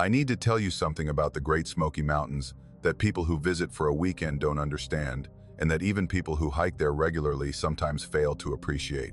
I need to tell you something about the Great Smoky Mountains that people who visit for a weekend don't understand, and that even people who hike there regularly sometimes fail to appreciate.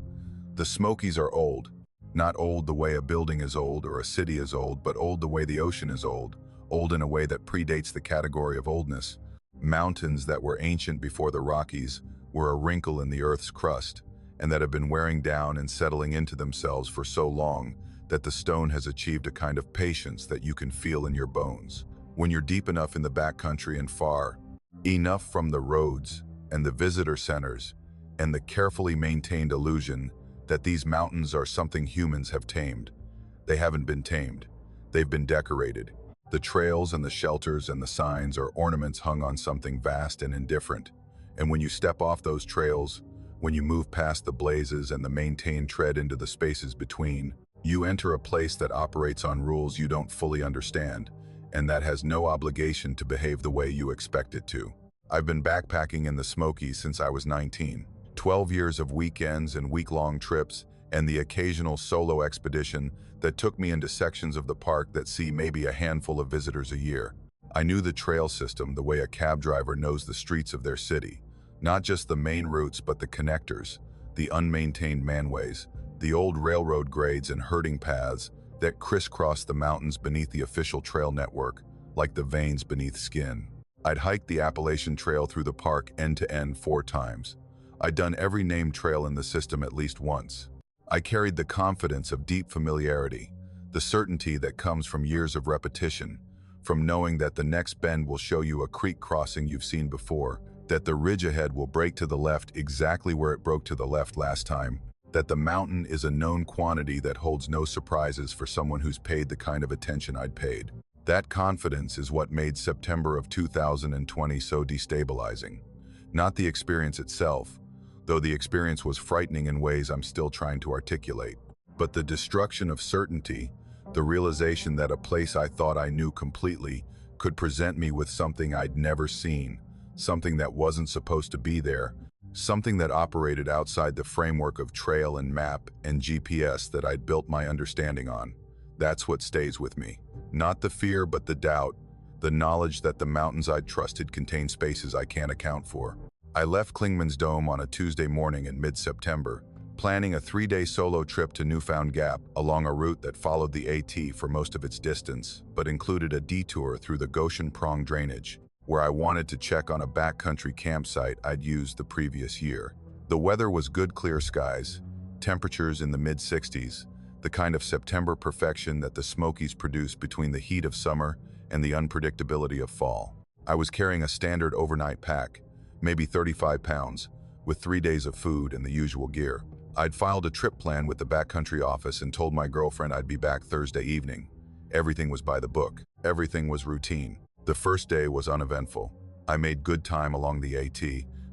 The Smokies are old. Not old the way a building is old or a city is old, but old the way the ocean is old in a way that predates the category of oldness. Mountains that were ancient before the Rockies were a wrinkle in the Earth's crust, and that have been wearing down and settling into themselves for so long that the stone has achieved a kind of patience that you can feel in your bones. When you're deep enough in the backcountry and far enough from the roads and the visitor centers and the carefully maintained illusion that these mountains are something humans have tamed. They haven't been tamed. They've been decorated. The trails and the shelters and the signs are ornaments hung on something vast and indifferent. And when you step off those trails, when you move past the blazes and the maintained tread into the spaces between, you enter a place that operates on rules you don't fully understand, and that has no obligation to behave the way you expect it to. I've been backpacking in the Smokies since I was 19. 12 years of weekends and week-long trips, and the occasional solo expedition that took me into sections of the park that see maybe a handful of visitors a year. I knew the trail system the way a cab driver knows the streets of their city. Not just the main routes, but the connectors, the unmaintained manways, the old railroad grades and herding paths that crisscross the mountains beneath the official trail network, like the veins beneath skin. I'd hiked the Appalachian Trail through the park end to end 4 times. I'd done every named trail in the system at least once. I carried the confidence of deep familiarity, the certainty that comes from years of repetition, from knowing that the next bend will show you a creek crossing you've seen before, that the ridge ahead will break to the left exactly where it broke to the left last time, that the mountain is a known quantity that holds no surprises for someone who's paid the kind of attention I'd paid. That confidence is what made September of 2020 so destabilizing. Not the experience itself, though the experience was frightening in ways I'm still trying to articulate, but the destruction of certainty, the realization that a place I thought I knew completely could present me with something I'd never seen, something that wasn't supposed to be there, something that operated outside the framework of trail and map and GPS that I'd built my understanding on. That's what stays with me. Not the fear, but the doubt, the knowledge that the mountains I'd trusted contain spaces I can't account for. I left Clingman's Dome on a Tuesday morning in mid-September, planning a 3-day solo trip to Newfound Gap along a route that followed the AT for most of its distance, but included a detour through the Goshen Prong drainage, where I wanted to check on a backcountry campsite I'd used the previous year. The weather was good, clear skies, temperatures in the mid-60s, the kind of September perfection that the Smokies produce between the heat of summer and the unpredictability of fall. I was carrying a standard overnight pack, maybe 35 pounds, with 3 days of food and the usual gear. I'd filed a trip plan with the backcountry office and told my girlfriend I'd be back Thursday evening. Everything was by the book. Everything was routine. The first day was uneventful. I made good time along the AT,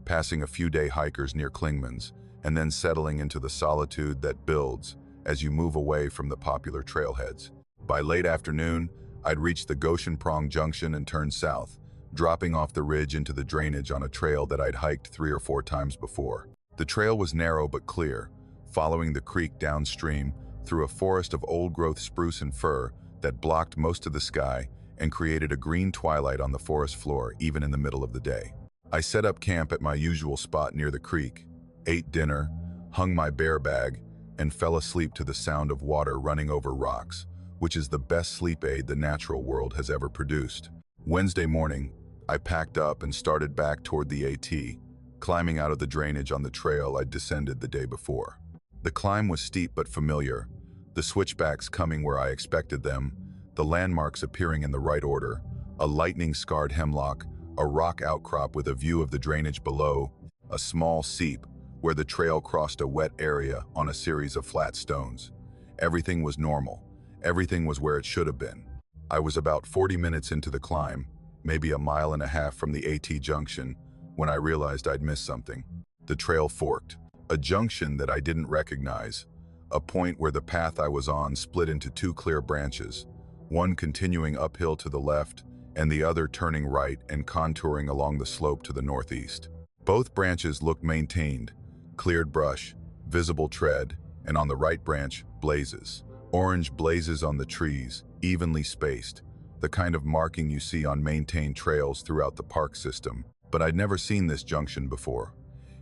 passing a few day hikers near Clingman's, and then settling into the solitude that builds as you move away from the popular trailheads. By late afternoon, I'd reached the Goshen Prong Junction and turned south, dropping off the ridge into the drainage on a trail that I'd hiked 3 or 4 times before. The trail was narrow but clear, following the creek downstream through a forest of old-growth spruce and fir that blocked most of the sky and created a green twilight on the forest floor even in the middle of the day. I set up camp at my usual spot near the creek, ate dinner, hung my bear bag, and fell asleep to the sound of water running over rocks, which is the best sleep aid the natural world has ever produced. Wednesday morning, I packed up and started back toward the AT, climbing out of the drainage on the trail I'd descended the day before. The climb was steep but familiar, the switchbacks coming where I expected them, the landmarks appearing in the right order, a lightning-scarred hemlock, a rock outcrop with a view of the drainage below, a small seep where the trail crossed a wet area on a series of flat stones. Everything was normal. Everything was where it should have been. I was about 40 minutes into the climb, maybe a mile and a half from the AT junction, when I realized I'd missed something. The trail forked, a junction that I didn't recognize, a point where the path I was on split into 2 clear branches, one continuing uphill to the left and the other turning right and contouring along the slope to the northeast. Both branches looked maintained, cleared brush, visible tread, and on the right branch, blazes. Orange blazes on the trees, evenly spaced, the kind of marking you see on maintained trails throughout the park system. But I'd never seen this junction before.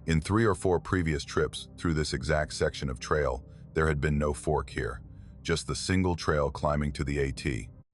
In 3 or 4 previous trips through this exact section of trail, there had been no fork here, just the single trail climbing to the AT.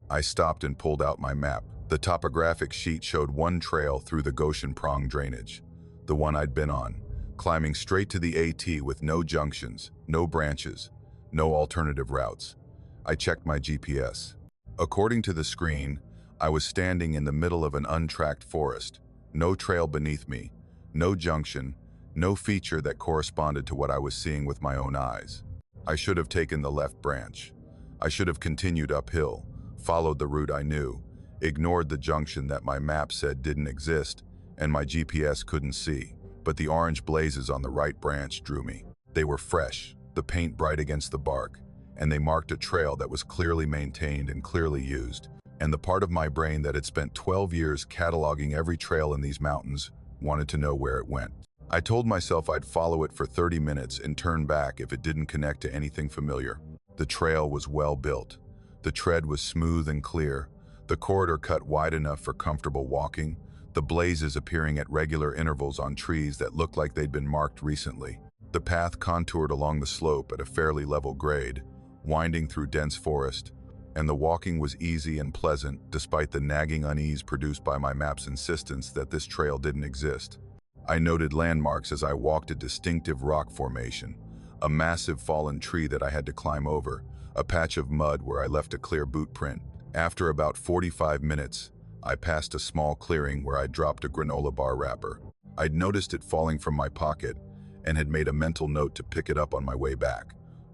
I stopped and pulled out my map. The topographic sheet showed one trail through the Goshen Prong drainage, the one I'd been on, climbing straight to the AT with no junctions, no branches, no alternative routes. I checked my GPS. According to the screen, I was standing in the middle of an untracked forest, no trail beneath me, no junction, no feature that corresponded to what I was seeing with my own eyes. I should have taken the left branch. I should have continued uphill, followed the route I knew, ignored the junction that my map said didn't exist and my GPS couldn't see. But the orange blazes on the right branch drew me. They were fresh, the paint bright against the bark, and they marked a trail that was clearly maintained and clearly used. And the part of my brain that had spent 12 years cataloging every trail in these mountains wanted to know where it went. I told myself I'd follow it for 30 minutes and turn back if it didn't connect to anything familiar. The trail was well built. The tread was smooth and clear, the corridor cut wide enough for comfortable walking, the blazes appearing at regular intervals on trees that looked like they'd been marked recently. The path contoured along the slope at a fairly level grade, winding through dense forest, and the walking was easy and pleasant despite the nagging unease produced by my map's insistence that this trail didn't exist. I noted landmarks as I walked a distinctive rock formation, a massive fallen tree that I had to climb over, a patch of mud where I left a clear boot print. After about 45 minutes, I passed a small clearing where I dropped a granola bar wrapper. I'd noticed it falling from my pocket and had made a mental note to pick it up on my way back,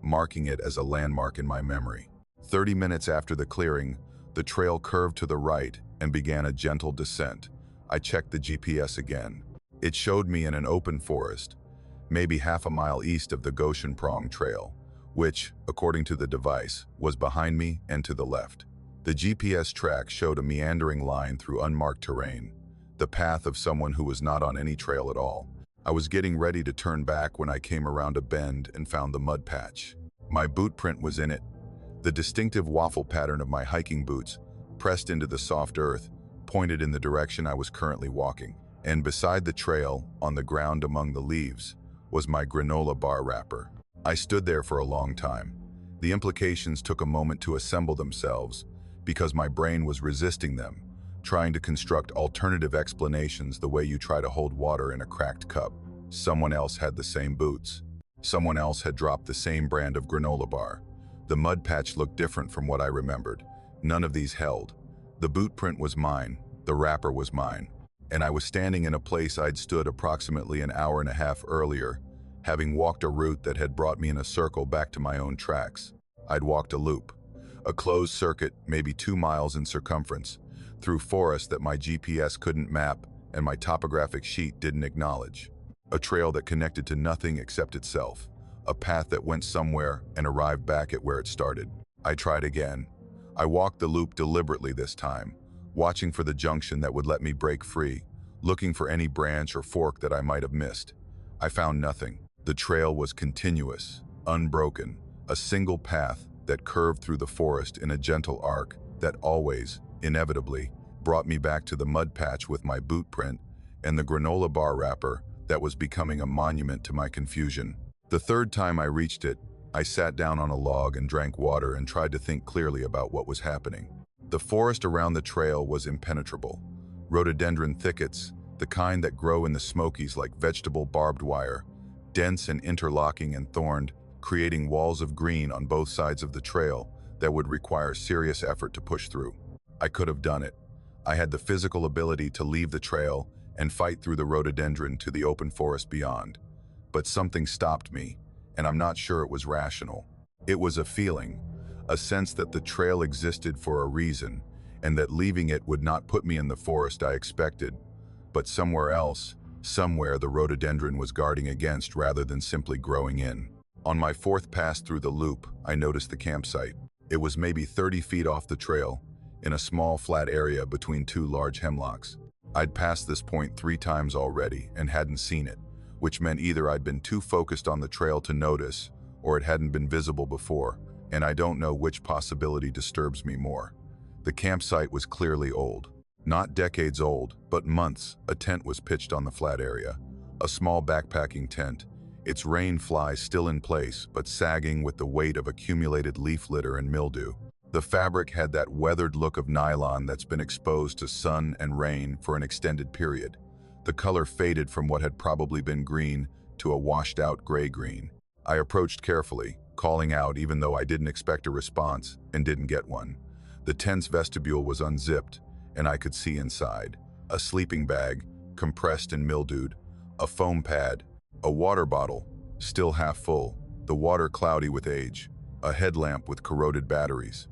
marking it as a landmark in my memory. 30 minutes after the clearing, the trail curved to the right and began a gentle descent. I checked the GPS again. It showed me in an open forest, maybe half a mile east of the Goshen Prong Trail, which, according to the device, was behind me and to the left. The GPS track showed a meandering line through unmarked terrain, the path of someone who was not on any trail at all. I was getting ready to turn back when I came around a bend and found the mud patch. My boot print was in it, the distinctive waffle pattern of my hiking boots, pressed into the soft earth, pointed in the direction I was currently walking. And beside the trail, on the ground among the leaves, was my granola bar wrapper. I stood there for a long time. The implications took a moment to assemble themselves, because my brain was resisting them, trying to construct alternative explanations the way you try to hold water in a cracked cup. Someone else had the same boots. Someone else had dropped the same brand of granola bar. The mud patch looked different from what I remembered. None of these held. The boot print was mine. The wrapper was mine. And I was standing in a place I'd stood approximately an hour and a half earlier, having walked a route that had brought me in a circle back to my own tracks. I'd walked a loop, a closed circuit maybe 2 miles in circumference, through forest that my GPS couldn't map and my topographic sheet didn't acknowledge. A trail that connected to nothing except itself, a path that went somewhere and arrived back at where it started. I tried again. I walked the loop deliberately this time, watching for the junction that would let me break free, looking for any branch or fork that I might have missed. I found nothing. The trail was continuous, unbroken, a single path that curved through the forest in a gentle arc that always, inevitably, brought me back to the mud patch with my boot print and the granola bar wrapper that was becoming a monument to my confusion. The third time I reached it, I sat down on a log and drank water and tried to think clearly about what was happening. The forest around the trail was impenetrable. Rhododendron thickets, the kind that grow in the Smokies like vegetable barbed wire, dense and interlocking and thorned, creating walls of green on both sides of the trail that would require serious effort to push through. I could have done it. I had the physical ability to leave the trail and fight through the rhododendron to the open forest beyond. But something stopped me, and I'm not sure it was rational. It was a feeling, a sense that the trail existed for a reason, and that leaving it would not put me in the forest I expected, but somewhere else, somewhere the rhododendron was guarding against rather than simply growing in. On my fourth pass through the loop, I noticed the campsite. It was maybe 30 feet off the trail, in a small flat area between 2 large hemlocks. I'd passed this point 3 times already and hadn't seen it, which meant either I'd been too focused on the trail to notice, or it hadn't been visible before, and I don't know which possibility disturbs me more. The campsite was clearly old. Not decades old, but months. A tent was pitched on the flat area. A small backpacking tent, its rain fly still in place, but sagging with the weight of accumulated leaf litter and mildew. The fabric had that weathered look of nylon that's been exposed to sun and rain for an extended period. The color faded from what had probably been green to a washed-out gray-green. I approached carefully, calling out even though I didn't expect a response and didn't get one. The tent's vestibule was unzipped, and I could see inside. A sleeping bag, compressed and mildewed, a foam pad, a water bottle, still half full, the water cloudy with age, a headlamp with corroded batteries.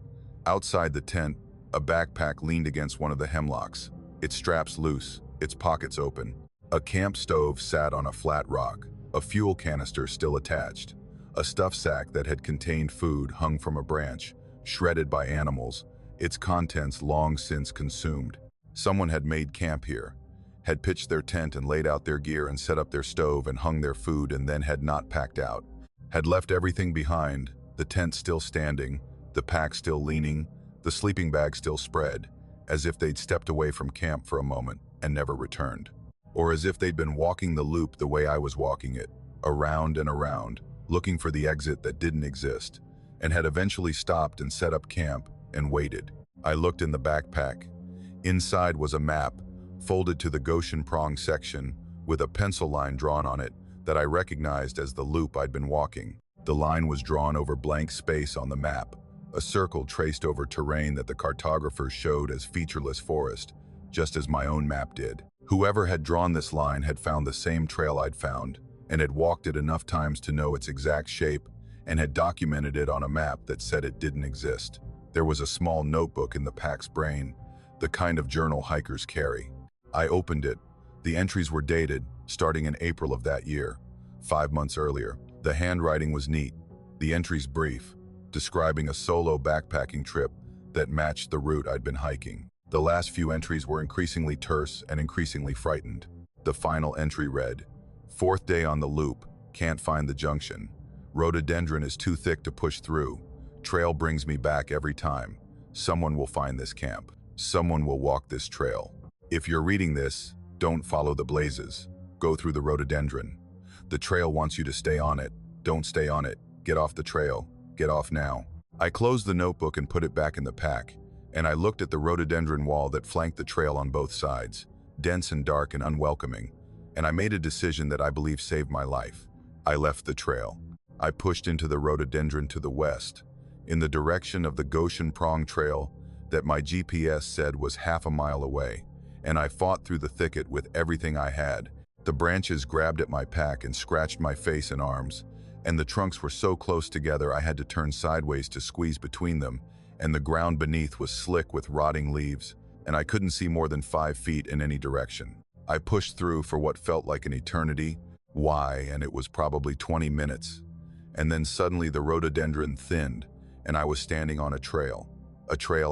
Outside the tent, a backpack leaned against one of the hemlocks, its straps loose, its pockets open. A camp stove sat on a flat rock, a fuel canister still attached. A stuff sack that had contained food hung from a branch, shredded by animals, its contents long since consumed. Someone had made camp here, had pitched their tent and laid out their gear and set up their stove and hung their food and then had not packed out. Had left everything behind, the tent still standing, the pack still leaning, the sleeping bag still spread, as if they'd stepped away from camp for a moment and never returned. Or as if they'd been walking the loop the way I was walking it, around and around, looking for the exit that didn't exist, and had eventually stopped and set up camp and waited. I looked in the backpack. Inside was a map, folded to the Goshen Prong section, with a pencil line drawn on it that I recognized as the loop I'd been walking. The line was drawn over blank space on the map, a circle traced over terrain that the cartographers showed as featureless forest, just as my own map did. Whoever had drawn this line had found the same trail I'd found, and had walked it enough times to know its exact shape, and had documented it on a map that said it didn't exist. There was a small notebook in the pack's brain, the kind of journal hikers carry. I opened it. The entries were dated, starting in April of that year, 5 months earlier. The handwriting was neat, the entries brief, describing a solo backpacking trip that matched the route I'd been hiking. The last few entries were increasingly terse and increasingly frightened. The final entry read, "4th day on the loop, can't find the junction. Rhododendron is too thick to push through. Trail brings me back every time. Someone will find this camp. Someone will walk this trail. If you're reading this, don't follow the blazes. Go through the rhododendron. The trail wants you to stay on it. Don't stay on it. Get off the trail. Get off now." I closed the notebook and put it back in the pack, and I looked at the rhododendron wall that flanked the trail on both sides, dense and dark and unwelcoming, and I made a decision that I believe saved my life. I left the trail. I pushed into the rhododendron to the west, in the direction of the Goshen Prong Trail that my GPS said was half a mile away, and I fought through the thicket with everything I had. The branches grabbed at my pack and scratched my face and arms, and the trunks were so close together I had to turn sideways to squeeze between them, and the ground beneath was slick with rotting leaves, and I couldn't see more than 5 feet in any direction. I pushed through for what felt like an eternity. Why? And it was probably 20 minutes. And then suddenly the rhododendron thinned, and I was standing on a trail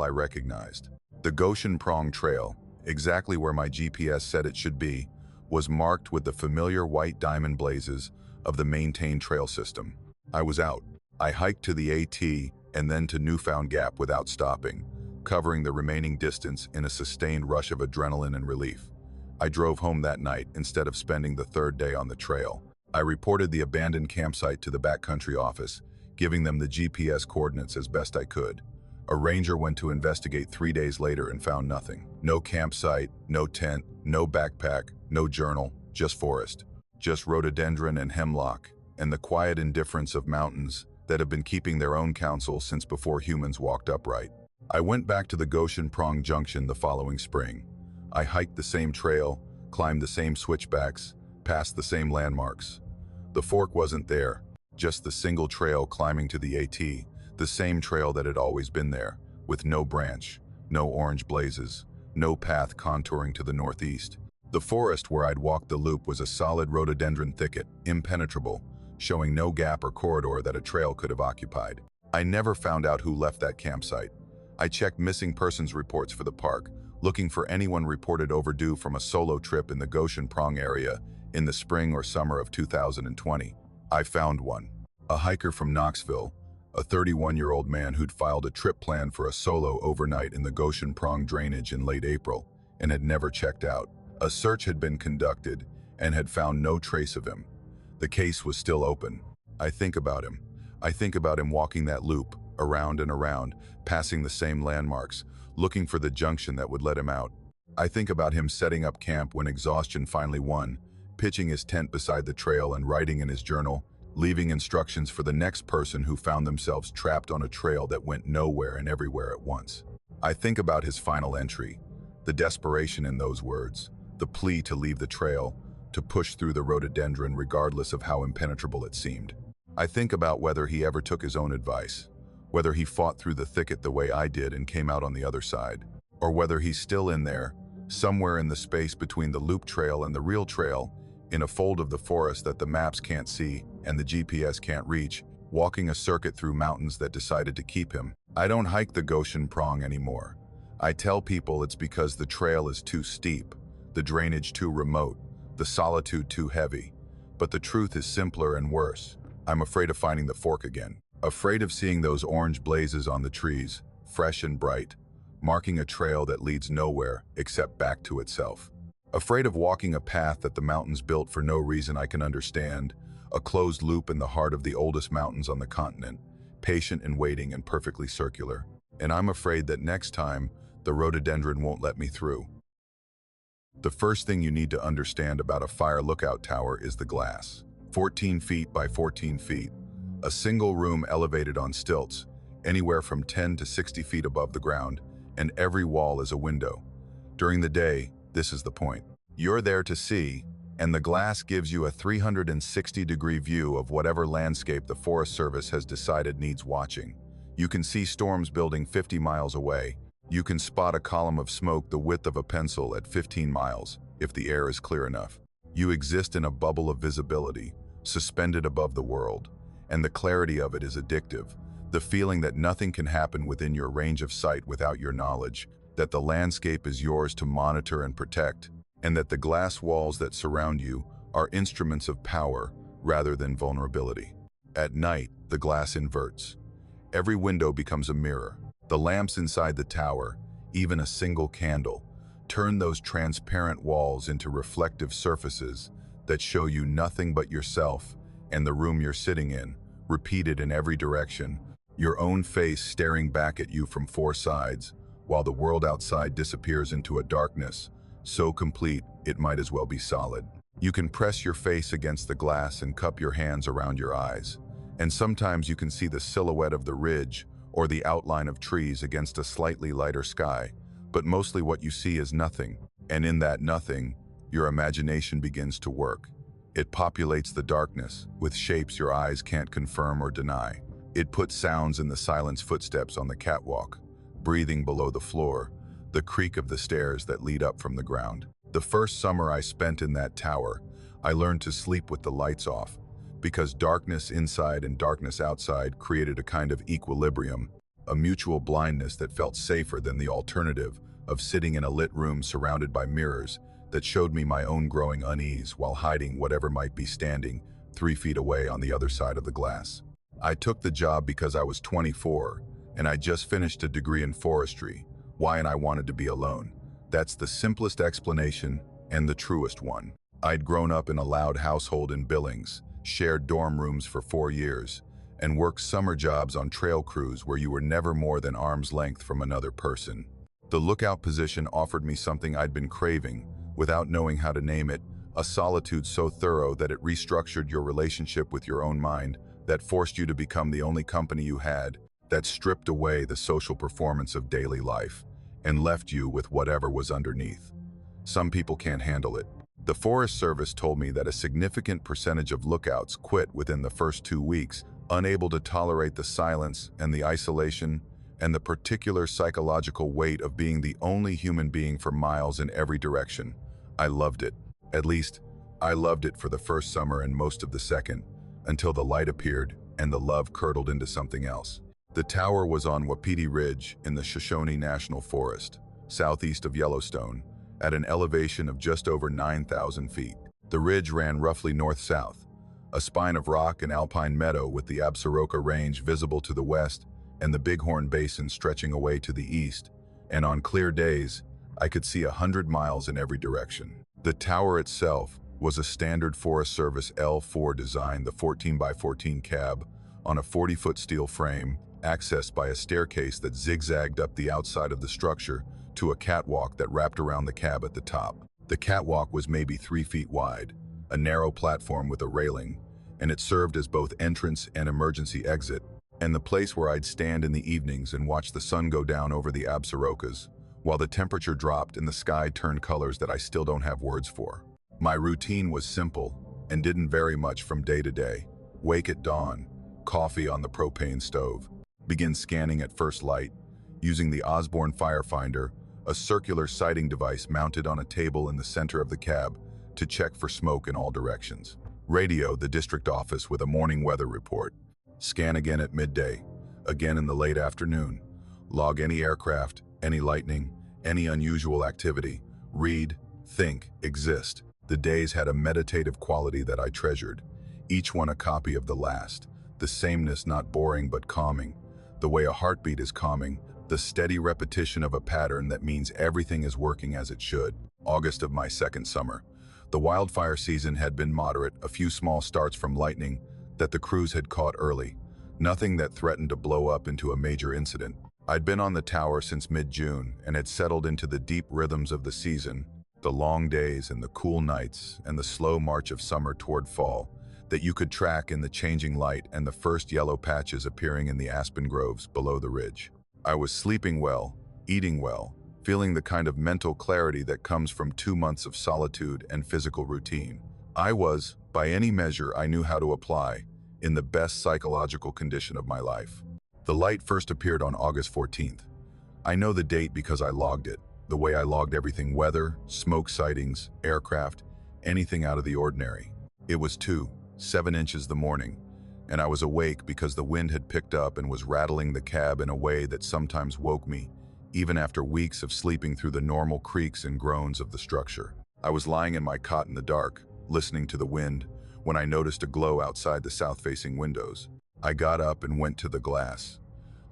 I recognized. The Goshen Prong Trail, exactly where my GPS said it should be, was marked with the familiar white diamond blazes of the maintained trail system. I was out. I hiked to the AT and then to Newfound Gap without stopping, covering the remaining distance in a sustained rush of adrenaline and relief. I drove home that night instead of spending the 3rd day on the trail. I reported the abandoned campsite to the backcountry office, giving them the GPS coordinates as best I could. A ranger went to investigate 3 days later and found nothing. No campsite, no tent, no backpack, no journal, just forest. Just rhododendron and hemlock, and the quiet indifference of mountains that have been keeping their own counsel since before humans walked upright. I went back to the Goshen Prong Junction the following spring. I hiked the same trail, climbed the same switchbacks, passed the same landmarks. The fork wasn't there, just the single trail climbing to the AT, the same trail that had always been there, with no branch, no orange blazes, no path contouring to the northeast. The forest where I'd walked the loop was a solid rhododendron thicket, impenetrable, showing no gap or corridor that a trail could have occupied. I never found out who left that campsite. I checked missing persons reports for the park, looking for anyone reported overdue from a solo trip in the Goshen Prong area in the spring or summer of 2020. I found one. A hiker from Knoxville, a 31-year-old man who'd filed a trip plan for a solo overnight in the Goshen Prong drainage in late April and had never checked out. A search had been conducted and had found no trace of him. The case was still open. I think about him. I think about him walking that loop, around and around, passing the same landmarks, looking for the junction that would let him out. I think about him setting up camp when exhaustion finally won, pitching his tent beside the trail and writing in his journal, leaving instructions for the next person who found themselves trapped on a trail that went nowhere and everywhere at once. I think about his final entry, the desperation in those words, the plea to leave the trail, to push through the rhododendron regardless of how impenetrable it seemed. I think about whether he ever took his own advice, whether he fought through the thicket the way I did and came out on the other side, or whether he's still in there, somewhere in the space between the loop trail and the real trail, in a fold of the forest that the maps can't see and the GPS can't reach, walking a circuit through mountains that decided to keep him. I don't hike the Goshen Prong anymore. I tell people it's because the trail is too steep, the drainage too remote, the solitude too heavy. But the truth is simpler and worse. I'm afraid of finding the fork again. Afraid of seeing those orange blazes on the trees, fresh and bright, marking a trail that leads nowhere except back to itself. Afraid of walking a path that the mountains built for no reason I can understand, a closed loop in the heart of the oldest mountains on the continent, patient and waiting and perfectly circular. And I'm afraid that next time, the rhododendron won't let me through. The first thing you need to understand about a fire lookout tower is the glass. 14 feet by 14 feet, a single room elevated on stilts, anywhere from 10 to 60 feet above the ground, and every wall is a window. During the day, this is the point. You're there to see, and the glass gives you a 360-degree view of whatever landscape the Forest Service has decided needs watching. You can see storms building 50 miles away. You can spot a column of smoke the width of a pencil at 15 miles, if the air is clear enough. You exist in a bubble of visibility, suspended above the world, and the clarity of it is addictive. The feeling that nothing can happen within your range of sight without your knowledge, that the landscape is yours to monitor and protect, and that the glass walls that surround you are instruments of power rather than vulnerability. At night, the glass inverts. Every window becomes a mirror. The lamps inside the tower, even a single candle, turn those transparent walls into reflective surfaces that show you nothing but yourself and the room you're sitting in, repeated in every direction, your own face staring back at you from four sides, while the world outside disappears into a darkness so complete it might as well be solid. You can press your face against the glass and cup your hands around your eyes, and sometimes you can see the silhouette of the ridge or the outline of trees against a slightly lighter sky, but mostly what you see is nothing, and in that nothing, your imagination begins to work. It populates the darkness with shapes your eyes can't confirm or deny. It puts sounds in the silence, footsteps on the catwalk, breathing below the floor, the creak of the stairs that lead up from the ground. The first summer I spent in that tower, I learned to sleep with the lights off, because darkness inside and darkness outside created a kind of equilibrium, a mutual blindness that felt safer than the alternative of sitting in a lit room surrounded by mirrors that showed me my own growing unease while hiding whatever might be standing 3 feet away on the other side of the glass. I took the job because I was 24, and I just finished a degree in forestry. Why? And I wanted to be alone. That's the simplest explanation and the truest one. I'd grown up in a loud household in Billings, shared dorm rooms for 4 years, and worked summer jobs on trail crews where you were never more than arm's length from another person. The lookout position offered me something I'd been craving, without knowing how to name it, a solitude so thorough that it restructured your relationship with your own mind, that forced you to become the only company you had, that stripped away the social performance of daily life, and left you with whatever was underneath. Some people can't handle it. The Forest Service told me that a significant percentage of lookouts quit within the first 2 weeks, unable to tolerate the silence and the isolation and the particular psychological weight of being the only human being for miles in every direction. I loved it. At least, I loved it for the first summer and most of the second, until the light appeared and the love curdled into something else. The tower was on Wapiti Ridge in the Shoshone National Forest, southeast of Yellowstone, at an elevation of just over 9,000 feet. The ridge ran roughly north-south, a spine of rock and alpine meadow with the Absaroka Range visible to the west and the Bighorn Basin stretching away to the east, and on clear days, I could see 100 miles in every direction. The tower itself was a standard Forest Service L4 design, the 14x14 cab, on a 40-foot steel frame, accessed by a staircase that zigzagged up the outside of the structure to a catwalk that wrapped around the cab at the top. The catwalk was maybe 3 feet wide, a narrow platform with a railing, and it served as both entrance and emergency exit, and the place where I'd stand in the evenings and watch the sun go down over the Absarokas, while the temperature dropped and the sky turned colors that I still don't have words for. My routine was simple and didn't vary much from day to day. Wake at dawn, coffee on the propane stove, begin scanning at first light, using the Osborne Firefinder, a circular sighting device mounted on a table in the center of the cab, to check for smoke in all directions. Radio the district office with a morning weather report. Scan again at midday, again in the late afternoon. Log any aircraft, any lightning, any unusual activity. Read, think, exist. The days had a meditative quality that I treasured, each one a copy of the last, the sameness not boring but calming, the way a heartbeat is calming, the steady repetition of a pattern that means everything is working as it should. August of my second summer. The wildfire season had been moderate, a few small starts from lightning that the crews had caught early, nothing that threatened to blow up into a major incident. I'd been on the tower since mid-June and had settled into the deep rhythms of the season, the long days and the cool nights and the slow march of summer toward fall that you could track in the changing light and the first yellow patches appearing in the aspen groves below the ridge. I was sleeping well, eating well, feeling the kind of mental clarity that comes from 2 months of solitude and physical routine. I was, by any measure I knew how to apply, in the best psychological condition of my life. The light first appeared on August 14th. I know the date because I logged it, the way I logged everything: weather, smoke sightings, aircraft, anything out of the ordinary. It was 7 inches the morning, and I was awake because the wind had picked up and was rattling the cab in a way that sometimes woke me, even after weeks of sleeping through the normal creaks and groans of the structure. I was lying in my cot in the dark, listening to the wind, when I noticed a glow outside the south-facing windows. I got up and went to the glass.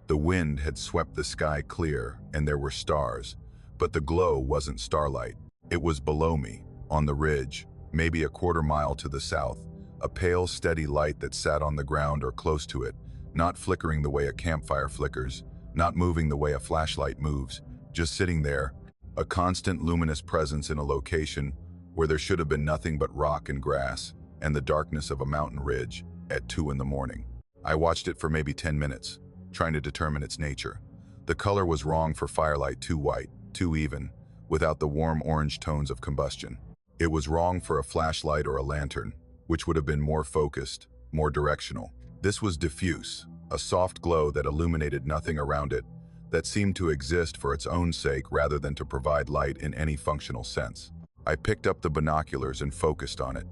The wind had swept the sky clear, and there were stars, but the glow wasn't starlight. It was below me, on the ridge, maybe a quarter mile to the south, a pale, steady light that sat on the ground or close to it, not flickering the way a campfire flickers, not moving the way a flashlight moves, just sitting there, a constant luminous presence in a location where there should have been nothing but rock and grass and the darkness of a mountain ridge at 2 in the morning. I watched it for maybe 10 minutes, trying to determine its nature. The color was wrong for firelight, too white, too even, without the warm orange tones of combustion. It was wrong for a flashlight or a lantern, which would have been more focused, more directional. This was diffuse, a soft glow that illuminated nothing around it, that seemed to exist for its own sake rather than to provide light in any functional sense. I picked up the binoculars and focused on it.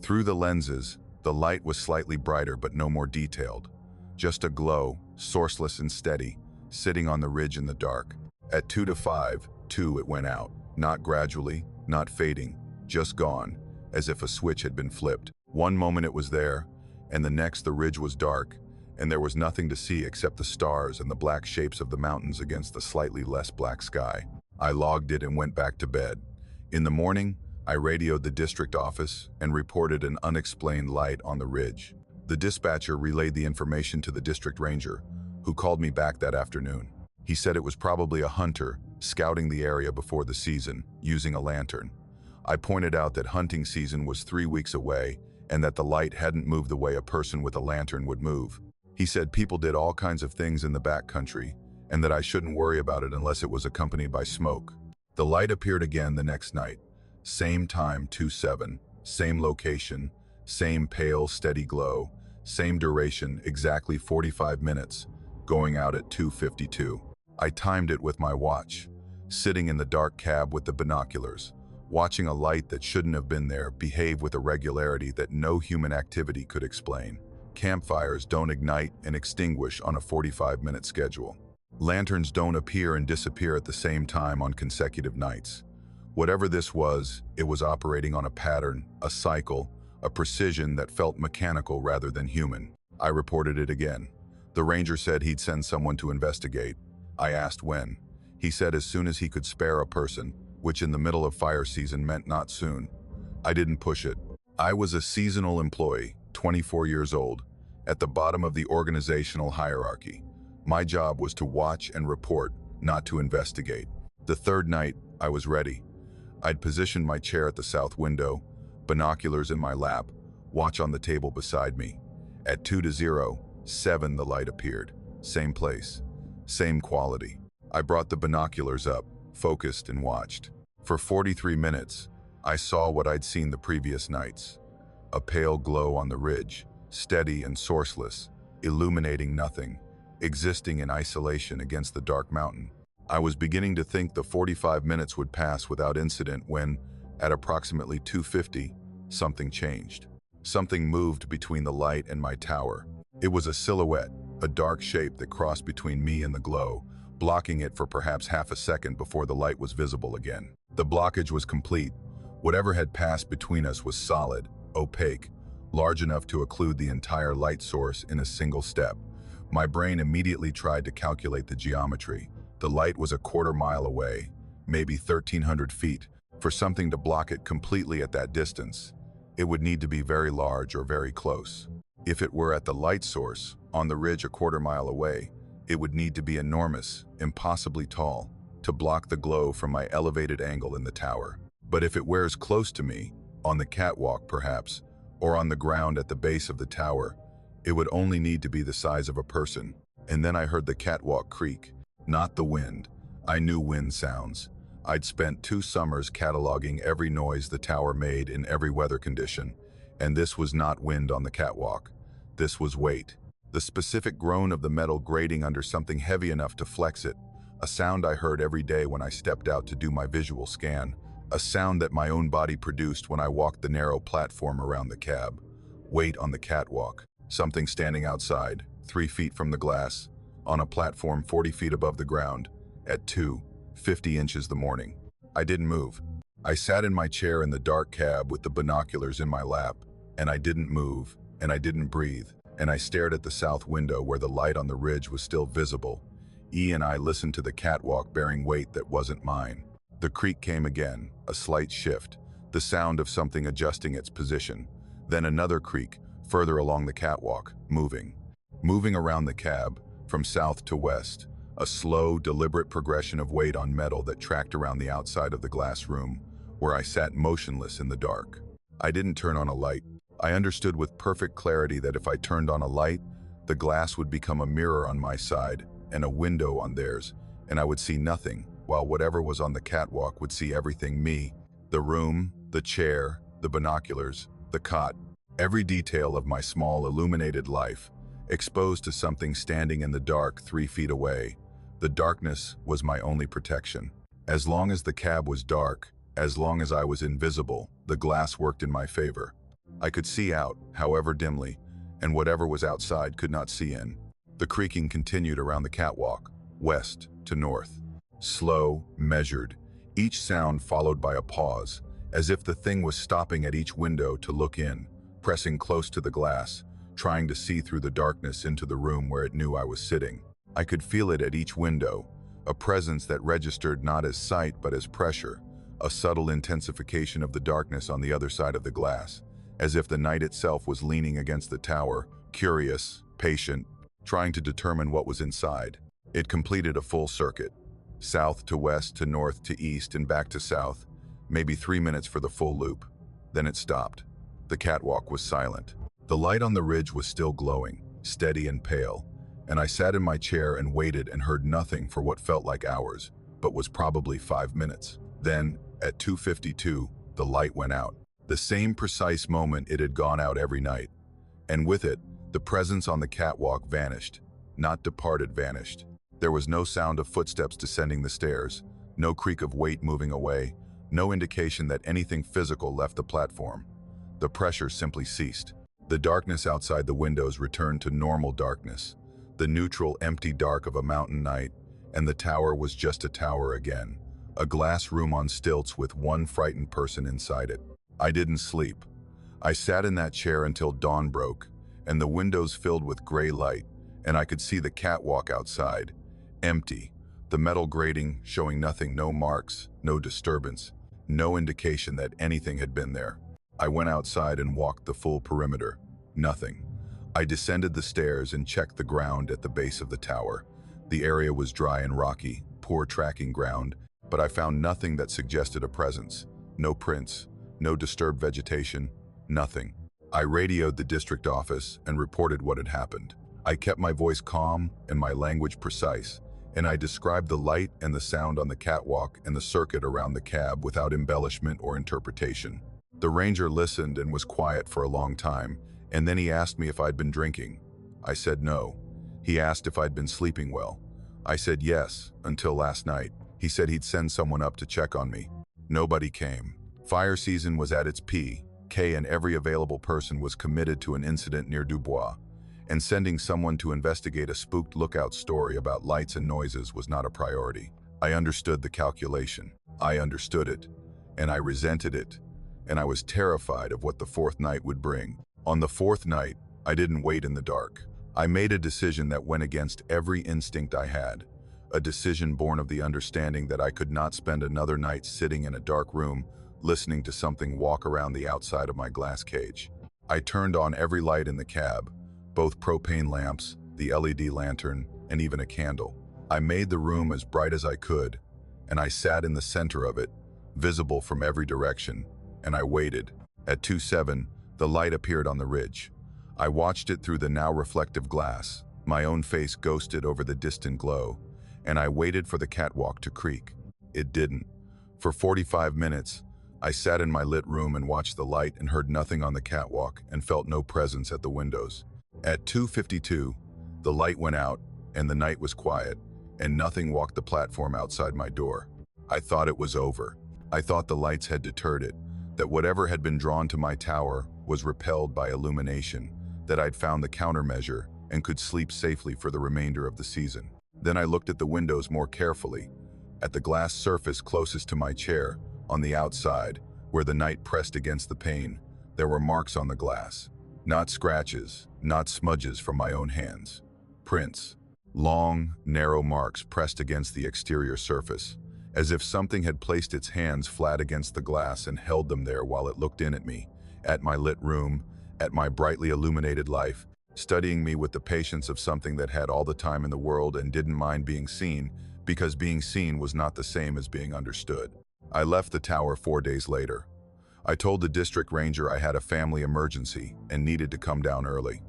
Through the lenses, the light was slightly brighter but no more detailed. Just a glow, sourceless and steady, sitting on the ridge in the dark. At 2 to 5, it went out. Not gradually, not fading, just gone, as if a switch had been flipped. One moment it was there, and the next the ridge was dark, and there was nothing to see except the stars and the black shapes of the mountains against the slightly less black sky. I logged it and went back to bed. In the morning, I radioed the district office and reported an unexplained light on the ridge. The dispatcher relayed the information to the district ranger, who called me back that afternoon. He said it was probably a hunter scouting the area before the season, using a lantern. I pointed out that hunting season was 3 weeks away and that the light hadn't moved the way a person with a lantern would move. He said people did all kinds of things in the backcountry and that I shouldn't worry about it unless it was accompanied by smoke. The light appeared again the next night. Same time, 2/7, same location, same pale, steady glow, same duration, exactly 45 minutes, going out at 2:52. I timed it with my watch, sitting in the dark cab with the binoculars, watching a light that shouldn't have been there behave with a regularity that no human activity could explain. Campfires don't ignite and extinguish on a 45-minute schedule. Lanterns don't appear and disappear at the same time on consecutive nights. Whatever this was, it was operating on a pattern, a cycle, a precision that felt mechanical rather than human. I reported it again. The ranger said he'd send someone to investigate. I asked when. He said as soon as he could spare a person, which in the middle of fire season meant not soon. I didn't push it. I was a seasonal employee, 24 years old, at the bottom of the organizational hierarchy. My job was to watch and report, not to investigate. The third night, I was ready. I'd positioned my chair at the south window, binoculars in my lap, watch on the table beside me. At 2:07, the light appeared. Same place, same quality. I brought the binoculars up, focused and watched. For 43 minutes, I saw what I'd seen the previous nights. A pale glow on the ridge, steady and sourceless, illuminating nothing, existing in isolation against the dark mountain. I was beginning to think the 45 minutes would pass without incident when, at approximately 2:50, something changed. Something moved between the light and my tower. It was a silhouette, a dark shape that crossed between me and the glow, blocking it for perhaps half a second before the light was visible again. The blockage was complete. Whatever had passed between us was solid, opaque, large enough to occlude the entire light source in a single step. My brain immediately tried to calculate the geometry. The light was a quarter-mile away, maybe 1,300 feet. For something to block it completely at that distance, it would need to be very large or very close. If it were at the light source, on the ridge a quarter-mile away, it would need to be enormous, impossibly tall, to block the glow from my elevated angle in the tower. But if it wears close to me, on the catwalk perhaps, or on the ground at the base of the tower, it would only need to be the size of a person. And then I heard the catwalk creak. Not the wind. I knew wind sounds. I'd spent 2 summers cataloging every noise the tower made in every weather condition, and this was not wind on the catwalk. This was weight. The specific groan of the metal grating under something heavy enough to flex it, a sound I heard every day when I stepped out to do my visual scan, a sound that my own body produced when I walked the narrow platform around the cab. Weight on the catwalk. Something standing outside, 3 feet from the glass, on a platform 40 feet above the ground, at 2:50 inches the morning. I didn't move. I sat in my chair in the dark cab with the binoculars in my lap, and I didn't move, and I didn't breathe, and I stared at the south window where the light on the ridge was still visible. And I listened to the catwalk bearing weight that wasn't mine. The creak came again, a slight shift, the sound of something adjusting its position. Then another creak, further along the catwalk, moving around the cab, from south to west, a slow, deliberate progression of weight on metal that tracked around the outside of the glass room, where I sat motionless in the dark. I didn't turn on a light. I understood with perfect clarity that if I turned on a light, the glass would become a mirror on my side and a window on theirs, and I would see nothing, while whatever was on the catwalk would see everything: me, the room, the chair, the binoculars, the cot, every detail of my small illuminated life, exposed to something standing in the dark 3 feet away. The darkness was my only protection. As long as the cab was dark, as long as I was invisible, the glass worked in my favor. I could see out, however dimly, and whatever was outside could not see in. The creaking continued around the catwalk, west to north. Slow, measured, each sound followed by a pause, as if the thing was stopping at each window to look in, pressing close to the glass, trying to see through the darkness into the room where it knew I was sitting. I could feel it at each window, a presence that registered not as sight but as pressure, a subtle intensification of the darkness on the other side of the glass, as if the night itself was leaning against the tower, curious, patient, trying to determine what was inside. It completed a full circuit, south to west to north to east and back to south, maybe 3 minutes for the full loop. Then it stopped. The catwalk was silent. The light on the ridge was still glowing, steady and pale, and I sat in my chair and waited and heard nothing for what felt like hours, but was probably 5 minutes. Then, at 2:52, the light went out. The same precise moment it had gone out every night. And with it, the presence on the catwalk vanished. Not departed, vanished. There was no sound of footsteps descending the stairs, no creak of weight moving away, no indication that anything physical left the platform. The pressure simply ceased. The darkness outside the windows returned to normal darkness, the neutral, empty dark of a mountain night, and the tower was just a tower again, a glass room on stilts with one frightened person inside it. I didn't sleep. I sat in that chair until dawn broke, and the windows filled with gray light, and I could see the catwalk outside, empty, the metal grating showing nothing, no marks, no disturbance, no indication that anything had been there. I went outside and walked the full perimeter. Nothing. I descended the stairs and checked the ground at the base of the tower. The area was dry and rocky, poor tracking ground, but I found nothing that suggested a presence. No prints, no disturbed vegetation, nothing. I radioed the district office and reported what had happened. I kept my voice calm and my language precise, and I described the light and the sound on the catwalk and the circuit around the cab without embellishment or interpretation. The ranger listened and was quiet for a long time, and then he asked me if I'd been drinking. I said no. He asked if I'd been sleeping well. I said yes, until last night. He said he'd send someone up to check on me. Nobody came. Fire season was at its peak, and every available person was committed to an incident near Dubois, and sending someone to investigate a spooked lookout story about lights and noises was not a priority. I understood the calculation. I understood it, and I resented it, and I was terrified of what the fourth night would bring. On the fourth night, I didn't wait in the dark. I made a decision that went against every instinct I had, a decision born of the understanding that I could not spend another night sitting in a dark room listening to something walk around the outside of my glass cage. I turned on every light in the cab, both propane lamps, the LED lantern, and even a candle. I made the room as bright as I could, and I sat in the center of it, visible from every direction, and I waited. At 2:07, the light appeared on the ridge. I watched it through the now reflective glass, my own face ghosted over the distant glow, and I waited for the catwalk to creak. It didn't. For 45 minutes, I sat in my lit room and watched the light and heard nothing on the catwalk and felt no presence at the windows. At 2:52, the light went out and the night was quiet, and nothing walked the platform outside my door. I thought it was over. I thought the lights had deterred it, that whatever had been drawn to my tower was repelled by illumination, that I'd found the countermeasure and could sleep safely for the remainder of the season. Then I looked at the windows more carefully, at the glass surface closest to my chair. On the outside, where the night pressed against the pane, there were marks on the glass. Not scratches, not smudges from my own hands. Prints. Long, narrow marks pressed against the exterior surface, as if something had placed its hands flat against the glass and held them there while it looked in at me, at my lit room, at my brightly illuminated life, studying me with the patience of something that had all the time in the world and didn't mind being seen, because being seen was not the same as being understood. I left the tower 4 days later. I told the district ranger I had a family emergency and needed to come down early.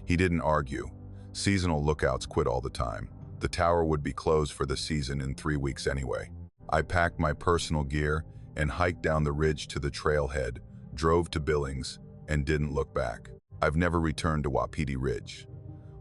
He didn't argue. Seasonal lookouts quit all the time. The tower would be closed for the season in 3 weeks anyway. I packed my personal gear and hiked down the ridge to the trailhead, drove to Billings, and didn't look back. I've never returned to Wapiti Ridge.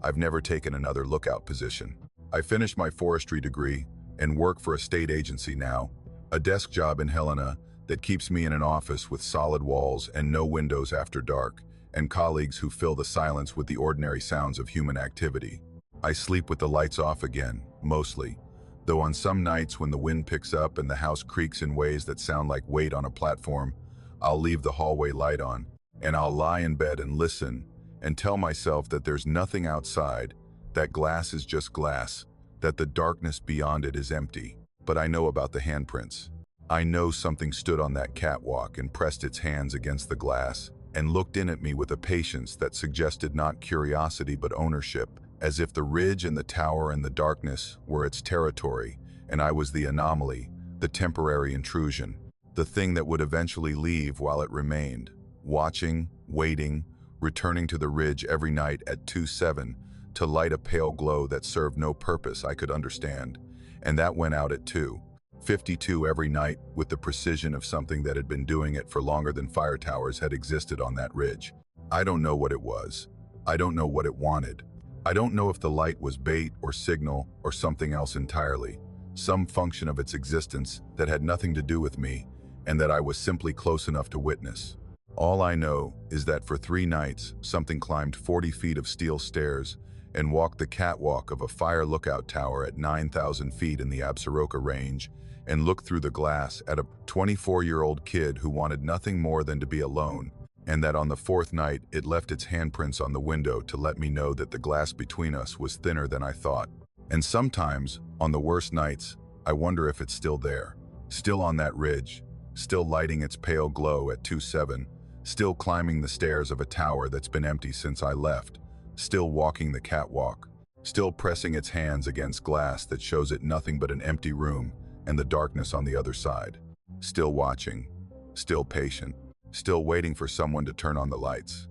I've never taken another lookout position. I finished my forestry degree and work for a state agency now, a desk job in Helena that keeps me in an office with solid walls and no windows after dark, and colleagues who fill the silence with the ordinary sounds of human activity. I sleep with the lights off again, mostly, though on some nights when the wind picks up and the house creaks in ways that sound like weight on a platform, I'll leave the hallway light on, and I'll lie in bed and listen and tell myself that there's nothing outside, that glass is just glass, that the darkness beyond it is empty. But I know about the handprints. I know something stood on that catwalk and pressed its hands against the glass and looked in at me with a patience that suggested not curiosity but ownership, as if the ridge and the tower and the darkness were its territory, and I was the anomaly, the temporary intrusion, the thing that would eventually leave while it remained, watching, waiting, returning to the ridge every night at 2:07 to light a pale glow that served no purpose I could understand, and that went out at 2:52 every night with the precision of something that had been doing it for longer than fire towers had existed on that ridge. I don't know what it was. I don't know what it wanted. I don't know if the light was bait or signal or something else entirely, some function of its existence that had nothing to do with me and that I was simply close enough to witness. All I know is that for 3 nights, something climbed 40 feet of steel stairs and walked the catwalk of a fire lookout tower at 9,000 feet in the Absaroka Range and looked through the glass at a 24-year-old kid who wanted nothing more than to be alone and that on the fourth night it left its handprints on the window to let me know that the glass between us was thinner than I thought. And sometimes, on the worst nights, I wonder if it's still there, still on that ridge, still lighting its pale glow at 2-7, still climbing the stairs of a tower that's been empty since I left, still walking the catwalk, still pressing its hands against glass that shows it nothing but an empty room and the darkness on the other side, still watching, still patient, still waiting for someone to turn on the lights.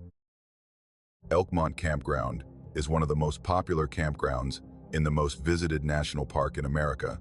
Elkmont Campground is one of the most popular campgrounds in the most visited national park in America,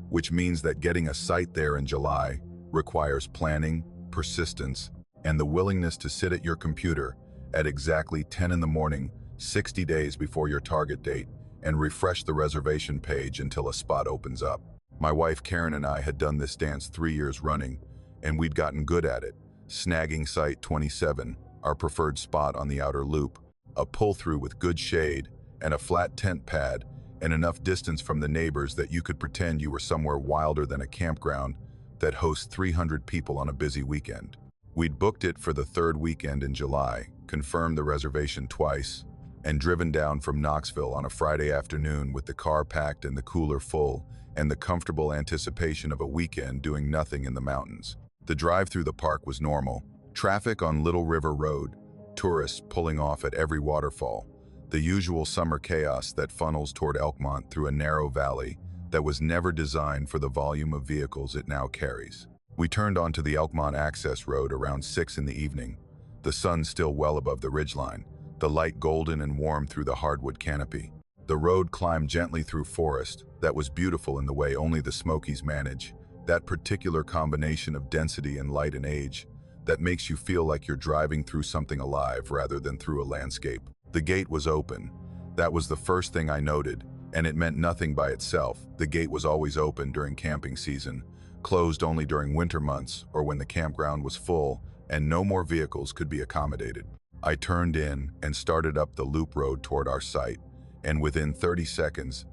which means that getting a site there in July requires planning, persistence, and the willingness to sit at your computer at exactly 10 in the morning, 60 days before your target date, and refresh the reservation page until a spot opens up. My wife Karen and I had done this dance 3 years running, and we'd gotten good at it, snagging site 27, our preferred spot on the outer loop, a pull-through with good shade and a flat tent pad and enough distance from the neighbors that you could pretend you were somewhere wilder than a campground that hosts 300 people on a busy weekend. We'd booked it for the third weekend in July, confirmed the reservation twice, and driven down from Knoxville on a Friday afternoon with the car packed and the cooler full and the comfortable anticipation of a weekend doing nothing in the mountains. The drive through the park was normal. Traffic on Little River Road, tourists pulling off at every waterfall, the usual summer chaos that funnels toward Elkmont through a narrow valley that was never designed for the volume of vehicles it now carries. We turned onto the Elkmont access road around 6 in the evening, the sun still well above the ridgeline, the light golden and warm through the hardwood canopy. The road climbed gently through forest that was beautiful in the way only the Smokies manage, that particular combination of density and light and age that makes you feel like you're driving through something alive rather than through a landscape. The gate was open. That was the first thing I noted, and it meant nothing by itself. The gate was always open during camping season, closed only during winter months or when the campground was full and no more vehicles could be accommodated. I turned in and started up the loop road toward our site, and within 30 seconds,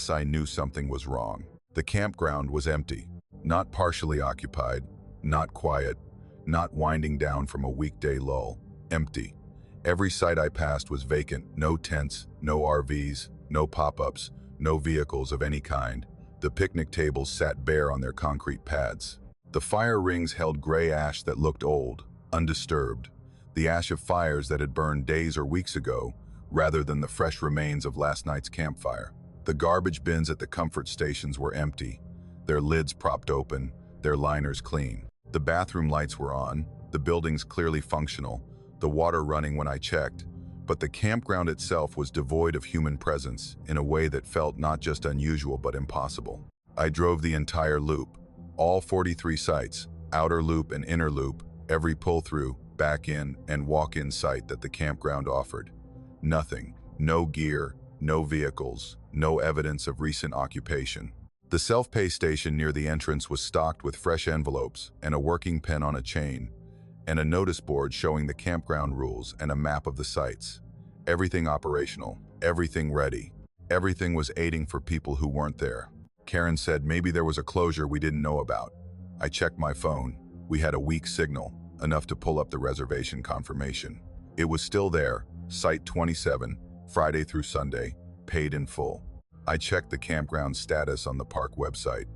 I knew something was wrong. The campground was empty, not partially occupied, not quiet, not winding down from a weekday lull. Empty. Every site I passed was vacant, no tents, no RVs, no pop-ups, no vehicles of any kind. The picnic tables sat bare on their concrete pads. The fire rings held gray ash that looked old, undisturbed, the ash of fires that had burned days or weeks ago, rather than the fresh remains of last night's campfire. The garbage bins at the comfort stations were empty, their lids propped open, their liners clean. The bathroom lights were on, the buildings clearly functional, the water running when I checked, but the campground itself was devoid of human presence in a way that felt not just unusual but impossible. I drove the entire loop, all 43 sites, outer loop and inner loop, every pull-through, back-in, and walk-in site that the campground offered. Nothing, no gear, no vehicles, no evidence of recent occupation. The self-pay station near the entrance was stocked with fresh envelopes and a working pen on a chain, and a notice board showing the campground rules and a map of the sites. Everything operational, everything ready. Everything was aiding for people who weren't there. Karen said maybe there was a closure we didn't know about. I checked my phone. We had a weak signal, enough to pull up the reservation confirmation. It was still there, Site 27, Friday through Sunday, paid in full. I checked the campground status on the park website.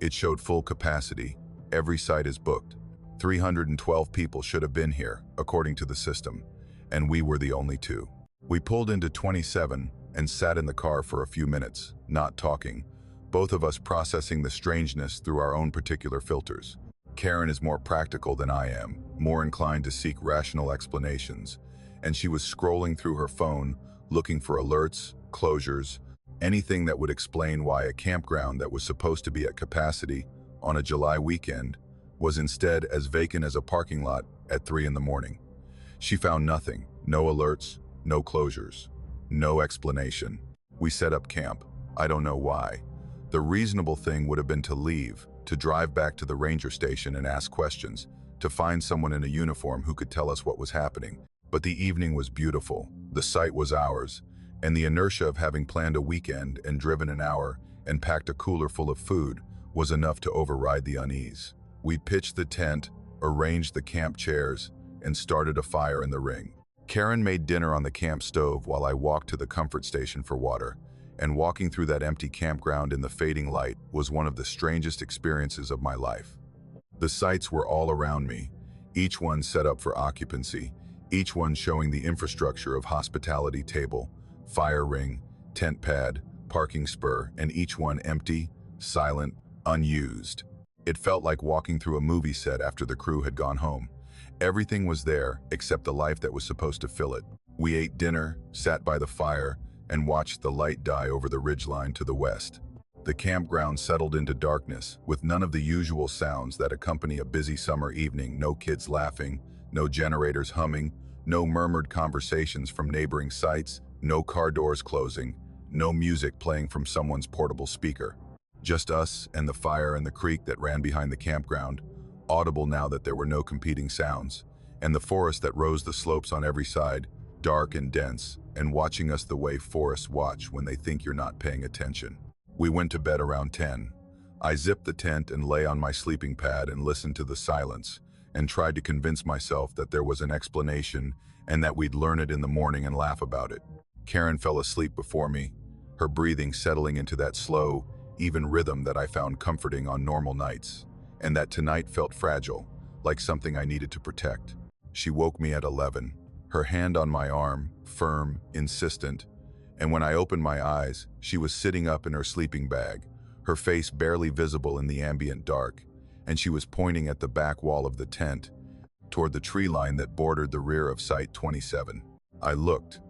It showed full capacity. Every site is booked. 312 people should have been here, according to the system, and we were the only two. We pulled into 27 and sat in the car for a few minutes, not talking, both of us processing the strangeness through our own particular filters. Karen is more practical than I am, more inclined to seek rational explanations, and she was scrolling through her phone, looking for alerts, closures, anything that would explain why a campground that was supposed to be at capacity on a July weekend was instead as vacant as a parking lot at 3 in the morning. She found nothing, no alerts, no closures, no explanation. We set up camp. I don't know why. The reasonable thing would have been to leave, to drive back to the ranger station and ask questions, to find someone in a uniform who could tell us what was happening. But the evening was beautiful, the site was ours, and the inertia of having planned a weekend and driven an hour and packed a cooler full of food was enough to override the unease. We pitched the tent, arranged the camp chairs, and started a fire in the ring. Karen made dinner on the camp stove while I walked to the comfort station for water, and walking through that empty campground in the fading light was one of the strangest experiences of my life. The sites were all around me, each one set up for occupancy, each one showing the infrastructure of hospitality table, fire ring, tent pad, parking spur, and each one empty, silent, unused. It felt like walking through a movie set after the crew had gone home. Everything was there except the life that was supposed to fill it. We ate dinner, sat by the fire, and watched the light die over the ridgeline to the west. The campground settled into darkness, with none of the usual sounds that accompany a busy summer evening. No kids laughing, no generators humming, no murmured conversations from neighboring sites, no car doors closing, no music playing from someone's portable speaker. Just us and the fire and the creek that ran behind the campground, audible now that there were no competing sounds, and the forest that rose the slopes on every side, dark and dense, and watching us the way forests watch when they think you're not paying attention. We went to bed around 10. I zipped the tent and lay on my sleeping pad and listened to the silence, and tried to convince myself that there was an explanation and that we'd learn it in the morning and laugh about it. Karen fell asleep before me, her breathing settling into that slow, even rhythm that I found comforting on normal nights, and that tonight felt fragile, like something I needed to protect. She woke me at 11, her hand on my arm, firm, insistent, and when I opened my eyes, she was sitting up in her sleeping bag, her face barely visible in the ambient dark, and she was pointing at the back wall of the tent, toward the tree line that bordered the rear of Site 27. I looked.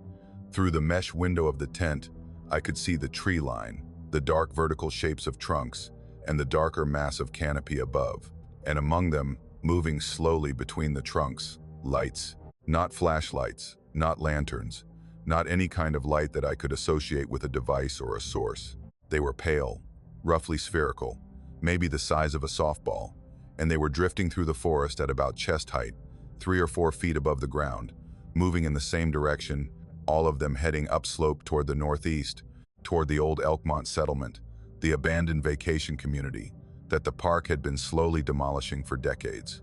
Through the mesh window of the tent, I could see the tree line, the dark vertical shapes of trunks, and the darker mass of canopy above, and among them, moving slowly between the trunks, lights. Not flashlights, not lanterns, not any kind of light that I could associate with a device or a source. They were pale, roughly spherical, maybe the size of a softball, and they were drifting through the forest at about chest height, 3 or 4 feet above the ground, moving in the same direction, all of them heading upslope toward the northeast, toward the old Elkmont settlement, the abandoned vacation community that the park had been slowly demolishing for decades.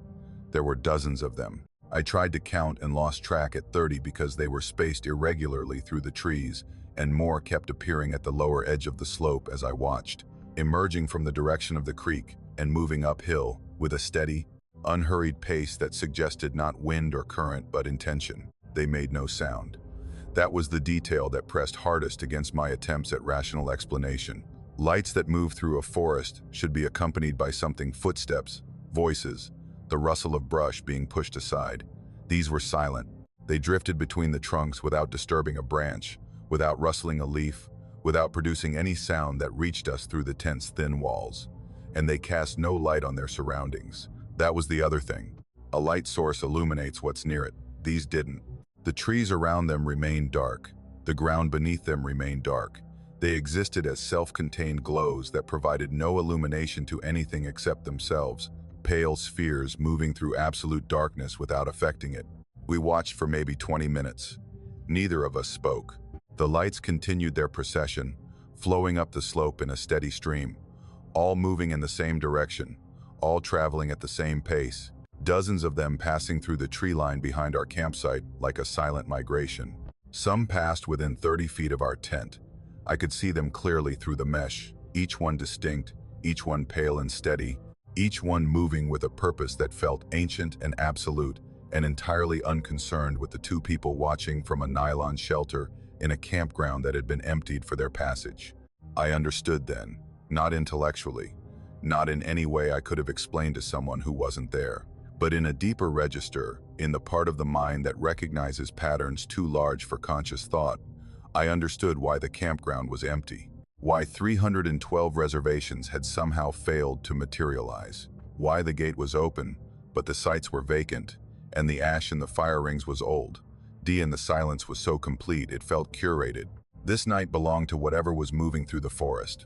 There were dozens of them. I tried to count and lost track at 30 because they were spaced irregularly through the trees, and more kept appearing at the lower edge of the slope as I watched, emerging from the direction of the creek and moving uphill with a steady, unhurried pace that suggested not wind or current but intention. They made no sound. That was the detail that pressed hardest against my attempts at rational explanation. Lights that move through a forest should be accompanied by something: footsteps, voices, the rustle of brush being pushed aside. These were silent. They drifted between the trunks without disturbing a branch, without rustling a leaf, without producing any sound that reached us through the tent's thin walls. And they cast no light on their surroundings. That was the other thing. A light source illuminates what's near it. These didn't. The trees around them remained dark. The ground beneath them remained dark. They existed as self-contained glows that provided no illumination to anything except themselves, pale spheres moving through absolute darkness without affecting it. We watched for maybe 20 minutes. Neither of us spoke. The lights continued their procession, flowing up the slope in a steady stream, all moving in the same direction, all traveling at the same pace, dozens of them passing through the tree line behind our campsite like a silent migration. Some passed within 30 feet of our tent. I could see them clearly through the mesh, each one distinct, each one pale and steady, each one moving with a purpose that felt ancient and absolute, and entirely unconcerned with the two people watching from a nylon shelter in a campground that had been emptied for their passage. I understood then, not intellectually, not in any way I could have explained to someone who wasn't there, but in a deeper register, in the part of the mind that recognizes patterns too large for conscious thought. I understood why the campground was empty, why 312 reservations had somehow failed to materialize, why the gate was open, but the sites were vacant, and the ash in the fire rings was old. And the silence was so complete it felt curated. This night belonged to whatever was moving through the forest.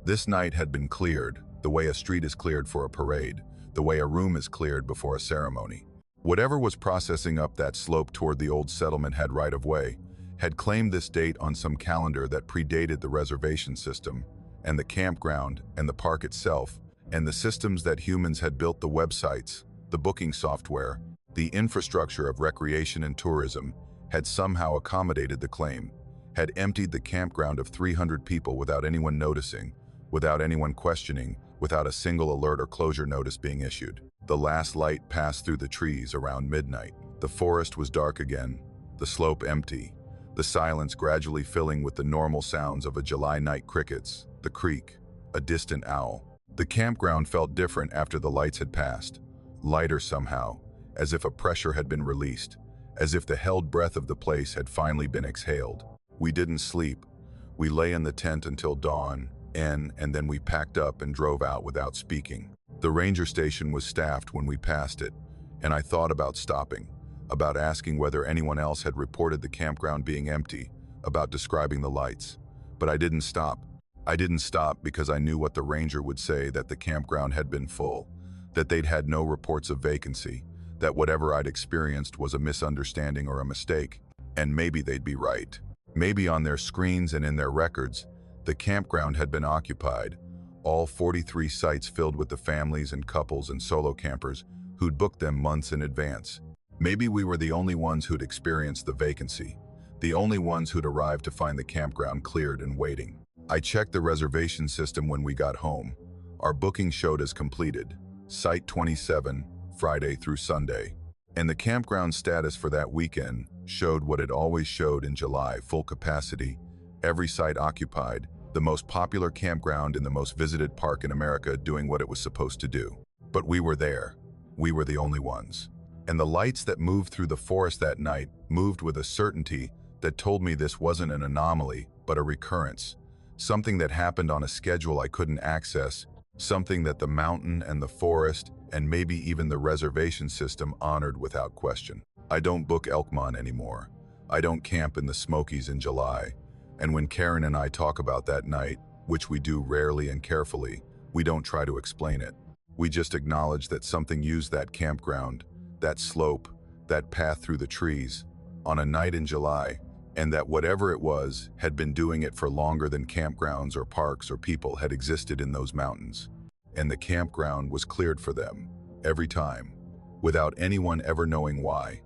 This night had been cleared, the way a street is cleared for a parade, the way a room is cleared before a ceremony. Whatever was processing up that slope toward the old settlement had right of way, had claimed this date on some calendar that predated the reservation system, and the campground, and the park itself, and the systems that humans had built, the websites, the booking software, The infrastructure of recreation and tourism had somehow accommodated the claim, had emptied the campground of 300 people without anyone noticing, without anyone questioning, without a single alert or closure notice being issued. The last light passed through the trees around midnight. The forest was dark again, the slope empty, the silence gradually filling with the normal sounds of a July night: crickets, the creek, a distant owl. The campground felt different after the lights had passed, lighter somehow, as if a pressure had been released, as if the held breath of the place had finally been exhaled. We didn't sleep. We lay in the tent until dawn, and then we packed up and drove out without speaking. The ranger station was staffed when we passed it, and I thought about stopping, about asking whether anyone else had reported the campground being empty, about describing the lights. But I didn't stop. I didn't stop because I knew what the ranger would say, that the campground had been full, that they'd had no reports of vacancy, that whatever I'd experienced was a misunderstanding or a mistake, and maybe they'd be right. Maybe on their screens and in their records, the campground had been occupied, all 43 sites filled with the families and couples and solo campers who'd booked them months in advance. Maybe we were the only ones who'd experienced the vacancy, the only ones who'd arrived to find the campground cleared and waiting. I checked the reservation system when we got home. Our booking showed as completed, Site 27, Friday through Sunday. And the campground status for that weekend showed what it always showed in July: full capacity, every site occupied, the most popular campground in the most visited park in America doing what it was supposed to do. But we were there. We were the only ones. And the lights that moved through the forest that night moved with a certainty that told me this wasn't an anomaly, but a recurrence. Something that happened on a schedule I couldn't access, something that the mountain and the forest and maybe even the reservation system honored without question. I don't book Elkmont anymore. I don't camp in the Smokies in July. And when Karen and I talk about that night, which we do rarely and carefully, we don't try to explain it. We just acknowledge that something used that campground, that slope, that path through the trees, on a night in July, and that whatever it was had been doing it for longer than campgrounds or parks or people had existed in those mountains. And the campground was cleared for them, every time, without anyone ever knowing why.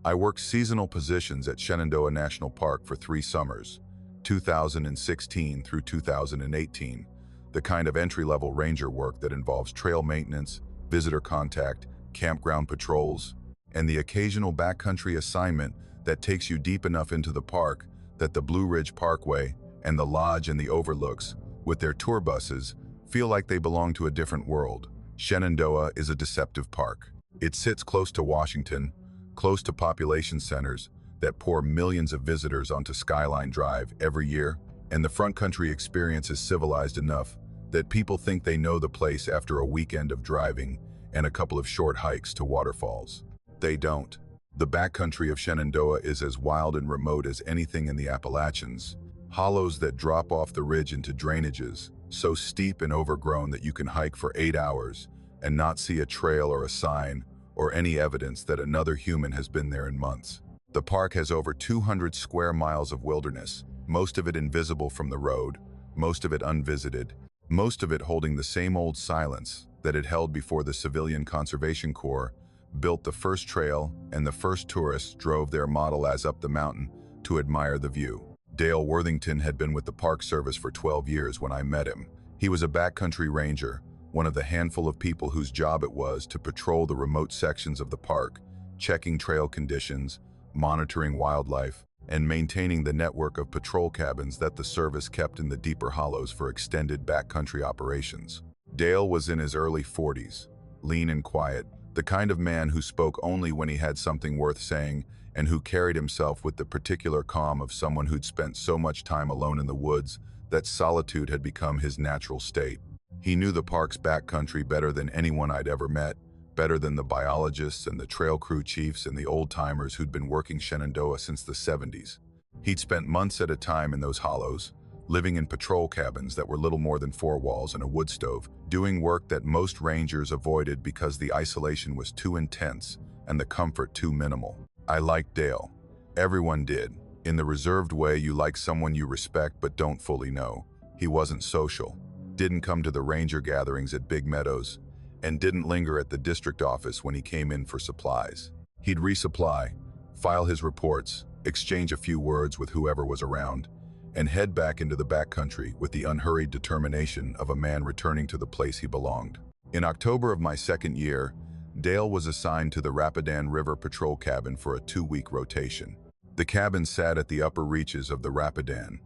I worked seasonal positions at Shenandoah National Park for 3 summers, 2016 through 2018, the kind of entry-level ranger work that involves trail maintenance, visitor contact, campground patrols, and the occasional backcountry assignment that takes you deep enough into the park that the Blue Ridge Parkway and the lodge and the overlooks, with their tour buses, feel like they belong to a different world. Shenandoah is a deceptive park. It sits close to Washington, close to population centers that pour millions of visitors onto Skyline Drive every year, and the front country experience is civilized enough that people think they know the place after a weekend of driving and a couple of short hikes to waterfalls. They don't. The backcountry of Shenandoah is as wild and remote as anything in the Appalachians. Hollows that drop off the ridge into drainages, so steep and overgrown that you can hike for 8 hours and not see a trail or a sign or any evidence that another human has been there in months. The park has over 200 square miles of wilderness, most of it invisible from the road, most of it unvisited, most of it holding the same old silence that it held before the Civilian Conservation Corps built the first trail and the first tourists drove their Model As up the mountain to admire the view. Dale Worthington had been with the Park Service for 12 years when I met him. He was a backcountry ranger, one of the handful of people whose job it was to patrol the remote sections of the park, checking trail conditions, monitoring wildlife, and maintaining the network of patrol cabins that the service kept in the deeper hollows for extended backcountry operations. Dale was in his early 40s, lean and quiet, the kind of man who spoke only when he had something worth saying and who carried himself with the particular calm of someone who'd spent so much time alone in the woods that solitude had become his natural state. He knew the park's backcountry better than anyone I'd ever met, better than the biologists and the trail crew chiefs and the old-timers who'd been working Shenandoah since the 70s. He'd spent months at a time in those hollows, living in patrol cabins that were little more than 4 walls and a wood stove, doing work that most rangers avoided because the isolation was too intense and the comfort too minimal. I liked Dale. Everyone did, in the reserved way you like someone you respect but don't fully know. He wasn't social, didn't come to the ranger gatherings at Big Meadows, and didn't linger at the district office when he came in for supplies. He'd resupply, file his reports, exchange a few words with whoever was around, and head back into the backcountry with the unhurried determination of a man returning to the place he belonged. In October of my second year, Dale was assigned to the Rapidan River Patrol Cabin for a 2-week rotation. The cabin sat at the upper reaches of the Rapidan,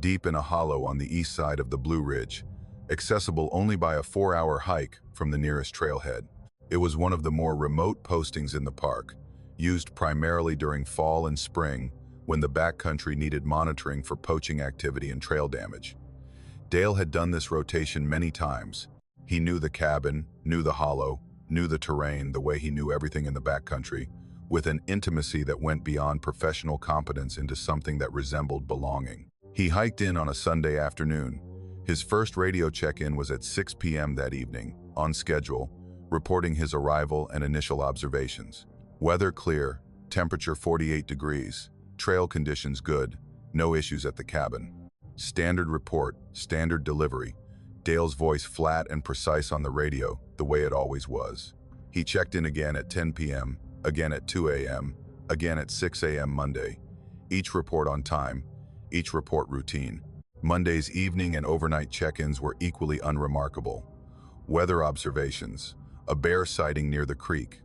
deep in a hollow on the east side of the Blue Ridge, accessible only by a 4-hour hike from the nearest trailhead. It was one of the more remote postings in the park, used primarily during fall and spring when the backcountry needed monitoring for poaching activity and trail damage. Dale had done this rotation many times. He knew the cabin, knew the hollow, knew the terrain the way he knew everything in the backcountry, with an intimacy that went beyond professional competence into something that resembled belonging. He hiked in on a Sunday afternoon. His first radio check-in was at 6 p.m. that evening, on schedule, reporting his arrival and initial observations. Weather clear, temperature 48 degrees, trail conditions good, no issues at the cabin. Standard report, standard delivery. Dale's voice flat and precise on the radio, the way it always was. He checked in again at 10 p.m., again at 2 a.m., again at 6 a.m. Monday. Each report on time, each report routine. Monday's evening and overnight check-ins were equally unremarkable. Weather observations, a bear sighting near the creek,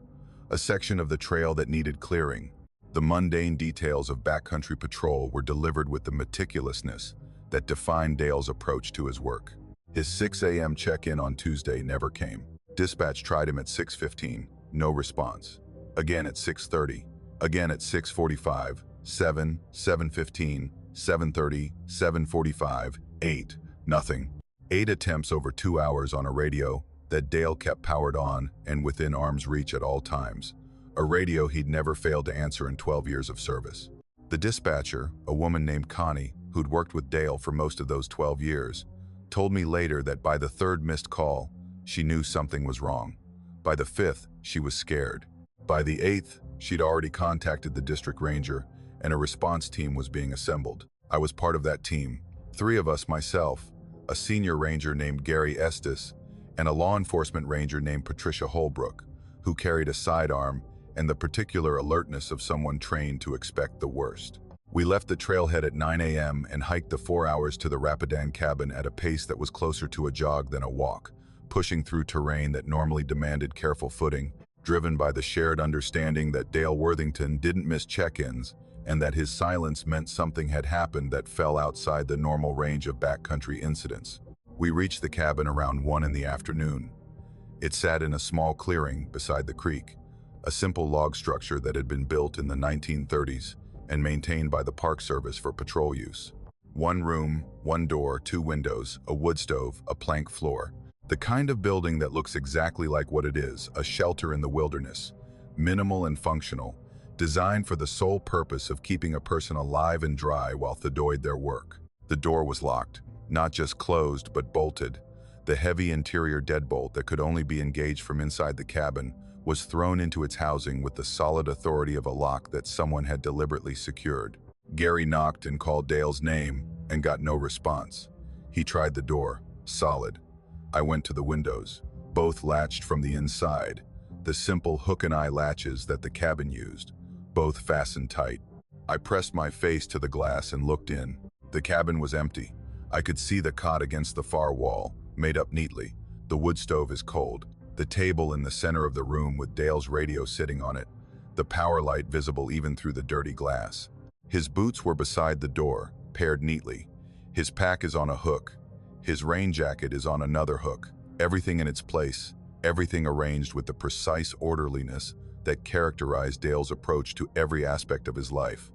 a section of the trail that needed clearing. The mundane details of backcountry patrol were delivered with the meticulousness that defined Dale's approach to his work. His 6 a.m. check-in on Tuesday never came. Dispatch tried him at 6:15, no response. Again at 6:30, again at 6:45, 7, 7:15, 7:30, 7:45, 8, nothing. 8 attempts over 2 hours on a radio that Dale kept powered on and within arm's reach at all times. A radio he'd never failed to answer in 12 years of service. The dispatcher, a woman named Connie, who'd worked with Dale for most of those 12 years, told me later that by the third missed call, she knew something was wrong. By the fifth, she was scared. By the eighth, she'd already contacted the district ranger, and a response team was being assembled. I was part of that team. 3 of us, myself, a senior ranger named Gary Estes, and a law enforcement ranger named Patricia Holbrook, who carried a sidearm and the particular alertness of someone trained to expect the worst. We left the trailhead at 9 a.m. and hiked the 4 hours to the Rapidan cabin at a pace that was closer to a jog than a walk, pushing through terrain that normally demanded careful footing, driven by the shared understanding that Dale Worthington didn't miss check-ins and that his silence meant something had happened that fell outside the normal range of backcountry incidents. We reached the cabin around 1 in the afternoon. It sat in a small clearing beside the creek, a simple log structure that had been built in the 1930s and maintained by the Park Service for patrol use. 1 room, 1 door, 2 windows, a wood stove, a plank floor. The kind of building that looks exactly like what it is, a shelter in the wilderness. Minimal and functional, designed for the sole purpose of keeping a person alive and dry while they doed their work. The door was locked, not just closed but bolted. The heavy interior deadbolt that could only be engaged from inside the cabin was thrown into its housing with the solid authority of a lock that someone had deliberately secured. Gary knocked and called Dale's name and got no response. He tried the door, solid. I went to the windows, both latched from the inside, the simple hook-and-eye latches that the cabin used, both fastened tight. I pressed my face to the glass and looked in. The cabin was empty. I could see the cot against the far wall, made up neatly. The wood stove is cold. The table in the center of the room with Dale's radio sitting on it, the power light visible even through the dirty glass. His boots were beside the door, paired neatly. His pack is on a hook. His rain jacket is on another hook. Everything in its place, everything arranged with the precise orderliness that characterized Dale's approach to every aspect of his life.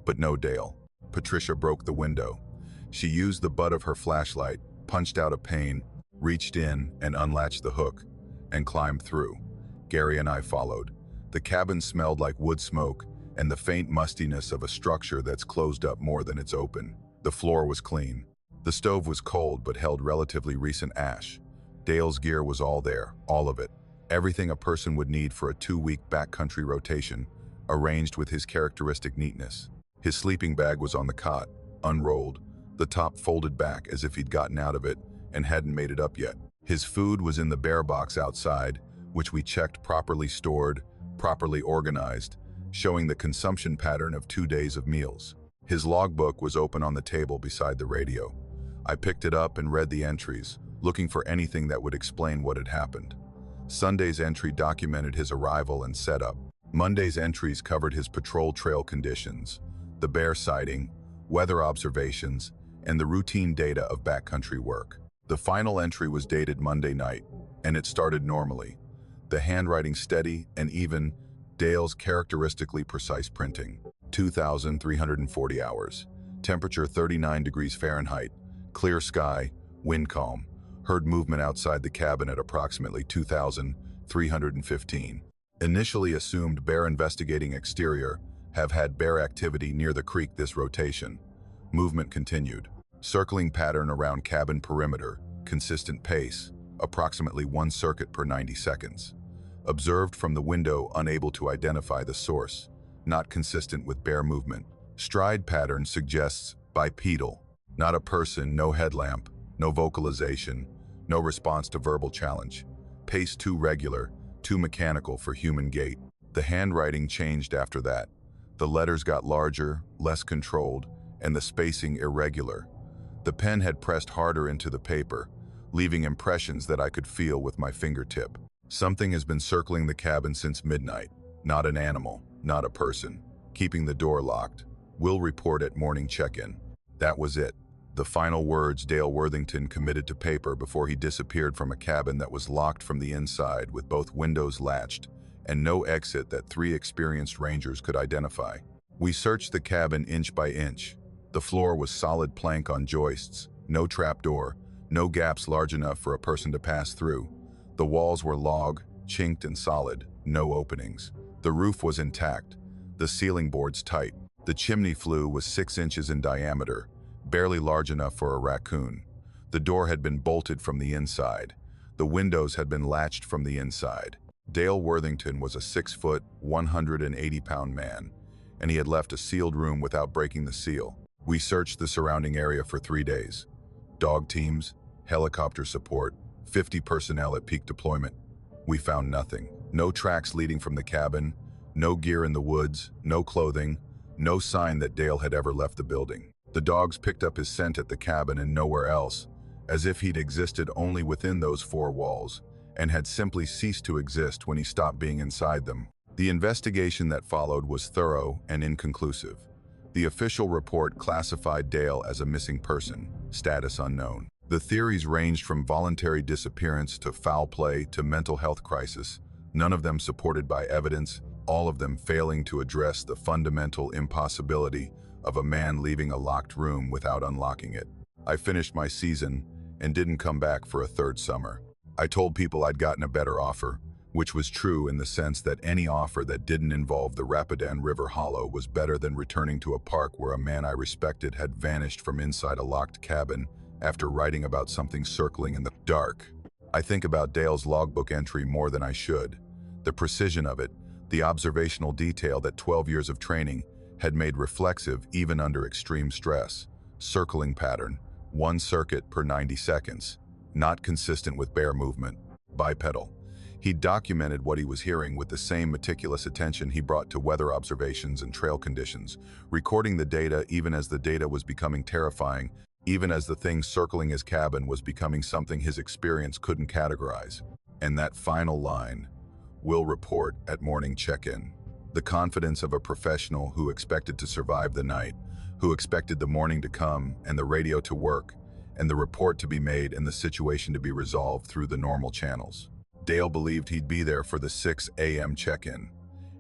But no Dale. Patricia broke the window. She used the butt of her flashlight, punched out a pane, reached in and unlatched the hook, and climbed through. Gary and I followed. The cabin smelled like wood smoke and the faint mustiness of a structure that's closed up more than it's open. The floor was clean. The stove was cold but held relatively recent ash. Dale's gear was all there, all of it. Everything a person would need for a 2-week backcountry rotation, arranged with his characteristic neatness. His sleeping bag was on the cot, unrolled, the top folded back as if he'd gotten out of it and hadn't made it up yet. His food was in the bear box outside, which we checked properly stored, properly organized, showing the consumption pattern of 2 days of meals. His logbook was open on the table beside the radio. I picked it up and read the entries, looking for anything that would explain what had happened. Sunday's entry documented his arrival and setup. Monday's entries covered his patrol trail conditions, the bear sighting, weather observations, and the routine data of backcountry work. The final entry was dated Monday night, and it started normally. The handwriting steady and even, Dale's characteristically precise printing. 2,340 hours. Temperature 39 degrees Fahrenheit. Clear sky, wind calm. Heard movement outside the cabin at approximately 2,315. Initially assumed bear investigating exterior, have had bear activity near the creek this rotation. Movement continued. Circling pattern around cabin perimeter, consistent pace, approximately 1 circuit per 90 seconds. Observed from the window, unable to identify the source, not consistent with bear movement. Stride pattern suggests bipedal, not a person, no headlamp, no vocalization, no response to verbal challenge. Pace too regular, too mechanical for human gait. The handwriting changed after that. The letters got larger, less controlled, and the spacing irregular. The pen had pressed harder into the paper, leaving impressions that I could feel with my fingertip. Something has been circling the cabin since midnight. Not an animal, not a person. Keeping the door locked. Will report at morning check-in. That was it. The final words Dale Worthington committed to paper before he disappeared from a cabin that was locked from the inside with both windows latched and no exit that 3 experienced rangers could identify. We searched the cabin inch by inch. The floor was solid plank on joists, no trapdoor, no gaps large enough for a person to pass through. The walls were log, chinked and solid, no openings. The roof was intact, the ceiling boards tight. The chimney flue was 6 inches in diameter, barely large enough for a raccoon. The door had been bolted from the inside. The windows had been latched from the inside. Dale Worthington was a 6-foot, 180-pound man, and he had left a sealed room without breaking the seal. We searched the surrounding area for 3 days. Dog teams, helicopter support, 50 personnel at peak deployment. We found nothing. No tracks leading from the cabin, no gear in the woods, no clothing, no sign that Dale had ever left the building. The dogs picked up his scent at the cabin and nowhere else, as if he'd existed only within those 4 walls, and had simply ceased to exist when he stopped being inside them. The investigation that followed was thorough and inconclusive. The official report classified Dale as a missing person, status unknown. The theories ranged from voluntary disappearance to foul play to mental health crisis, none of them supported by evidence, all of them failing to address the fundamental impossibility of a man leaving a locked room without unlocking it. I finished my season and didn't come back for a 3rd summer. I told people I'd gotten a better offer, which was true in the sense that any offer that didn't involve the Rapidan River Hollow was better than returning to a park where a man I respected had vanished from inside a locked cabin after writing about something circling in the dark. I think about Dale's logbook entry more than I should. The precision of it, the observational detail that 12 years of training had made reflexive even under extreme stress. Circling pattern, 1 circuit per 90 seconds. Not consistent with bear movement. Bipedal. He documented what he was hearing with the same meticulous attention he brought to weather observations and trail conditions, recording the data even as the data was becoming terrifying, even as the thing circling his cabin was becoming something his experience couldn't categorize. And that final line, will report at morning check-in. The confidence of a professional who expected to survive the night, who expected the morning to come and the radio to work, and the report to be made and the situation to be resolved through the normal channels. Dale believed he'd be there for the 6 a.m. check-in.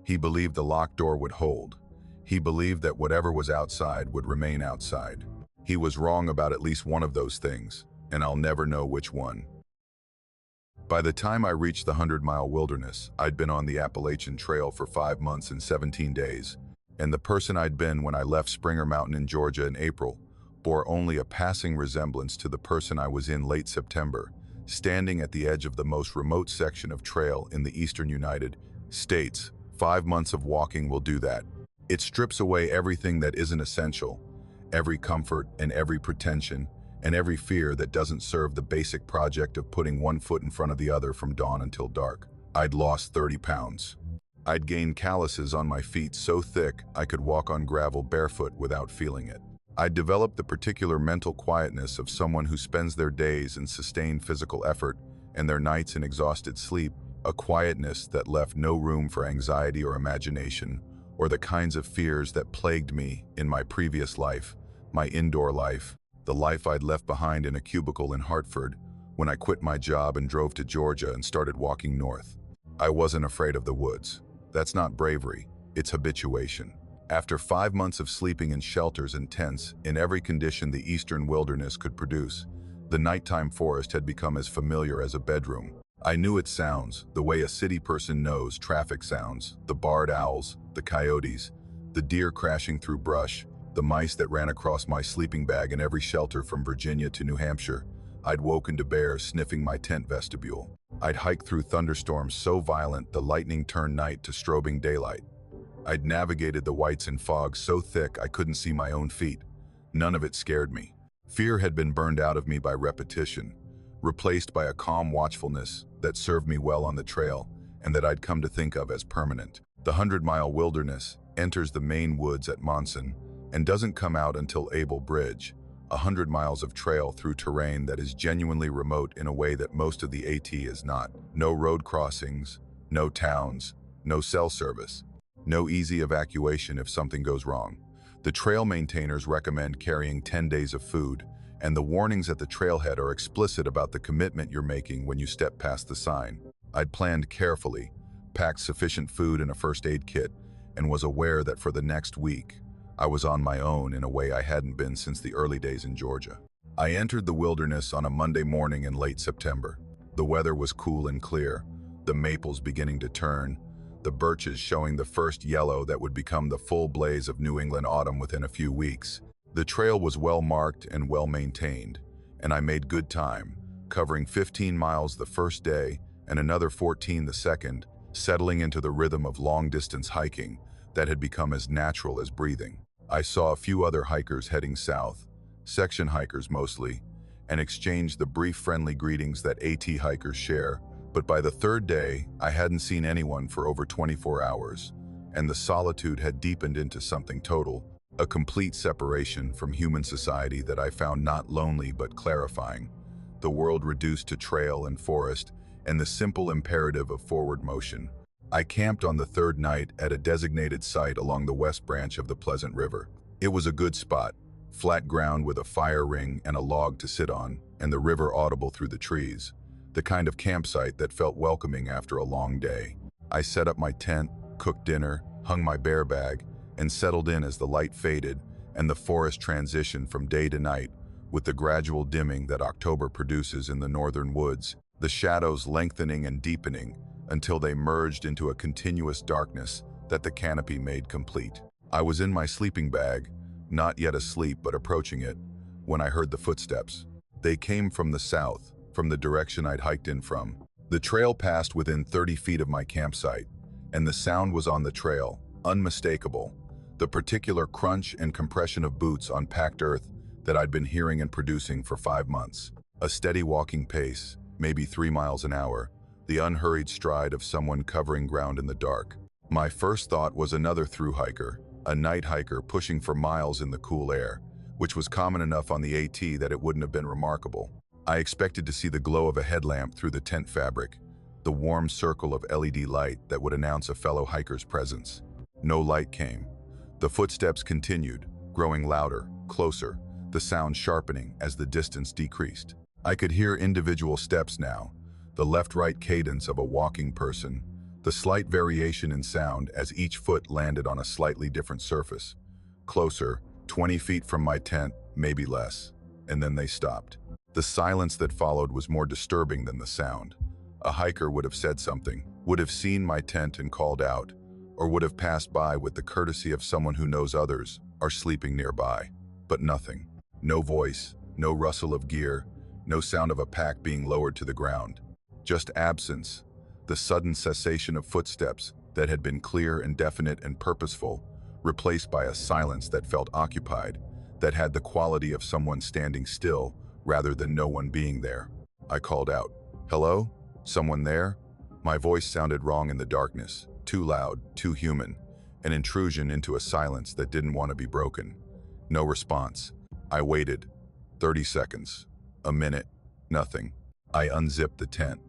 He believed the locked door would hold. He believed that whatever was outside would remain outside. He was wrong about at least one of those things, and I'll never know which one. By the time I reached the 100-mile wilderness, I'd been on the Appalachian Trail for 5 months and 17 days, and the person I'd been when I left Springer Mountain in Georgia in April bore only a passing resemblance to the person I was in late September, standing at the edge of the most remote section of trail in the eastern United States. 5 months of walking will do that. It strips away everything that isn't essential, every comfort and every pretension, and every fear that doesn't serve the basic project of putting one foot in front of the other from dawn until dark. I'd lost 30 pounds. I'd gained calluses on my feet so thick I could walk on gravel barefoot without feeling it. I'd developed the particular mental quietness of someone who spends their days in sustained physical effort and their nights in exhausted sleep, a quietness that left no room for anxiety or imagination, or the kinds of fears that plagued me in my previous life, my indoor life, the life I'd left behind in a cubicle in Hartford when I quit my job and drove to Georgia and started walking north. I wasn't afraid of the woods. That's not bravery, it's habituation. After 5 months of sleeping in shelters and tents in every condition the eastern wilderness could produce, the nighttime forest had become as familiar as a bedroom. I knew its sounds, the way a city person knows traffic sounds, the barred owls, the coyotes, the deer crashing through brush, the mice that ran across my sleeping bag in every shelter from Virginia to New Hampshire. I'd woken to bears sniffing my tent vestibule. I'd hiked through thunderstorms so violent the lightning turned night to strobing daylight. I'd navigated the whites in fog so thick I couldn't see my own feet. None of it scared me. Fear had been burned out of me by repetition, replaced by a calm watchfulness that served me well on the trail and that I'd come to think of as permanent. The 100-mile wilderness enters the main woods at Monson and doesn't come out until Able Bridge, 100 miles of trail through terrain that is genuinely remote in a way that most of the AT is not. No road crossings, no towns, no cell service, no easy evacuation if something goes wrong. The trail maintainers recommend carrying 10 days of food, and the warnings at the trailhead are explicit about the commitment you're making when you step past the sign. I'd planned carefully, packed sufficient food and a first aid kit, and was aware that for the next week, I was on my own in a way I hadn't been since the early days in Georgia. I entered the wilderness on a Monday morning in late September. The weather was cool and clear, the maples beginning to turn, the birches showing the first yellow that would become the full blaze of New England autumn within a few weeks. The trail was well marked and well maintained, and I made good time, covering 15 miles the first day and another 14 the second, settling into the rhythm of long-distance hiking that had become as natural as breathing. I saw a few other hikers heading south, section hikers mostly, and exchanged the brief friendly greetings that AT hikers share, but by the third day, I hadn't seen anyone for over 24 hours, and the solitude had deepened into something total, a complete separation from human society that I found not lonely but clarifying, the world reduced to trail and forest, and the simple imperative of forward motion. I camped on the third night at a designated site along the west branch of the Pleasant River. It was a good spot, flat ground with a fire ring and a log to sit on, and the river audible through the trees, the kind of campsite that felt welcoming after a long day. I set up my tent, cooked dinner, hung my bear bag, and settled in as the light faded and the forest transitioned from day to night with the gradual dimming that October produces in the northern woods, the shadows lengthening and deepening until they merged into a continuous darkness that the canopy made complete. I was in my sleeping bag, not yet asleep but approaching it, when I heard the footsteps. They came from the south, from the direction I'd hiked in from. The trail passed within 30 feet of my campsite, and the sound was on the trail, unmistakable, the particular crunch and compression of boots on packed earth that I'd been hearing and producing for 5 months. A steady walking pace, maybe 3 miles an hour, the unhurried stride of someone covering ground in the dark. My first thought was another through hiker, a night hiker pushing for miles in the cool air, which was common enough on the AT that it wouldn't have been remarkable. I expected to see the glow of a headlamp through the tent fabric, the warm circle of LED light that would announce a fellow hiker's presence. No light came. The footsteps continued, growing louder, closer, the sound sharpening as the distance decreased. I could hear individual steps now, the left-right cadence of a walking person, the slight variation in sound as each foot landed on a slightly different surface. Closer, 20 feet from my tent, maybe less, and then they stopped. The silence that followed was more disturbing than the sound. A hiker would have said something, would have seen my tent and called out, or would have passed by with the courtesy of someone who knows others are sleeping nearby. But nothing. No voice, no rustle of gear, no sound of a pack being lowered to the ground. Just absence, the sudden cessation of footsteps that had been clear and definite and purposeful, replaced by a silence that felt occupied, that had the quality of someone standing still, rather than no one being there. I called out, "Hello? Someone there?" My voice sounded wrong in the darkness, too loud, too human, an intrusion into a silence that didn't want to be broken. No response. I waited. 30 seconds. A minute. Nothing. I unzipped the tent.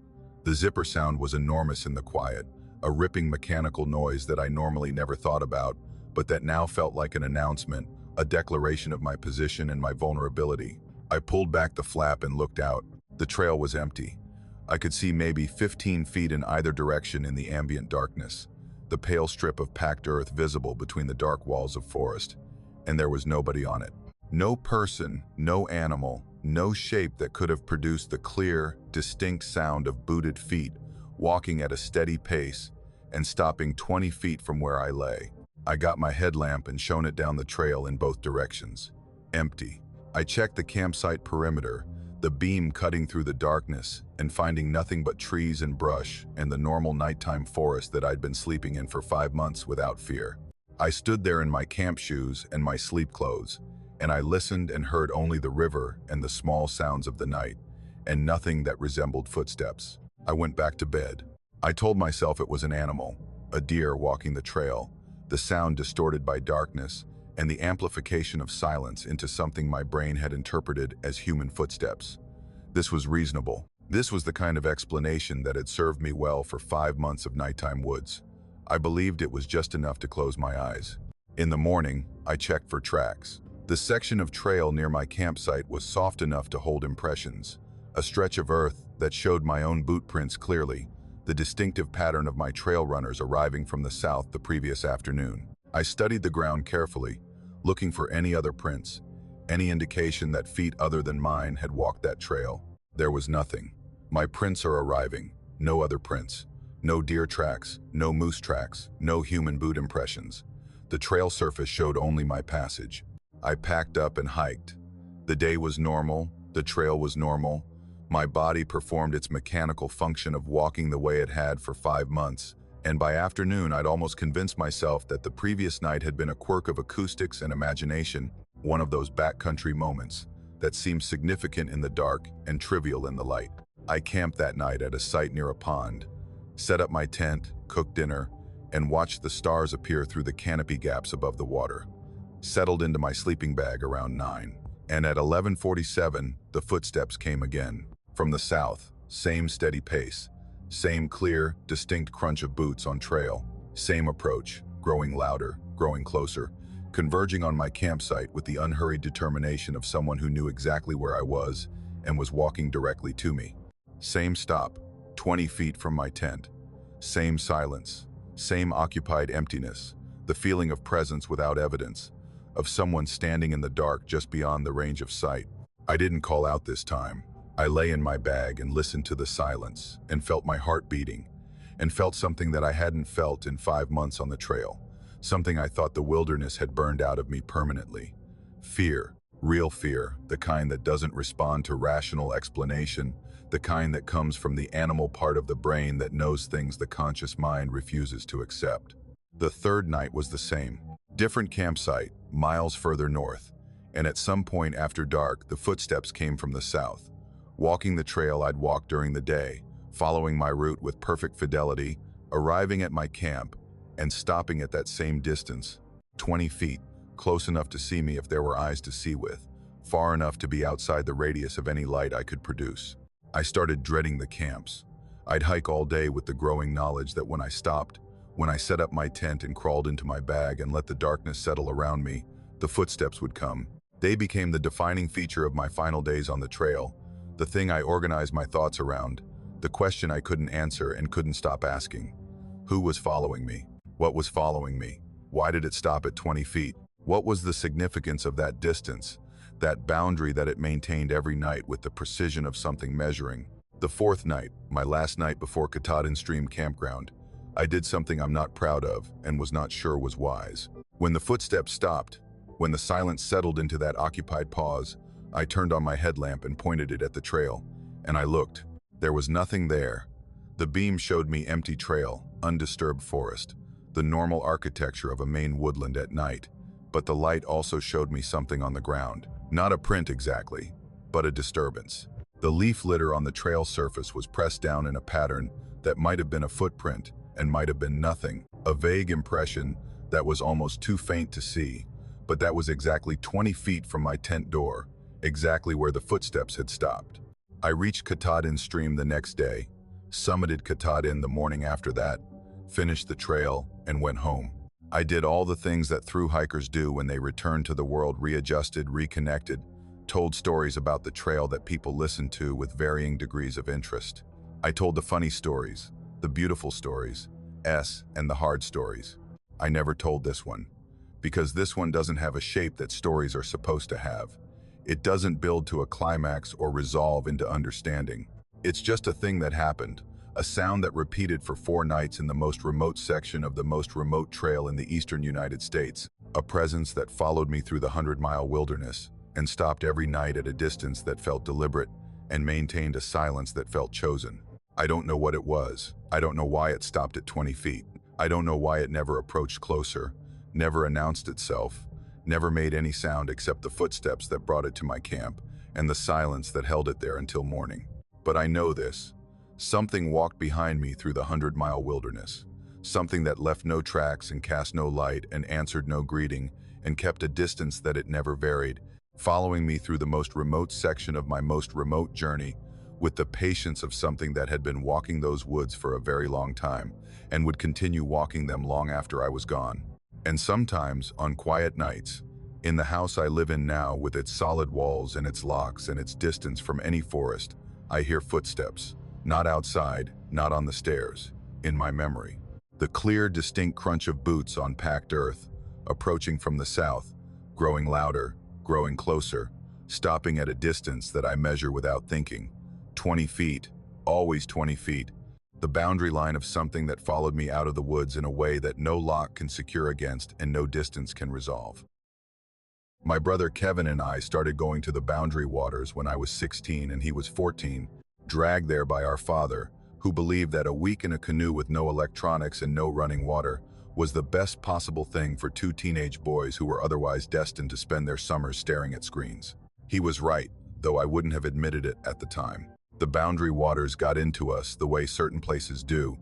The zipper sound was enormous in the quiet, a ripping mechanical noise that I normally never thought about, but that now felt like an announcement, a declaration of my position and my vulnerability. I pulled back the flap and looked out. The trail was empty. I could see maybe 15 feet in either direction in the ambient darkness, the pale strip of packed earth visible between the dark walls of forest, and there was nobody on it. No person, no animal, no shape that could have produced the clear, distinct sound of booted feet walking at a steady pace and stopping 20 feet from where I lay. I got my headlamp and shone it down the trail in both directions. Empty. I checked the campsite perimeter, the beam cutting through the darkness and finding nothing but trees and brush and the normal nighttime forest that I'd been sleeping in for 5 months without fear. I stood there in my camp shoes and my sleep clothes, and I listened and heard only the river and the small sounds of the night, and nothing that resembled footsteps. I went back to bed. I told myself it was an animal, a deer walking the trail, the sound distorted by darkness, and the amplification of silence into something my brain had interpreted as human footsteps. This was reasonable. This was the kind of explanation that had served me well for 5 months of nighttime woods. I believed it was just enough to close my eyes. In the morning, I checked for tracks. The section of trail near my campsite was soft enough to hold impressions, a stretch of earth that showed my own boot prints clearly, the distinctive pattern of my trail runners arriving from the south the previous afternoon. I studied the ground carefully, looking for any other prints, any indication that feet other than mine had walked that trail. There was nothing. My prints are arriving, no other prints. No deer tracks, no moose tracks, no human boot impressions. The trail surface showed only my passage. I packed up and hiked. The day was normal, the trail was normal. My body performed its mechanical function of walking the way it had for 5 months, and by afternoon I'd almost convinced myself that the previous night had been a quirk of acoustics and imagination, one of those backcountry moments that seem significant in the dark and trivial in the light. I camped that night at a site near a pond, set up my tent, cooked dinner, and watched the stars appear through the canopy gaps above the water. Settled into my sleeping bag around 9, and at 11:47, the footsteps came again. From the south, same steady pace, same clear, distinct crunch of boots on trail, same approach, growing louder, growing closer, converging on my campsite with the unhurried determination of someone who knew exactly where I was and was walking directly to me. Same stop, 20 feet from my tent. Same silence, same occupied emptiness, the feeling of presence without evidence, of someone standing in the dark just beyond the range of sight. I didn't call out this time. I lay in my bag and listened to the silence and felt my heart beating, and felt something that I hadn't felt in 5 months on the trail, something I thought the wilderness had burned out of me permanently. Fear, real fear, the kind that doesn't respond to rational explanation, the kind that comes from the animal part of the brain that knows things the conscious mind refuses to accept. The third night was the same. Different campsite, miles further north, and at some point after dark, the footsteps came from the south. Walking the trail I'd walked during the day, following my route with perfect fidelity, arriving at my camp, and stopping at that same distance, 20 feet, close enough to see me if there were eyes to see with, far enough to be outside the radius of any light I could produce. I started dreading the camps. I'd hike all day with the growing knowledge that when I stopped, when I set up my tent and crawled into my bag and let the darkness settle around me, the footsteps would come. They became the defining feature of my final days on the trail, the thing I organized my thoughts around, the question I couldn't answer and couldn't stop asking. Who was following me? What was following me? Why did it stop at 20 feet? What was the significance of that distance, that boundary that it maintained every night with the precision of something measuring? The fourth night, my last night before Katahdin Stream Campground, I did something I'm not proud of and was not sure was wise. When the footsteps stopped, when the silence settled into that occupied pause, I turned on my headlamp and pointed it at the trail, and I looked. There was nothing there. The beam showed me empty trail, undisturbed forest, the normal architecture of a Maine woodland at night, but the light also showed me something on the ground. Not a print exactly, but a disturbance. The leaf litter on the trail surface was pressed down in a pattern that might have been a footprint and might have been nothing, a vague impression that was almost too faint to see, but that was exactly 20 feet from my tent door, exactly where the footsteps had stopped. I reached Katahdin Stream the next day, summited Katahdin the morning after that, finished the trail, and went home. I did all the things that thru hikers do when they return to the world readjusted, reconnected, told stories about the trail that people listened to with varying degrees of interest. I told the funny stories, the beautiful stories, and the hard stories. I never told this one, because this one doesn't have a shape that stories are supposed to have. It doesn't build to a climax or resolve into understanding. It's just a thing that happened, a sound that repeated for 4 nights in the most remote section of the most remote trail in the eastern United States, a presence that followed me through the 100-mile wilderness and stopped every night at a distance that felt deliberate and maintained a silence that felt chosen. I don't know what it was. I don't know why it stopped at 20 feet. I don't know why it never approached closer, never announced itself, never made any sound except the footsteps that brought it to my camp and the silence that held it there until morning. But I know this. Something walked behind me through the 100-mile wilderness. Something that left no tracks and cast no light and answered no greeting and kept a distance that it never varied, following me through the most remote section of my most remote journey with the patience of something that had been walking those woods for a very long time and would continue walking them long after I was gone. And sometimes, on quiet nights, in the house I live in now with its solid walls and its locks and its distance from any forest, I hear footsteps, not outside, not on the stairs, in my memory. The clear, distinct crunch of boots on packed earth, approaching from the south, growing louder, growing closer, stopping at a distance that I measure without thinking. 20 feet, always 20 feet, the boundary line of something that followed me out of the woods in a way that no lock can secure against and no distance can resolve. My brother Kevin and I started going to the boundary waters when I was 16 and he was 14, dragged there by our father, who believed that a week in a canoe with no electronics and no running water was the best possible thing for 2 teenage boys who were otherwise destined to spend their summers staring at screens. He was right, though I wouldn't have admitted it at the time. The boundary waters got into us the way certain places do,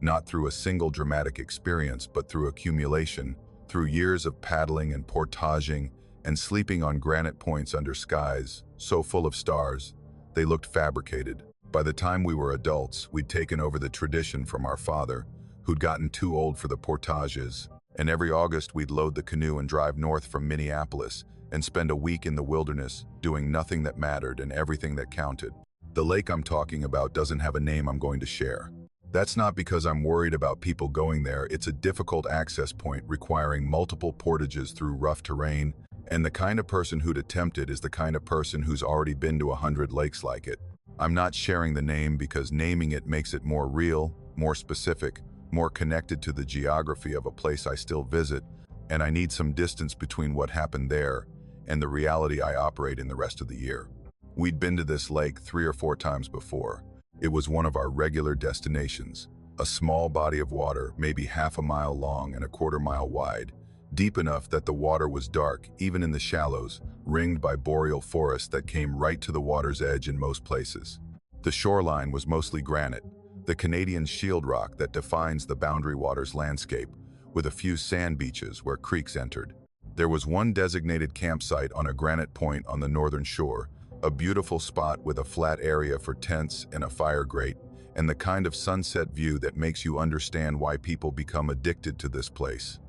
not through a single dramatic experience, but through accumulation, through years of paddling and portaging and sleeping on granite points under skies so full of stars, they looked fabricated. By the time we were adults, we'd taken over the tradition from our father, who'd gotten too old for the portages, and every August we'd load the canoe and drive north from Minneapolis and spend a week in the wilderness doing nothing that mattered and everything that counted. The lake I'm talking about doesn't have a name I'm going to share. That's not because I'm worried about people going there. It's a difficult access point requiring multiple portages through rough terrain, and the kind of person who'd attempt it is the kind of person who's already been to 100 lakes like it. I'm not sharing the name because naming it makes it more real, more specific, more connected to the geography of a place I still visit, and I need some distance between what happened there and the reality I operate in the rest of the year. We'd been to this lake 3 or 4 times before. It was one of our regular destinations, a small body of water, maybe half a mile long and a quarter mile wide, deep enough that the water was dark, even in the shallows, ringed by boreal forest that came right to the water's edge in most places. The shoreline was mostly granite, the Canadian shield rock that defines the boundary waters landscape, with a few sand beaches where creeks entered. There was one designated campsite on a granite point on the northern shore, a beautiful spot with a flat area for tents and a fire grate, and the kind of sunset view that makes you understand why people become addicted to this place.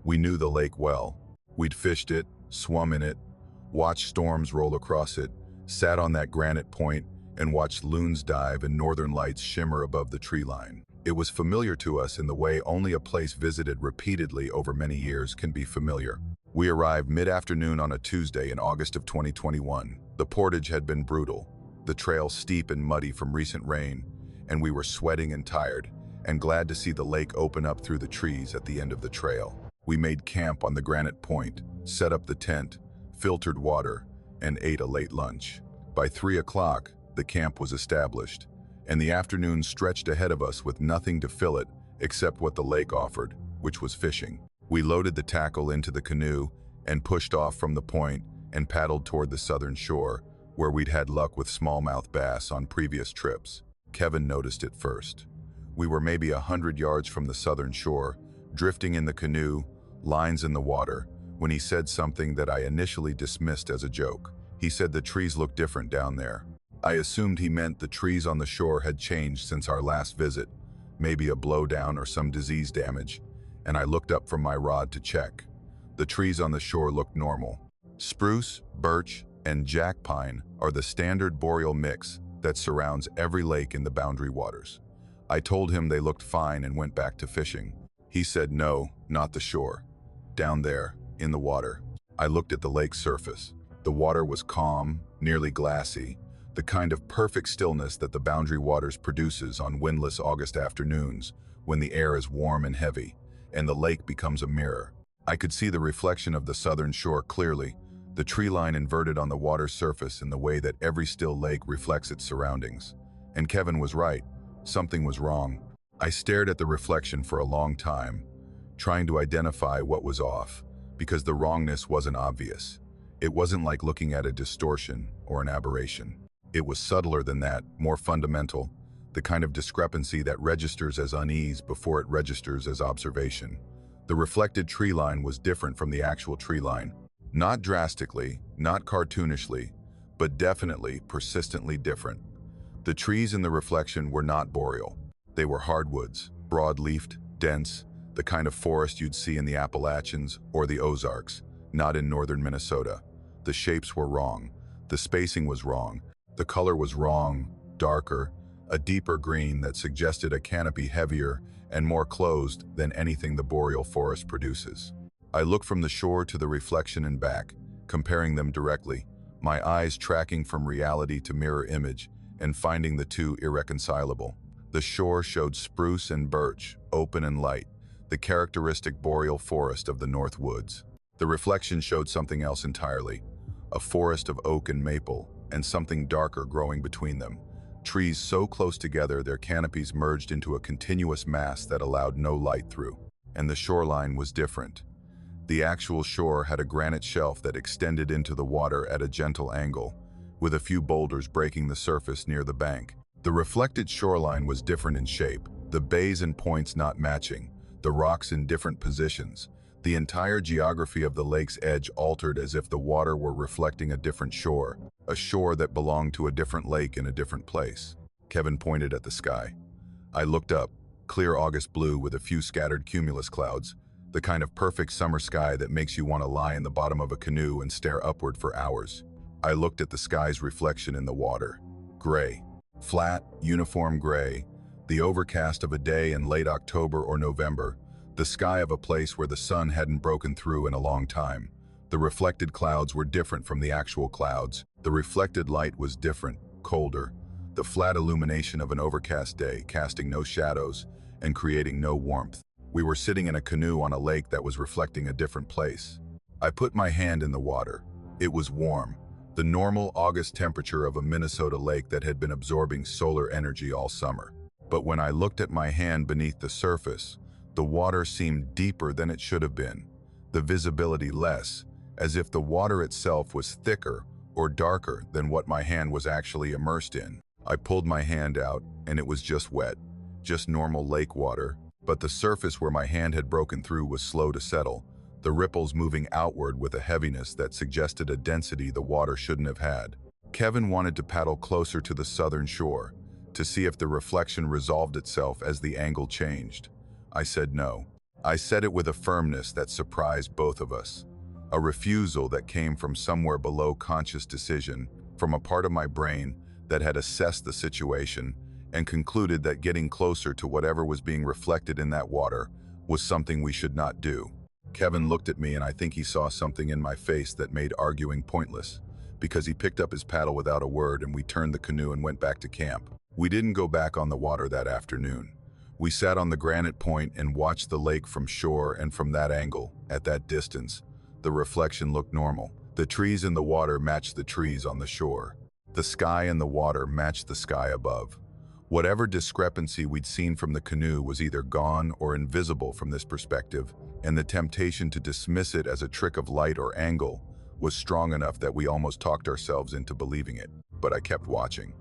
We knew the lake well. We'd fished it, swum in it, watched storms roll across it, sat on that granite point, and watched loons dive and northern lights shimmer above the tree line. It was familiar to us in the way only a place visited repeatedly over many years can be familiar. We arrived mid-afternoon on a Tuesday in August of 2021. The portage had been brutal, the trail steep and muddy from recent rain, and we were sweating and tired, and glad to see the lake open up through the trees at the end of the trail. We made camp on the granite point, set up the tent, filtered water, and ate a late lunch. By 3 o'clock, the camp was established, and the afternoon stretched ahead of us with nothing to fill it except what the lake offered, which was fishing. We loaded the tackle into the canoe and pushed off from the point and paddled toward the southern shore, where we'd had luck with smallmouth bass on previous trips. Kevin noticed it first. We were maybe 100 yards from the southern shore, drifting in the canoe, lines in the water, when he said something that I initially dismissed as a joke. He said the trees looked different down there. I assumed he meant the trees on the shore had changed since our last visit, maybe a blowdown or some disease damage, and I looked up from my rod to check. The trees on the shore looked normal. Spruce, birch, and jack pine are the standard boreal mix that surrounds every lake in the Boundary Waters. I told him they looked fine and went back to fishing. He said no, not the shore. Down there, in the water. I looked at the lake's surface. The water was calm, nearly glassy, the kind of perfect stillness that the Boundary Waters produces on windless August afternoons when the air is warm and heavy, and the lake becomes a mirror. I could see the reflection of the southern shore clearly, the tree line inverted on the water's surface in the way that every still lake reflects its surroundings. And Kevin was right. Something was wrong. I stared at the reflection for a long time, trying to identify what was off, because the wrongness wasn't obvious. It wasn't like looking at a distortion or an aberration. It was subtler than that, more fundamental, the kind of discrepancy that registers as unease before it registers as observation. The reflected tree line was different from the actual tree line. Not drastically, not cartoonishly, but definitely, persistently different. The trees in the reflection were not boreal. They were hardwoods, broad-leafed, dense, the kind of forest you'd see in the Appalachians or the Ozarks, not in northern Minnesota. The shapes were wrong. The spacing was wrong. The color was wrong, darker, a deeper green that suggested a canopy heavier and more closed than anything the boreal forest produces. I looked from the shore to the reflection and back, comparing them directly, my eyes tracking from reality to mirror image and finding the two irreconcilable. The shore showed spruce and birch, open and light, the characteristic boreal forest of the North Woods. The reflection showed something else entirely, a forest of oak and maple, and something darker growing between them. Trees so close together their canopies merged into a continuous mass that allowed no light through. And the shoreline was different. The actual shore had a granite shelf that extended into the water at a gentle angle, with a few boulders breaking the surface near the bank. The reflected shoreline was different in shape, the bays and points not matching, the rocks in different positions. The entire geography of the lake's edge altered as if the water were reflecting a different shore, a shore that belonged to a different lake in a different place. Kevin pointed at the sky. I looked up, clear August blue with a few scattered cumulus clouds, the kind of perfect summer sky that makes you want to lie in the bottom of a canoe and stare upward for hours. I looked at the sky's reflection in the water. Gray. Flat, uniform gray, the overcast of a day in late October or November, the sky of a place where the sun hadn't broken through in a long time. The reflected clouds were different from the actual clouds. The reflected light was different, colder. The flat illumination of an overcast day, casting no shadows and creating no warmth. We were sitting in a canoe on a lake that was reflecting a different place. I put my hand in the water. It was warm, the normal August temperature of a Minnesota lake that had been absorbing solar energy all summer. But when I looked at my hand beneath the surface, the water seemed deeper than it should have been, the visibility less, as if the water itself was thicker or darker than what my hand was actually immersed in. I pulled my hand out, and it was just wet, just normal lake water, but the surface where my hand had broken through was slow to settle, the ripples moving outward with a heaviness that suggested a density the water shouldn't have had. Kevin wanted to paddle closer to the southern shore, to see if the reflection resolved itself as the angle changed. I said no. I said it with a firmness that surprised both of us. A refusal that came from somewhere below conscious decision, from a part of my brain that had assessed the situation and concluded that getting closer to whatever was being reflected in that water was something we should not do. Kevin looked at me, and I think he saw something in my face that made arguing pointless, because he picked up his paddle without a word and we turned the canoe and went back to camp. We didn't go back on the water that afternoon. We sat on the granite point and watched the lake from shore, and from that angle, at that distance, the reflection looked normal. The trees in the water matched the trees on the shore. The sky and the water matched the sky above. Whatever discrepancy we'd seen from the canoe was either gone or invisible from this perspective, and the temptation to dismiss it as a trick of light or angle was strong enough that we almost talked ourselves into believing it, but I kept watching.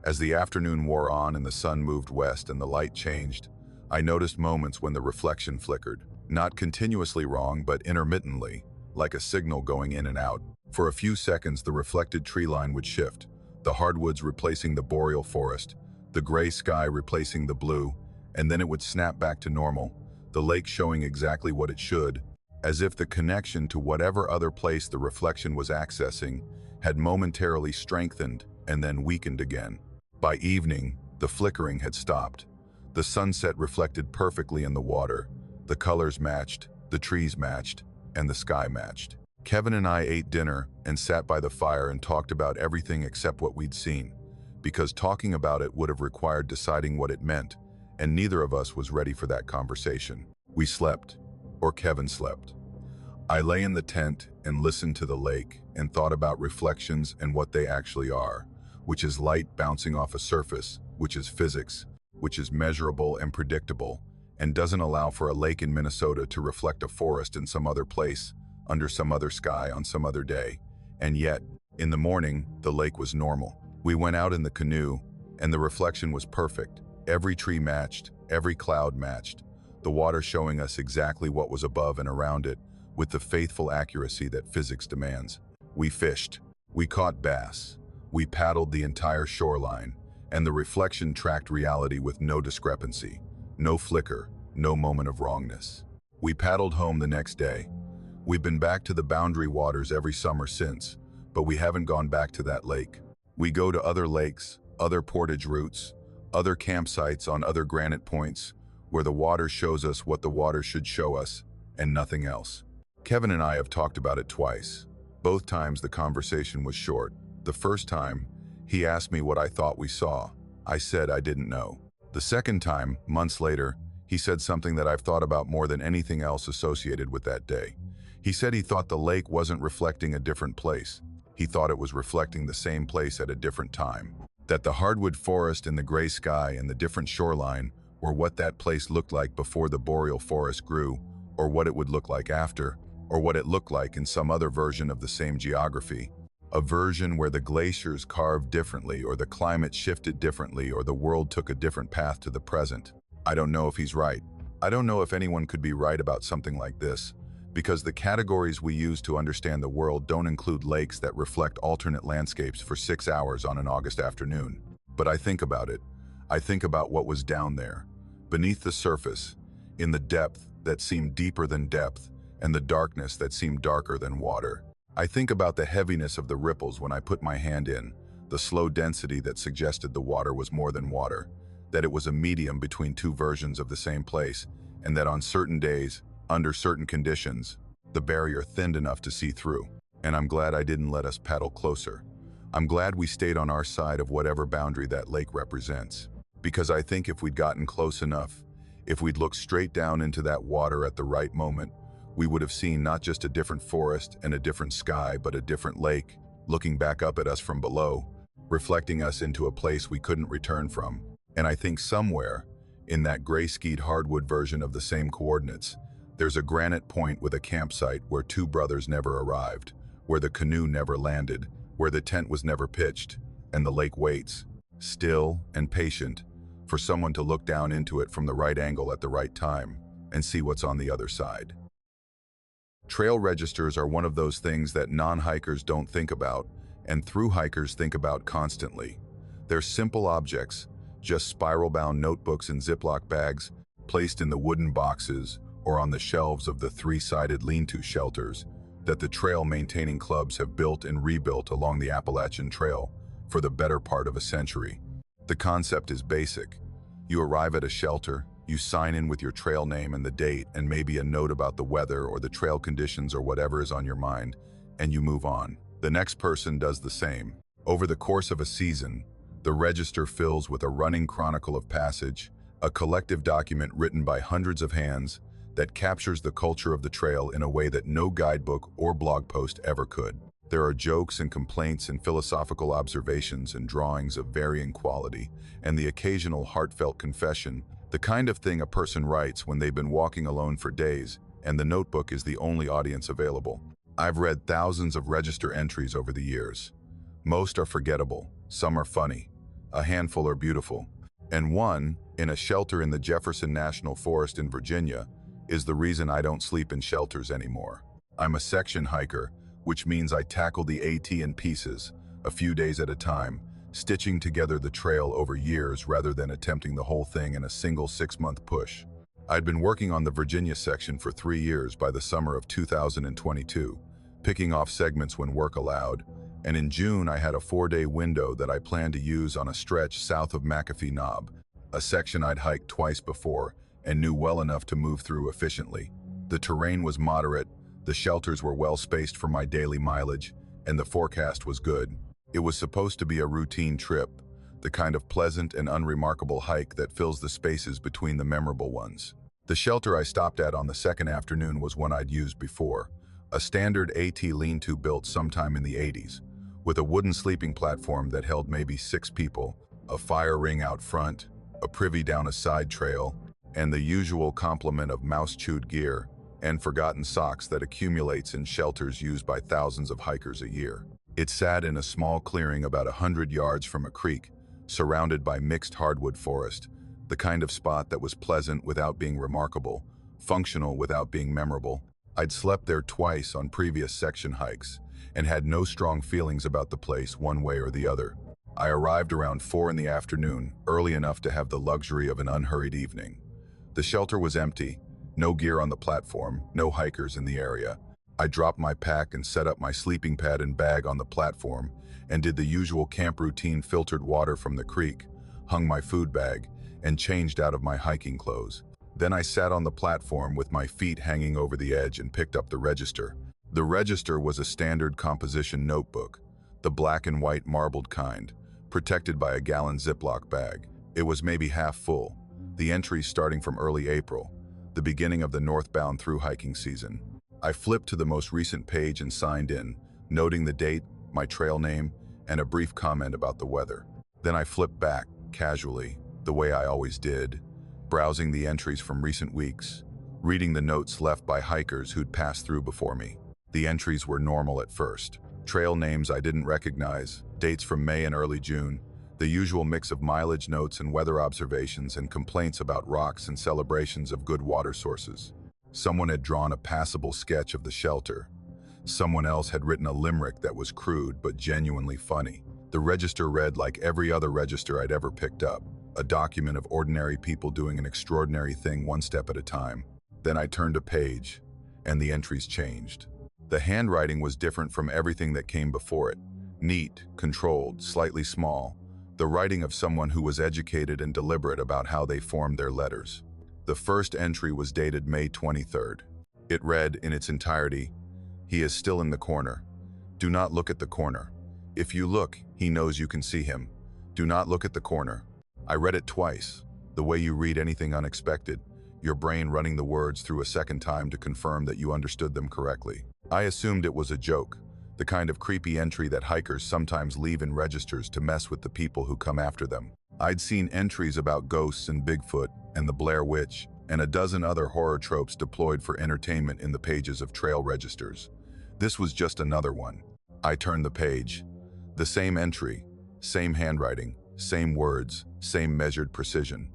As the afternoon wore on and the sun moved west and the light changed, I noticed moments when the reflection flickered. Not continuously wrong, but intermittently, like a signal going in and out. For a few seconds, the reflected tree line would shift, the hardwoods replacing the boreal forest, the gray sky replacing the blue, and then it would snap back to normal, the lake showing exactly what it should, as if the connection to whatever other place the reflection was accessing had momentarily strengthened and then weakened again. By evening, the flickering had stopped. The sunset reflected perfectly in the water. The colors matched, the trees matched, and the sky matched. Kevin and I ate dinner and sat by the fire and talked about everything except what we'd seen, because talking about it would have required deciding what it meant, and neither of us was ready for that conversation. We slept, or Kevin slept. I lay in the tent and listened to the lake and thought about reflections and what they actually are, which is light bouncing off a surface, which is physics, which is measurable and predictable, and doesn't allow for a lake in Minnesota to reflect a forest in some other place, under some other sky on some other day. And yet, in the morning, the lake was normal. We went out in the canoe, and the reflection was perfect. Every tree matched, every cloud matched, the water showing us exactly what was above and around it, with the faithful accuracy that physics demands. We fished, we caught bass, we paddled the entire shoreline, and the reflection tracked reality with no discrepancy, no flicker, no moment of wrongness. We paddled home the next day. We've been back to the boundary waters every summer since, but we haven't gone back to that lake. We go to other lakes, other portage routes, other campsites on other granite points, where the water shows us what the water should show us, and nothing else. Kevin and I have talked about it twice. Both times the conversation was short. The first time, he asked me what I thought we saw. I said I didn't know. The second time, months later, he said something that I've thought about more than anything else associated with that day. He said he thought the lake wasn't reflecting a different place. He thought it was reflecting the same place at a different time. That the hardwood forest and the gray sky and the different shoreline were what that place looked like before the boreal forest grew, or what it would look like after, or what it looked like in some other version of the same geography. A version where the glaciers carved differently, or the climate shifted differently, or the world took a different path to the present. I don't know if he's right. I don't know if anyone could be right about something like this, because the categories we use to understand the world don't include lakes that reflect alternate landscapes for 6 hours on an August afternoon. But I think about it. I think about what was down there, beneath the surface, in the depth that seemed deeper than depth, and the darkness that seemed darker than water. I think about the heaviness of the ripples when I put my hand in, the slow density that suggested the water was more than water, that it was a medium between two versions of the same place, and that on certain days, under certain conditions, the barrier thinned enough to see through. And I'm glad I didn't let us paddle closer. I'm glad we stayed on our side of whatever boundary that lake represents. Because I think if we'd gotten close enough, if we'd looked straight down into that water at the right moment, we would have seen not just a different forest and a different sky, but a different lake, looking back up at us from below, reflecting us into a place we couldn't return from. And I think somewhere, in that gray-skied hardwood version of the same coordinates, there's a granite point with a campsite where two brothers never arrived, where the canoe never landed, where the tent was never pitched, and the lake waits, still and patient, for someone to look down into it from the right angle at the right time and see what's on the other side. Trail registers are one of those things that non-hikers don't think about, and thru-hikers think about constantly. They're simple objects, just spiral-bound notebooks and Ziploc bags, placed in the wooden boxes or on the shelves of the three-sided lean-to shelters that the trail-maintaining clubs have built and rebuilt along the Appalachian Trail for the better part of a century. The concept is basic. You arrive at a shelter, you sign in with your trail name and the date and maybe a note about the weather or the trail conditions or whatever is on your mind, and you move on. The next person does the same. Over the course of a season, the register fills with a running chronicle of passage, a collective document written by hundreds of hands that captures the culture of the trail in a way that no guidebook or blog post ever could. There are jokes and complaints and philosophical observations and drawings of varying quality, and the occasional heartfelt confession, the kind of thing a person writes when they've been walking alone for days, and the notebook is the only audience available. I've read thousands of register entries over the years. Most are forgettable, some are funny, a handful are beautiful, and one, in a shelter in the Jefferson National Forest in Virginia, is the reason I don't sleep in shelters anymore. I'm a section hiker, which means I tackle the AT in pieces, a few days at a time, stitching together the trail over years rather than attempting the whole thing in a single 6-month push. I'd been working on the Virginia section for 3 years by the summer of 2022, picking off segments when work allowed, and in June I had a 4-day window that I planned to use on a stretch south of McAfee Knob, a section I'd hiked twice before and knew well enough to move through efficiently. The terrain was moderate, the shelters were well spaced for my daily mileage, and the forecast was good. It was supposed to be a routine trip, the kind of pleasant and unremarkable hike that fills the spaces between the memorable ones. The shelter I stopped at on the second afternoon was one I'd used before, a standard AT lean-to built sometime in the 80s, with a wooden sleeping platform that held maybe 6 people, a fire ring out front, a privy down a side trail, and the usual complement of mouse-chewed gear and forgotten socks that accumulates in shelters used by thousands of hikers a year. It sat in a small clearing about 100 yards from a creek, surrounded by mixed hardwood forest, the kind of spot that was pleasant without being remarkable, functional without being memorable. I'd slept there twice on previous section hikes and had no strong feelings about the place one way or the other. I arrived around 4 in the afternoon, early enough to have the luxury of an unhurried evening. The shelter was empty, no gear on the platform, no hikers in the area. I dropped my pack and set up my sleeping pad and bag on the platform and did the usual camp routine: filtered water from the creek, hung my food bag, and changed out of my hiking clothes. Then I sat on the platform with my feet hanging over the edge and picked up the register. The register was a standard composition notebook, the black and white marbled kind, protected by a gallon Ziploc bag. It was maybe half full, the entries starting from early April, the beginning of the northbound through hiking season. I flipped to the most recent page and signed in, noting the date, my trail name, and a brief comment about the weather. Then I flipped back, casually, the way I always did, browsing the entries from recent weeks, reading the notes left by hikers who'd passed through before me. The entries were normal at first. Trail names I didn't recognize, dates from May and early June, the usual mix of mileage notes and weather observations and complaints about rocks and celebrations of good water sources. Someone had drawn a passable sketch of the shelter. Someone else had written a limerick that was crude but genuinely funny. The register read like every other register I'd ever picked up, a document of ordinary people doing an extraordinary thing one step at a time. Then I turned a page, and the entries changed. The handwriting was different from everything that came before it. Neat, controlled, slightly small, the writing of someone who was educated and deliberate about how they formed their letters. The first entry was dated May 23rd. It read in its entirety, "He is still in the corner. Do not look at the corner. If you look, he knows you can see him. Do not look at the corner." I read it twice, the way you read anything unexpected, your brain running the words through a second time to confirm that you understood them correctly. I assumed it was a joke, the kind of creepy entry that hikers sometimes leave in registers to mess with the people who come after them. I'd seen entries about ghosts and Bigfoot and the Blair Witch and a dozen other horror tropes deployed for entertainment in the pages of trail registers. This was just another one. I turned the page. The same entry, same handwriting, same words, same measured precision.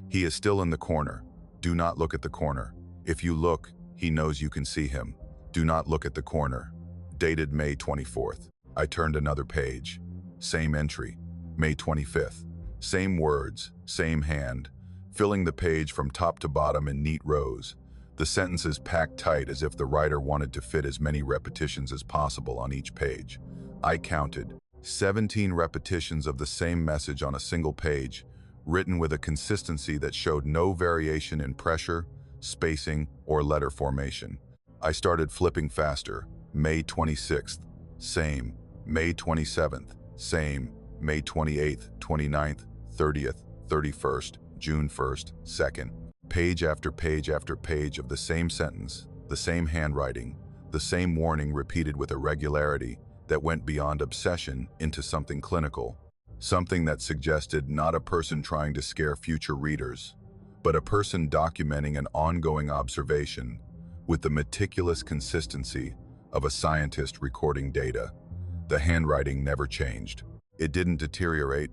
"He is still in the corner. Do not look at the corner. If you look, he knows you can see him. Do not look at the corner." Dated May 24th. I turned another page. Same entry, May 25th. Same words, same hand, filling the page from top to bottom in neat rows. The sentences packed tight as if the writer wanted to fit as many repetitions as possible on each page. I counted 17 repetitions of the same message on a single page, written with a consistency that showed no variation in pressure, spacing, or letter formation. I started flipping faster. May 26th, same. May 27th, same. May 28th, 29th, 30th, 31st, June 1st, 2nd. Page after page after page of the same sentence, the same handwriting, the same warning repeated with a regularity that went beyond obsession into something clinical, something that suggested not a person trying to scare future readers, but a person documenting an ongoing observation with the meticulous consistency of a scientist recording data. The handwriting never changed. It didn't deteriorate,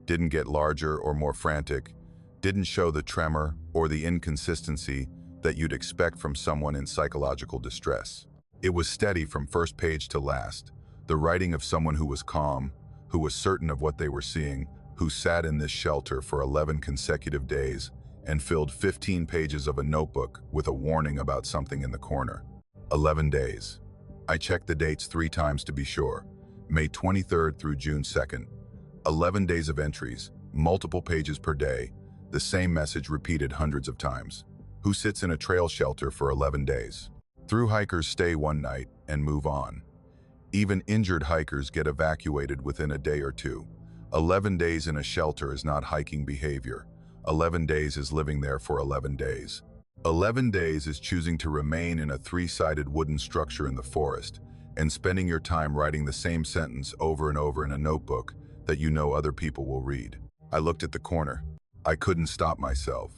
didn't get larger or more frantic, didn't show the tremor or the inconsistency that you'd expect from someone in psychological distress. It was steady from first page to last, the writing of someone who was calm, who was certain of what they were seeing, who sat in this shelter for 11 consecutive days and filled 15 pages of a notebook with a warning about something in the corner. 11 days. I checked the dates 3 times to be sure. May 23rd through June 2nd. 11 days of entries, multiple pages per day, the same message repeated hundreds of times. Who sits in a trail shelter for 11 days? Through hikers stay one night and move on. Even injured hikers get evacuated within a day or two. 11 days in a shelter is not hiking behavior. 11 days is living there for 11 days. 11 days is choosing to remain in a 3-sided wooden structure in the forest and spending your time writing the same sentence over and over in a notebook that you know other people will read. I looked at the corner. I couldn't stop myself.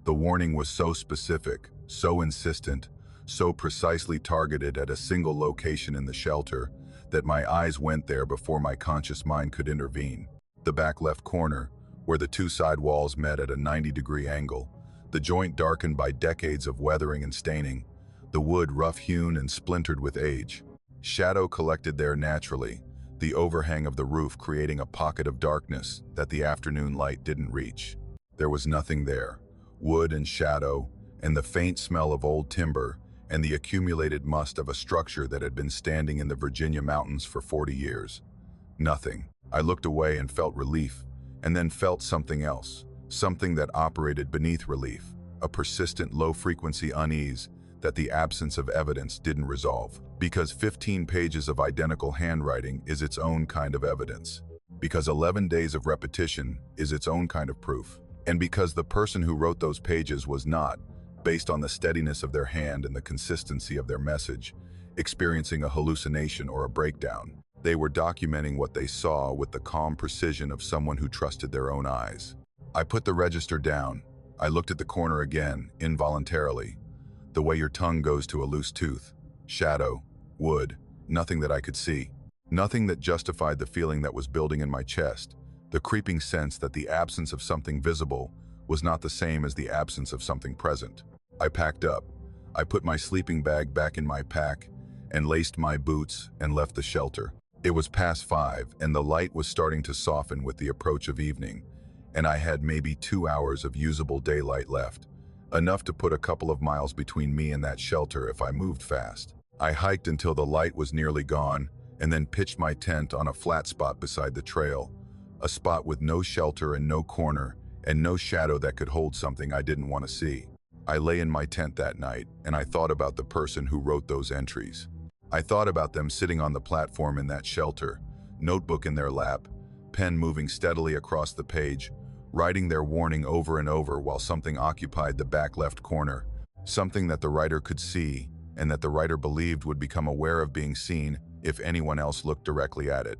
The warning was so specific, so insistent, so precisely targeted at a single location in the shelter that my eyes went there before my conscious mind could intervene. The back left corner, where the 2 side walls met at a 90-degree angle, the joint darkened by decades of weathering and staining, the wood rough-hewn and splintered with age. Shadow collected there naturally, the overhang of the roof creating a pocket of darkness that the afternoon light didn't reach. There was nothing there. Wood and shadow, and the faint smell of old timber, and the accumulated must of a structure that had been standing in the Virginia mountains for 40 years. Nothing. I looked away and felt relief, and then felt something else, something that operated beneath relief, a persistent low-frequency unease that the absence of evidence didn't resolve. Because 15 pages of identical handwriting is its own kind of evidence. Because 11 days of repetition is its own kind of proof. And because the person who wrote those pages was not, based on the steadiness of their hand and the consistency of their message, experiencing a hallucination or a breakdown. They were documenting what they saw with the calm precision of someone who trusted their own eyes. I put the register down. I looked at the corner again, involuntarily. The way your tongue goes to a loose tooth. Shadow, wood, nothing that I could see. Nothing that justified the feeling that was building in my chest, the creeping sense that the absence of something visible was not the same as the absence of something present. I packed up. I put my sleeping bag back in my pack and laced my boots and left the shelter. It was past 5 and the light was starting to soften with the approach of evening, and I had maybe 2 hours of usable daylight left, enough to put a couple of miles between me and that shelter if I moved fast. I hiked until the light was nearly gone and then pitched my tent on a flat spot beside the trail, a spot with no shelter and no corner and no shadow that could hold something I didn't want to see. I lay in my tent that night and I thought about the person who wrote those entries. I thought about them sitting on the platform in that shelter, notebook in their lap, pen moving steadily across the page, writing their warning over and over while something occupied the back left corner, something that the writer could see and that the writer believed would become aware of being seen if anyone else looked directly at it.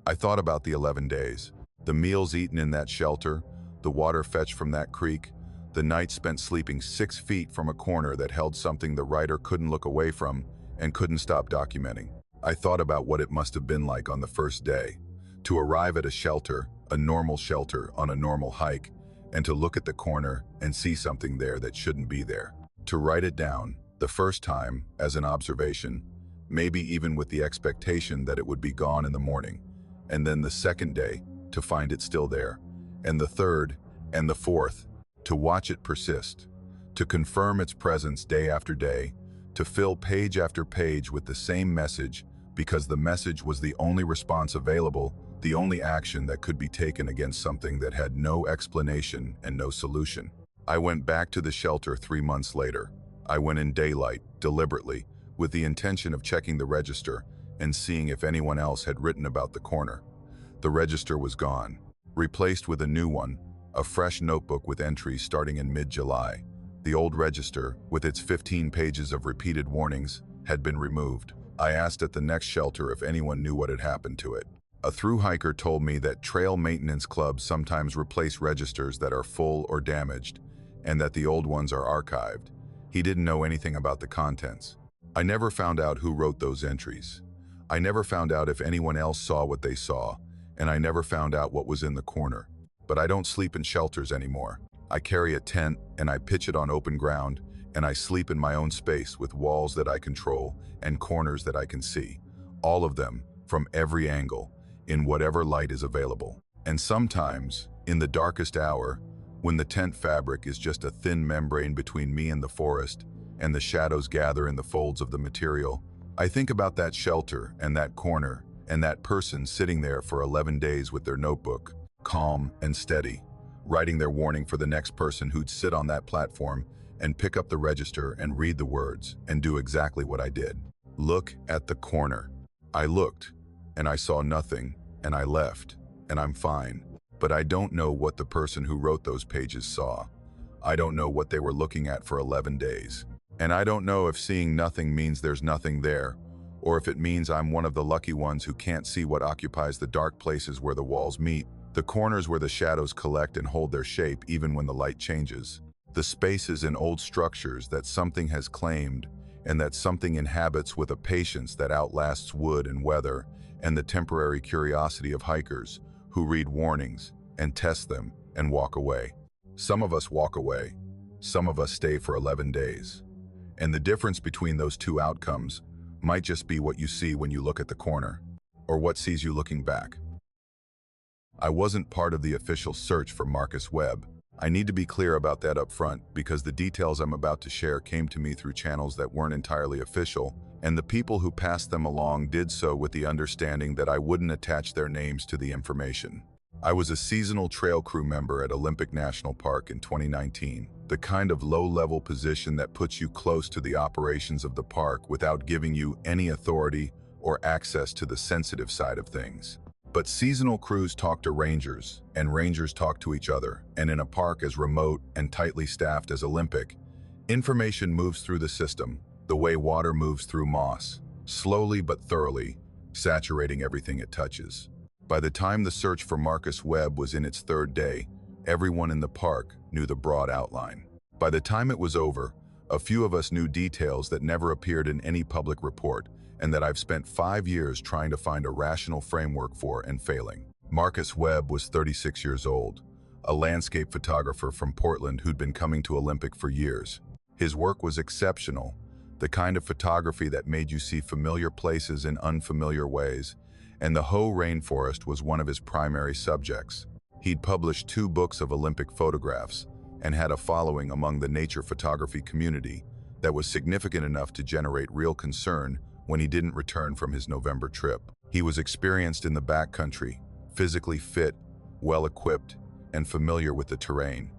I thought about the 11 days, the meals eaten in that shelter, the water fetched from that creek, the night spent sleeping 6 feet from a corner that held something the writer couldn't look away from and couldn't stop documenting. I thought about what it must have been like on the first day, to arrive at a shelter, a normal shelter on a normal hike, and to look at the corner and see something there that shouldn't be there. To write it down, the first time, as an observation, maybe even with the expectation that it would be gone in the morning, and then the second day, to find it still there, and the third, and the fourth, to watch it persist, to confirm its presence day after day, to fill page after page with the same message because the message was the only response available, the only action that could be taken against something that had no explanation and no solution. I went back to the shelter 3 months later. I went in daylight, deliberately, with the intention of checking the register and seeing if anyone else had written about the corner. The register was gone, replaced with a new one, a fresh notebook with entries starting in mid-July. The old register, with its 15 pages of repeated warnings, had been removed. I asked at the next shelter if anyone knew what had happened to it. A thru-hiker told me that trail maintenance clubs sometimes replace registers that are full or damaged, and that the old ones are archived. He didn't know anything about the contents. I never found out who wrote those entries. I never found out if anyone else saw what they saw, and I never found out what was in the corner. But I don't sleep in shelters anymore. I carry a tent and I pitch it on open ground, and I sleep in my own space with walls that I control and corners that I can see. All of them, from every angle, in whatever light is available. And sometimes, in the darkest hour, when the tent fabric is just a thin membrane between me and the forest, and the shadows gather in the folds of the material, I think about that shelter and that corner and that person sitting there for 11 days with their notebook, calm and steady, writing their warning for the next person who'd sit on that platform and pick up the register and read the words and do exactly what I did. Look at the corner. I looked, and I saw nothing, and I left, and I'm fine. But I don't know what the person who wrote those pages saw. I don't know what they were looking at for 11 days. And I don't know if seeing nothing means there's nothing there, or if it means I'm one of the lucky ones who can't see what occupies the dark places where the walls meet, the corners where the shadows collect and hold their shape even when the light changes, the spaces in old structures that something has claimed and that something inhabits with a patience that outlasts wood and weather, and the temporary curiosity of hikers who read warnings and test them and walk away. Some of us walk away, some of us stay for 11 days. And the difference between those two outcomes might just be what you see when you look at the corner, or what sees you looking back. I wasn't part of the official search for Marcus Webb. I need to be clear about that up front because the details I'm about to share came to me through channels that weren't entirely official, and the people who passed them along did so with the understanding that I wouldn't attach their names to the information. I was a seasonal trail crew member at Olympic National Park in 2019, the kind of low-level position that puts you close to the operations of the park without giving you any authority or access to the sensitive side of things. But seasonal crews talk to rangers, and rangers talk to each other, and in a park as remote and tightly staffed as Olympic, information moves through the system, the way water moves through moss, slowly but thoroughly, saturating everything it touches. By the time the search for Marcus Webb was in its third day, everyone in the park knew the broad outline. By the time it was over, a few of us knew details that never appeared in any public report, and that I've spent 5 years trying to find a rational framework for and failing. Marcus Webb was 36 years old, a landscape photographer from Portland who'd been coming to Olympic for years. His work was exceptional, the kind of photography that made you see familiar places in unfamiliar ways, and the Hoh rainforest was one of his primary subjects. He'd published 2 books of Olympic photographs and had a following among the nature photography community that was significant enough to generate real concern when he didn't return from his November trip. He was experienced in the backcountry, physically fit, well-equipped, and familiar with the terrain.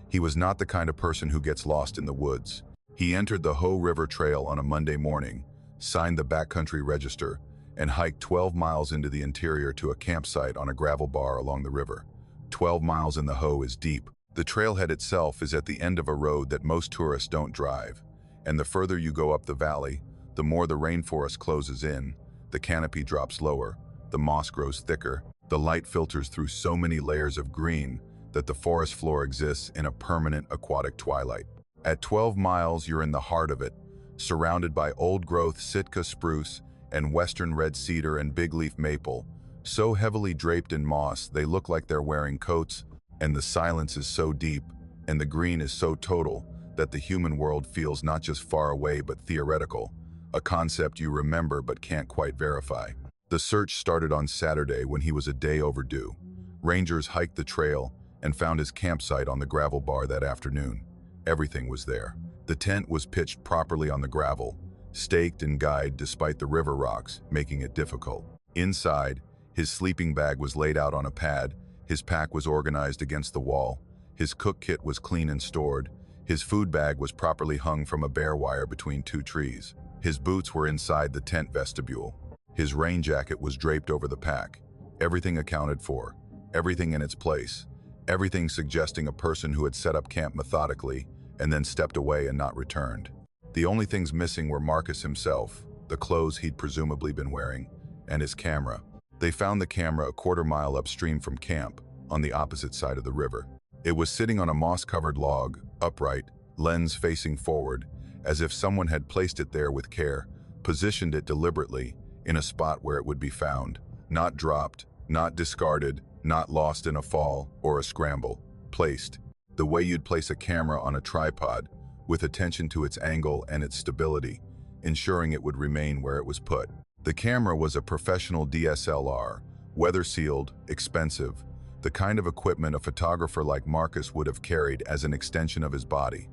He was not the kind of person who gets lost in the woods. He entered the Hoh River Trail on a Monday morning, signed the backcountry register, and hiked 12 miles into the interior to a campsite on a gravel bar along the river. 12 miles in the Hoh is deep. The trailhead itself is at the end of a road that most tourists don't drive, and the further you go up the valley, the more the rainforest closes in, the canopy drops lower, the moss grows thicker, the light filters through so many layers of green that the forest floor exists in a permanent aquatic twilight. At 12 miles, you're in the heart of it, surrounded by old-growth Sitka spruce and western red cedar and bigleaf maple, so heavily draped in moss they look like they're wearing coats, and the silence is so deep, and the green is so total, that the human world feels not just far away but theoretical, a concept you remember but can't quite verify. The search started on Saturday when he was a day overdue. Rangers hiked the trail and found his campsite on the gravel bar that afternoon. Everything was there. The tent was pitched properly on the gravel, staked and guyed despite the river rocks, making it difficult. Inside, his sleeping bag was laid out on a pad, his pack was organized against the wall, his cook kit was clean and stored, his food bag was properly hung from a bare wire between 2 trees. His boots were inside the tent vestibule. His rain jacket was draped over the pack. Everything accounted for, everything in its place, everything suggesting a person who had set up camp methodically and then stepped away and not returned. The only things missing were Marcus himself, the clothes he'd presumably been wearing, and his camera. They found the camera a quarter-mile upstream from camp, on the opposite side of the river. It was sitting on a moss-covered log, upright, lens facing forward, as if someone had placed it there with care, positioned it deliberately in a spot where it would be found, not dropped, not discarded, not lost in a fall or a scramble, placed the way you'd place a camera on a tripod, with attention to its angle and its stability, ensuring it would remain where it was put. The camera was a professional DSLR, weather-sealed, expensive, the kind of equipment a photographer like Marcus would have carried as an extension of his body.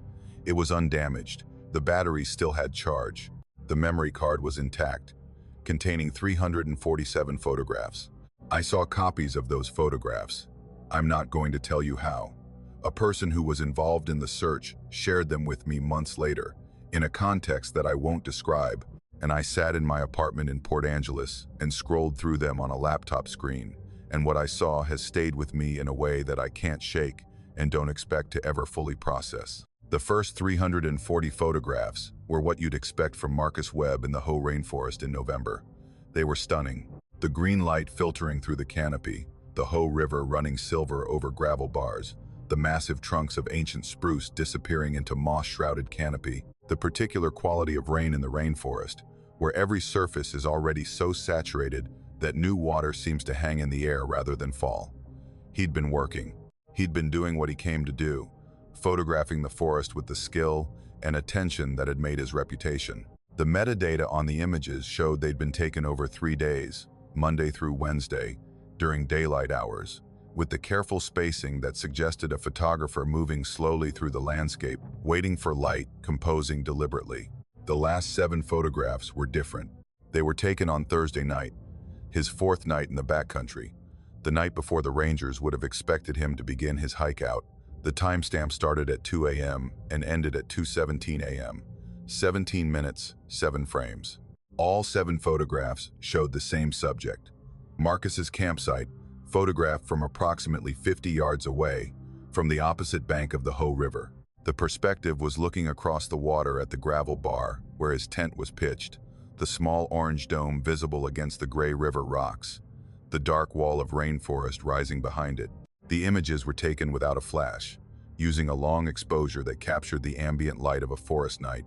It was undamaged. The batteries still had charge. The memory card was intact, containing 347 photographs. I saw copies of those photographs. I'm not going to tell you how. A person who was involved in the search shared them with me months later, in a context that I won't describe, and I sat in my apartment in Port Angeles and scrolled through them on a laptop screen, and what I saw has stayed with me in a way that I can't shake and don't expect to ever fully process. The first 340 photographs were what you'd expect from Marcus Webb in the Hoh Rainforest in November. They were stunning. The green light filtering through the canopy, the Hoh River running silver over gravel bars, the massive trunks of ancient spruce disappearing into moss-shrouded canopy, the particular quality of rain in the rainforest, where every surface is already so saturated that new water seems to hang in the air rather than fall. He'd been working. He'd been doing what he came to do, photographing the forest with the skill and attention that had made his reputation. The metadata on the images showed they'd been taken over 3 days, Monday through Wednesday, during daylight hours, with the careful spacing that suggested a photographer moving slowly through the landscape, waiting for light, composing deliberately. The last 7 photographs were different. They were taken on Thursday night, his 4th night in the backcountry, the night before the rangers would have expected him to begin his hike out. The timestamp started at 2 a.m. and ended at 2:17 a.m. 17 minutes, 7 frames. All 7 photographs showed the same subject. Marcus's campsite, photographed from approximately 50 yards away, from the opposite bank of the Hoh River. The perspective was looking across the water at the gravel bar where his tent was pitched, the small orange dome visible against the gray river rocks, the dark wall of rainforest rising behind it. The images were taken without a flash, using a long exposure that captured the ambient light of a forest night,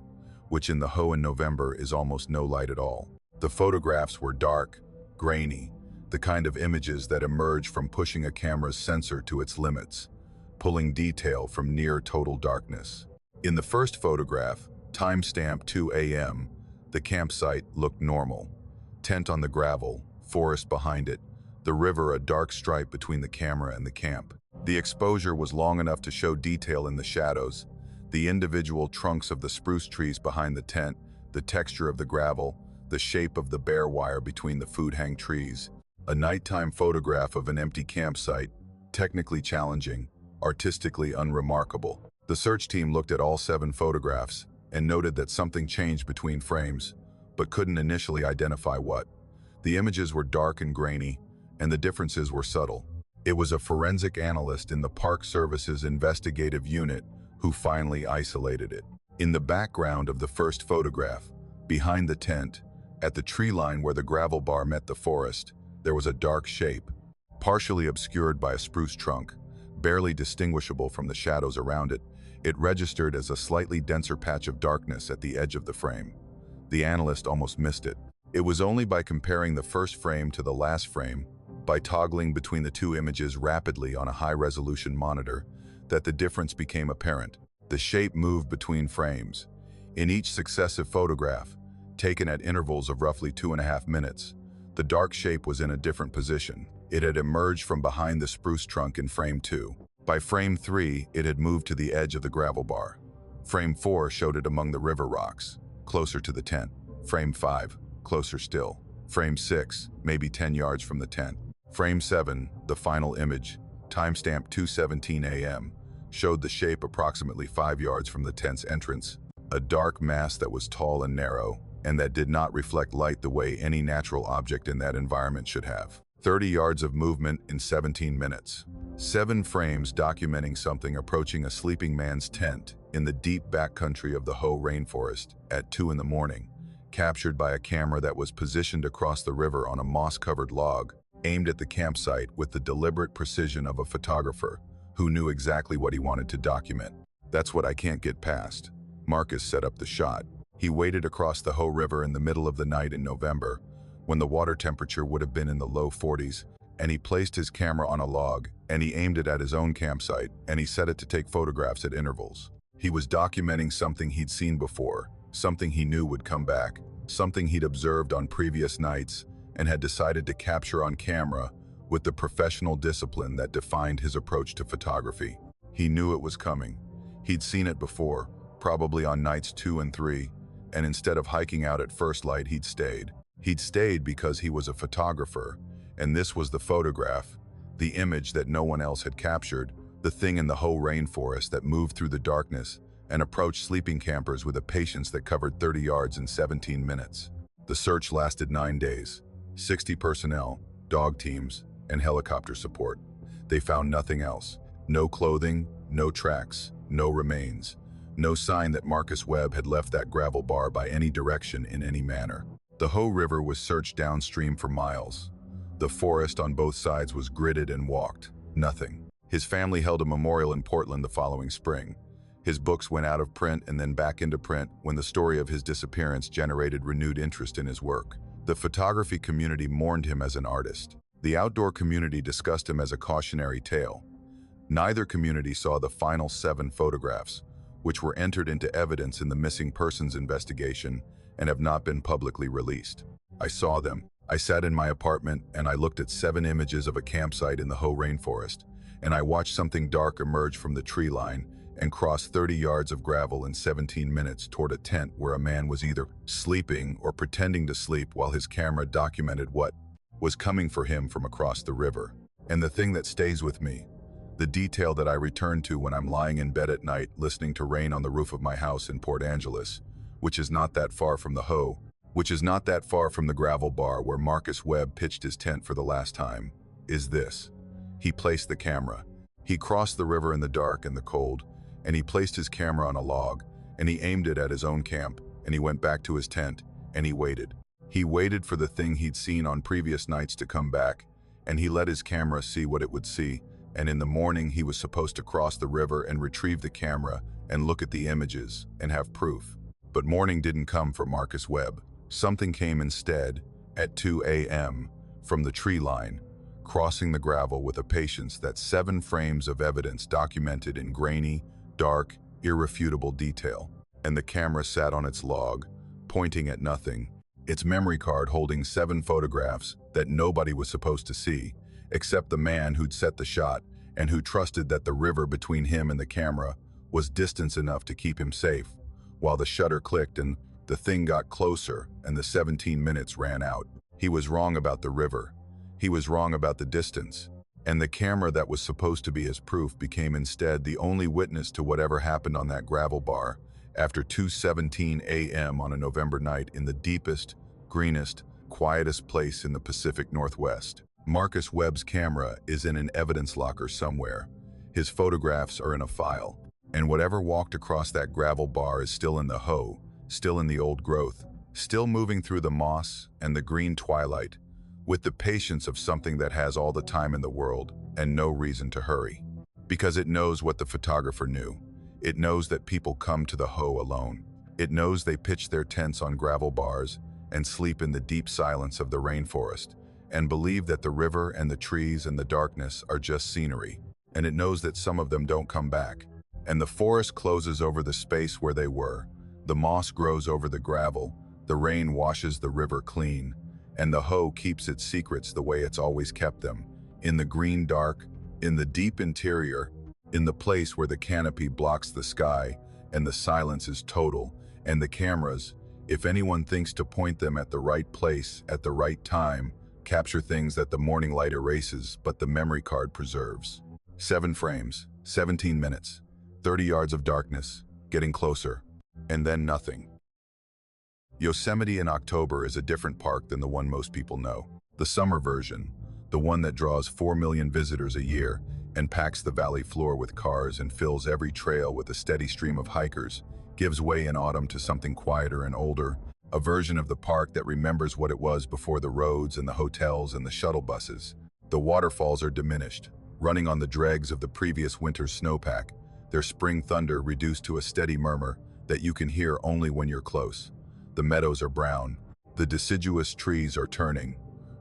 which in the Hoh in November is almost no light at all. The photographs were dark, grainy, the kind of images that emerge from pushing a camera's sensor to its limits, pulling detail from near total darkness. In the first photograph, timestamp 2 a.m., the campsite looked normal. Tent on the gravel, forest behind it, the river a dark stripe between the camera and the camp. The exposure was long enough to show detail in the shadows, the individual trunks of the spruce trees behind the tent, the texture of the gravel, the shape of the bare wire between the food hang trees. A nighttime photograph of an empty campsite, technically challenging, artistically unremarkable. The search team looked at all 7 photographs and noted that something changed between frames, but couldn't initially identify what. The images were dark and grainy, and the differences were subtle. It was a forensic analyst in the Park Service's investigative unit who finally isolated it. In the background of the first photograph, behind the tent, at the tree line where the gravel bar met the forest, there was a dark shape, partially obscured by a spruce trunk, barely distinguishable from the shadows around it. It registered as a slightly denser patch of darkness at the edge of the frame. The analyst almost missed it. It was only by comparing the first frame to the last frame, by toggling between the 2 images rapidly on a high-resolution monitor, that the difference became apparent. The shape moved between frames. In each successive photograph, taken at intervals of roughly 2.5 minutes, the dark shape was in a different position. It had emerged from behind the spruce trunk in frame 2. By frame 3, it had moved to the edge of the gravel bar. Frame 4 showed it among the river rocks, closer to the tent. Frame 5, closer still. Frame 6, maybe 10 yards from the tent. Frame 7, the final image, timestamp 2:17 a.m., showed the shape approximately 5 yards from the tent's entrance, a dark mass that was tall and narrow, and that did not reflect light the way any natural object in that environment should have. 30 yards of movement in 17 minutes. 7 frames documenting something approaching a sleeping man's tent in the deep backcountry of the Hoh Rainforest at 2 in the morning, captured by a camera that was positioned across the river on a moss-covered log, aimed at the campsite with the deliberate precision of a photographer who knew exactly what he wanted to document. That's what I can't get past. Marcus set up the shot. He waded across the Hoh River in the middle of the night in November, when the water temperature would have been in the low 40s, and he placed his camera on a log, and he aimed it at his own campsite, and he set it to take photographs at intervals. He was documenting something he'd seen before, something he knew would come back, something he'd observed on previous nights, and had decided to capture on camera with the professional discipline that defined his approach to photography. He knew it was coming. He'd seen it before, probably on nights 2 and 3, and instead of hiking out at first light, he'd stayed. He'd stayed because he was a photographer, and this was the photograph, the image that no one else had captured, the thing in the Hoh rainforest that moved through the darkness and approached sleeping campers with a patience that covered 30 yards in 17 minutes. The search lasted 9 days. 60 personnel, dog teams, and helicopter support. They found nothing else. No clothing, no tracks, no remains. No sign that Marcus Webb had left that gravel bar by any direction in any manner. The Hoh River was searched downstream for miles. The forest on both sides was gridded and walked. Nothing. His family held a memorial in Portland the following spring. His books went out of print and then back into print when the story of his disappearance generated renewed interest in his work. The photography community mourned him as an artist. The outdoor community discussed him as a cautionary tale. Neither community saw the final 7 photographs, which were entered into evidence in the missing persons investigation and have not been publicly released. I saw them. I sat in my apartment and I looked at 7 images of a campsite in the Hoh rainforest, and I watched something dark emerge from the tree line and cross 30 yards of gravel in 17 minutes toward a tent where a man was either sleeping or pretending to sleep while his camera documented what was coming for him from across the river. And the thing that stays with me, the detail that I return to when I'm lying in bed at night listening to rain on the roof of my house in Port Angeles, which is not that far from the Hoh, which is not that far from the gravel bar where Marcus Webb pitched his tent for the last time, is this. He placed the camera. He crossed the river in the dark and the cold, and he placed his camera on a log, and he aimed it at his own camp, and he went back to his tent, and he waited. He waited for the thing he'd seen on previous nights to come back, and he let his camera see what it would see, and in the morning he was supposed to cross the river and retrieve the camera and look at the images and have proof. But morning didn't come for Marcus Webb. Something came instead, at 2 a.m., from the tree line, crossing the gravel with a patience that 7 frames of evidence documented in grainy, dark, irrefutable detail. And the camera sat on its log, pointing at nothing, its memory card holding 7 photographs that nobody was supposed to see, except the man who'd set the shot and who trusted that the river between him and the camera was distance enough to keep him safe, while the shutter clicked and the thing got closer and the 17 minutes ran out. He was wrong about the river. He was wrong about the distance. And the camera that was supposed to be his proof became instead the only witness to whatever happened on that gravel bar after 2:17 a.m. on a November night in the deepest, greenest, quietest place in the Pacific Northwest. Marcus Webb's camera is in an evidence locker somewhere. His photographs are in a file. And whatever walked across that gravel bar is still in the Hoh, still in the old growth, still moving through the moss and the green twilight, with the patience of something that has all the time in the world and no reason to hurry. Because it knows what the photographer knew. It knows that people come to the Hoh alone. It knows they pitch their tents on gravel bars and sleep in the deep silence of the rainforest and believe that the river and the trees and the darkness are just scenery. And it knows that some of them don't come back. And the forest closes over the space where they were. The moss grows over the gravel. The rain washes the river clean. And the Hoh keeps its secrets the way it's always kept them, in the green dark, in the deep interior, in the place where the canopy blocks the sky and the silence is total, and the cameras, if anyone thinks to point them at the right place at the right time, capture things that the morning light erases but the memory card preserves. 7 frames, 17 minutes, 30 yards of darkness, getting closer, and then nothing. Yosemite in October is a different park than the one most people know. The summer version, the one that draws 4 million visitors a year and packs the valley floor with cars and fills every trail with a steady stream of hikers, gives way in autumn to something quieter and older, a version of the park that remembers what it was before the roads and the hotels and the shuttle buses. The waterfalls are diminished, running on the dregs of the previous winter's snowpack, their spring thunder reduced to a steady murmur, that you can hear only when you're close. The meadows are brown. The deciduous trees are turning,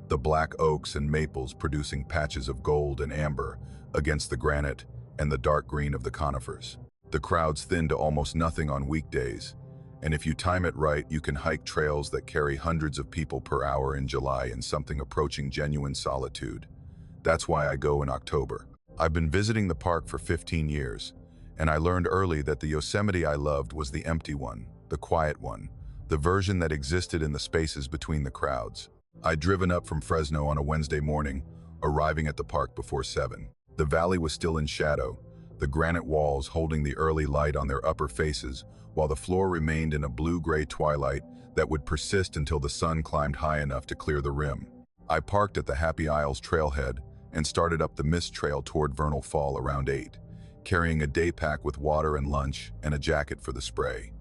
the black oaks and maples producing patches of gold and amber against the granite and the dark green of the conifers. The crowds thin to almost nothing on weekdays, and if you time it right, you can hike trails that carry hundreds of people per hour in July in something approaching genuine solitude. That's why I go in October. I've been visiting the park for 15 years, and I learned early that the Yosemite I loved was the empty one, the quiet one, the version that existed in the spaces between the crowds. I'd driven up from Fresno on a Wednesday morning, arriving at the park before 7. The valley was still in shadow, the granite walls holding the early light on their upper faces, while the floor remained in a blue-gray twilight that would persist until the sun climbed high enough to clear the rim. I parked at the Happy Isles trailhead and started up the mist trail toward Vernal Fall around 8, carrying a day pack with water and lunch and a jacket for the spray.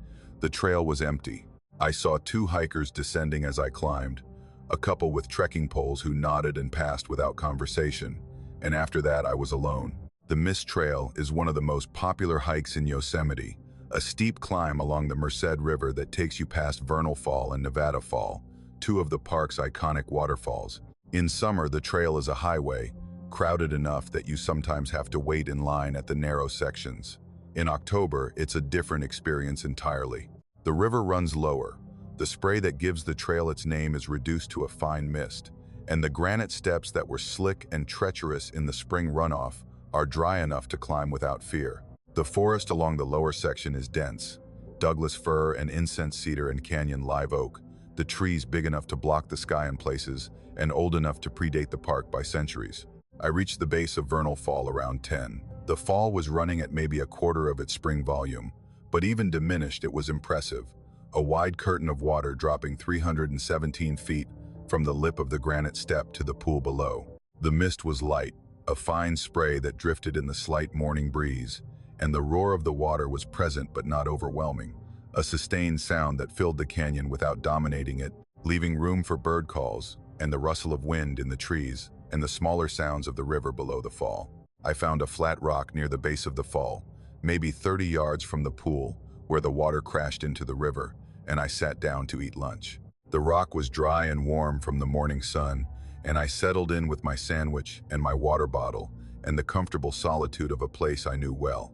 The trail was empty. I saw 2 hikers descending as I climbed, a couple with trekking poles who nodded and passed without conversation, and after that I was alone. The Mist Trail is one of the most popular hikes in Yosemite, a steep climb along the Merced River that takes you past Vernal Fall and Nevada Fall, 2 of the park's iconic waterfalls. In summer, the trail is a highway, crowded enough that you sometimes have to wait in line at the narrow sections. In October, it's a different experience entirely. The river runs lower. The spray that gives the trail its name is reduced to a fine mist, and the granite steps that were slick and treacherous in the spring runoff are dry enough to climb without fear. The forest along the lower section is dense, Douglas fir and incense cedar and canyon live oak, the trees big enough to block the sky in places and old enough to predate the park by centuries. I reached the base of Vernal Fall around 10. The fall was running at maybe a quarter of its spring volume, but even diminished, it was impressive. A wide curtain of water dropping 317 feet from the lip of the granite step to the pool below. The mist was light, a fine spray that drifted in the slight morning breeze, and the roar of the water was present but not overwhelming, a sustained sound that filled the canyon without dominating it, leaving room for bird calls and the rustle of wind in the trees and the smaller sounds of the river below the fall. I found a flat rock near the base of the fall, maybe 30 yards from the pool, where the water crashed into the river, and I sat down to eat lunch. The rock was dry and warm from the morning sun, and I settled in with my sandwich and my water bottle and the comfortable solitude of a place I knew well.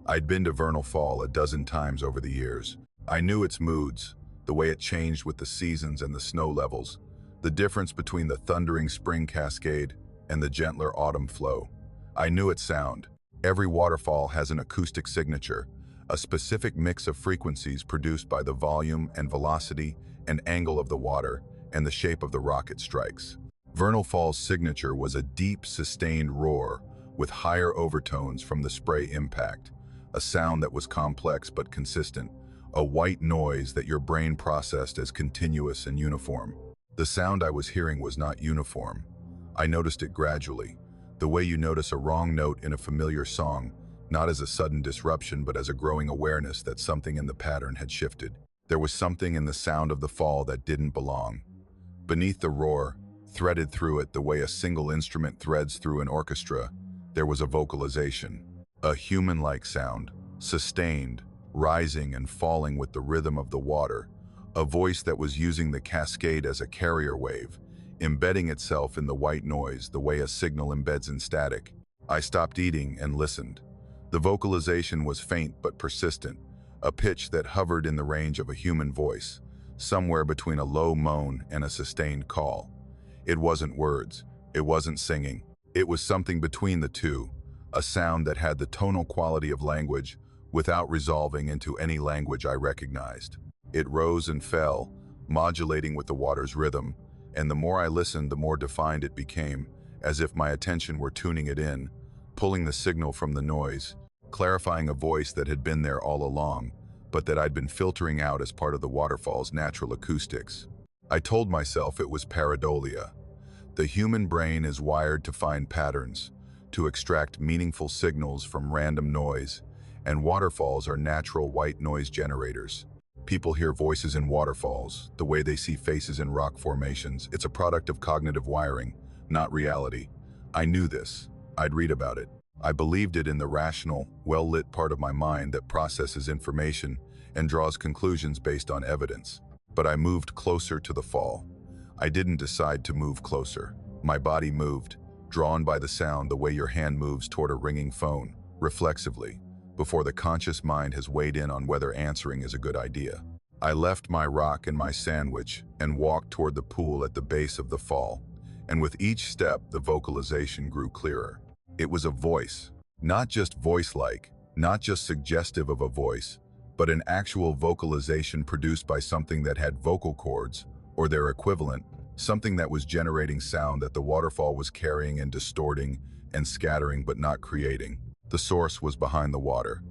I'd been to Vernal Fall a dozen times over the years. I knew its moods, the way it changed with the seasons and the snow levels, the difference between the thundering spring cascade and the gentler autumn flow. I knew its sound. Every waterfall has an acoustic signature, a specific mix of frequencies produced by the volume and velocity and angle of the water and the shape of the rock it strikes. Vernal Fall's signature was a deep, sustained roar with higher overtones from the spray impact, a sound that was complex but consistent, a white noise that your brain processed as continuous and uniform. The sound I was hearing was not uniform. I noticed it gradually, the way you notice a wrong note in a familiar song, not as a sudden disruption but as a growing awareness that something in the pattern had shifted. There was something in the sound of the fall that didn't belong. Beneath the roar, threaded through it the way a single instrument threads through an orchestra, there was a vocalization, a human-like sound, sustained, rising and falling with the rhythm of the water, a voice that was using the cascade as a carrier wave, embedding itself in the white noise the way a signal embeds in static. I stopped eating and listened. The vocalization was faint but persistent, a pitch that hovered in the range of a human voice, somewhere between a low moan and a sustained call. It wasn't words, it wasn't singing, it was something between the two, a sound that had the tonal quality of language without resolving into any language I recognized. It rose and fell, modulating with the water's rhythm, and the more I listened, the more defined it became, as if my attention were tuning it in, pulling the signal from the noise, clarifying a voice that had been there all along, but that I'd been filtering out as part of the waterfall's natural acoustics. I told myself it was pareidolia. The human brain is wired to find patterns, to extract meaningful signals from random noise, and waterfalls are natural white noise generators. People hear voices in waterfalls, the way they see faces in rock formations. It's a product of cognitive wiring, not reality. I knew this. I'd read about it. I believed it in the rational, well-lit part of my mind that processes information and draws conclusions based on evidence. But I moved closer to the fall. I didn't decide to move closer. My body moved, drawn by the sound the way your hand moves toward a ringing phone, reflexively, before the conscious mind has weighed in on whether answering is a good idea. I left my rock and my sandwich and walked toward the pool at the base of the fall, and with each step the vocalization grew clearer. It was a voice, not just voice-like, not just suggestive of a voice, but an actual vocalization produced by something that had vocal cords, or their equivalent, something that was generating sound that the waterfall was carrying and distorting and scattering but not creating. The source was behind the water,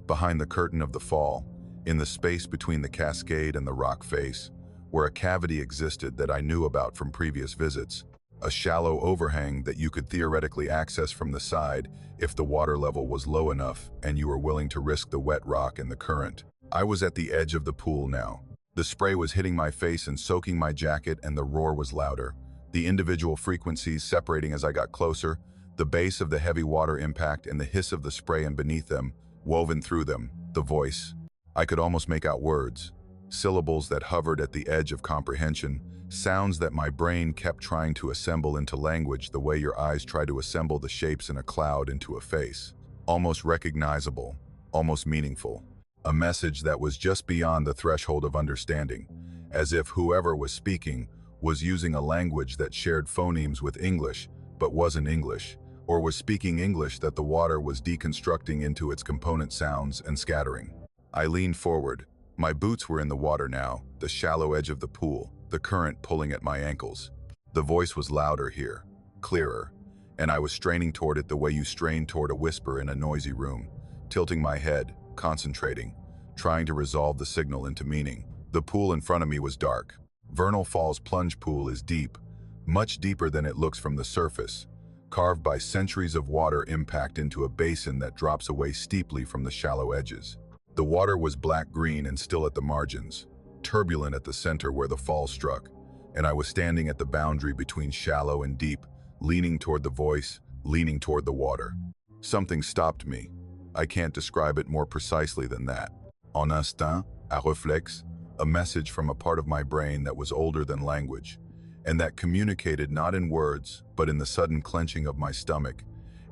behind the curtain of the fall, in the space between the cascade and the rock face, where a cavity existed that I knew about from previous visits, a shallow overhang that you could theoretically access from the side if the water level was low enough and you were willing to risk the wet rock and the current. I was at the edge of the pool now. The spray was hitting my face and soaking my jacket, and the roar was louder, the individual frequencies separating as I got closer, the bass of the heavy water impact and the hiss of the spray and beneath them, woven through them, the voice. I could almost make out words, syllables that hovered at the edge of comprehension, sounds that my brain kept trying to assemble into language the way your eyes try to assemble the shapes in a cloud into a face. Almost recognizable, almost meaningful. A message that was just beyond the threshold of understanding, as if whoever was speaking was using a language that shared phonemes with English, but wasn't English, or was speaking English that the water was deconstructing into its component sounds and scattering. I leaned forward. My boots were in the water now, the shallow edge of the pool, the current pulling at my ankles. The voice was louder here, clearer, and I was straining toward it the way you strain toward a whisper in a noisy room, tilting my head, concentrating, trying to resolve the signal into meaning. The pool in front of me was dark. Vernal Falls plunge pool is deep, much deeper than it looks from the surface, carved by centuries of water impact into a basin that drops away steeply from the shallow edges. The water was black-green and still at the margins, turbulent at the center where the fall struck, and I was standing at the boundary between shallow and deep, leaning toward the voice, leaning toward the water. Something stopped me. I can't describe it more precisely than that. En instinct, à réflexe, a message from a part of my brain that was older than language, and that communicated not in words, but in the sudden clenching of my stomach,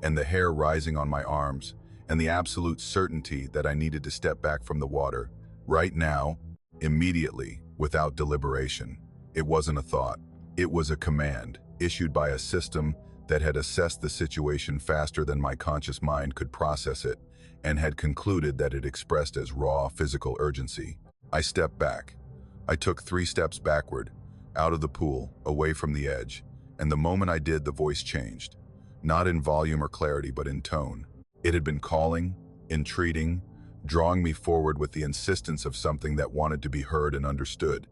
and the hair rising on my arms, and the absolute certainty that I needed to step back from the water, right now, immediately, without deliberation. It wasn't a thought. It was a command, issued by a system that had assessed the situation faster than my conscious mind could process it, and had concluded that it expressed as raw physical urgency. I stepped back. I took 3 steps backward, out of the pool, away from the edge, and the moment I did, the voice changed. Not in volume or clarity, but in tone. It had been calling, entreating, drawing me forward with the insistence of something that wanted to be heard and understood.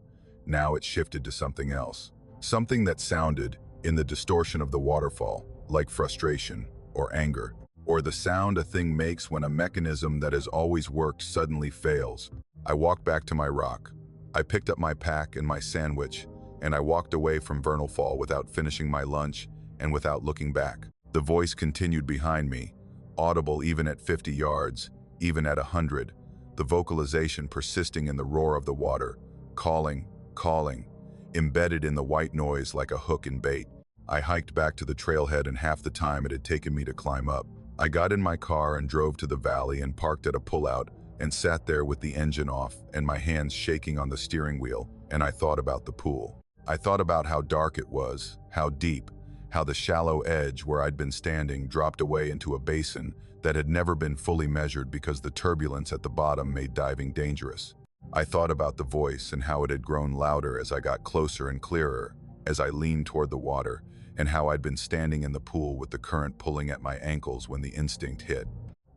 Now it shifted to something else. Something that sounded, in the distortion of the waterfall, like frustration or anger, or the sound a thing makes when a mechanism that has always worked suddenly fails. I walked back to my rock. I picked up my pack and my sandwich, and I walked away from Vernal Fall without finishing my lunch and without looking back. The voice continued behind me, audible even at 50 yards, even at 100, the vocalization persisting in the roar of the water, calling, calling, embedded in the white noise like a hook and bait. I hiked back to the trailhead in half the time it had taken me to climb up. I got in my car and drove to the valley and parked at a pullout and sat there with the engine off and my hands shaking on the steering wheel, and I thought about the pool. I thought about how dark it was, how deep, how the shallow edge where I'd been standing dropped away into a basin that had never been fully measured because the turbulence at the bottom made diving dangerous. I thought about the voice and how it had grown louder as I got closer and clearer, as I leaned toward the water, and how I'd been standing in the pool with the current pulling at my ankles when the instinct hit.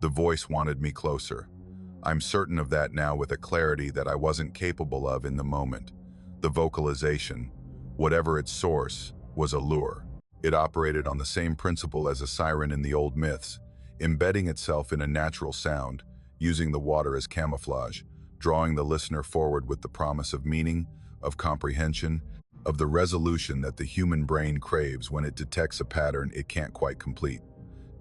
The voice wanted me closer. I'm certain of that now with a clarity that I wasn't capable of in the moment. The vocalization, whatever its source, was a lure. It operated on the same principle as a siren in the old myths, embedding itself in a natural sound, using the water as camouflage, drawing the listener forward with the promise of meaning, of comprehension, of the resolution that the human brain craves when it detects a pattern it can't quite complete.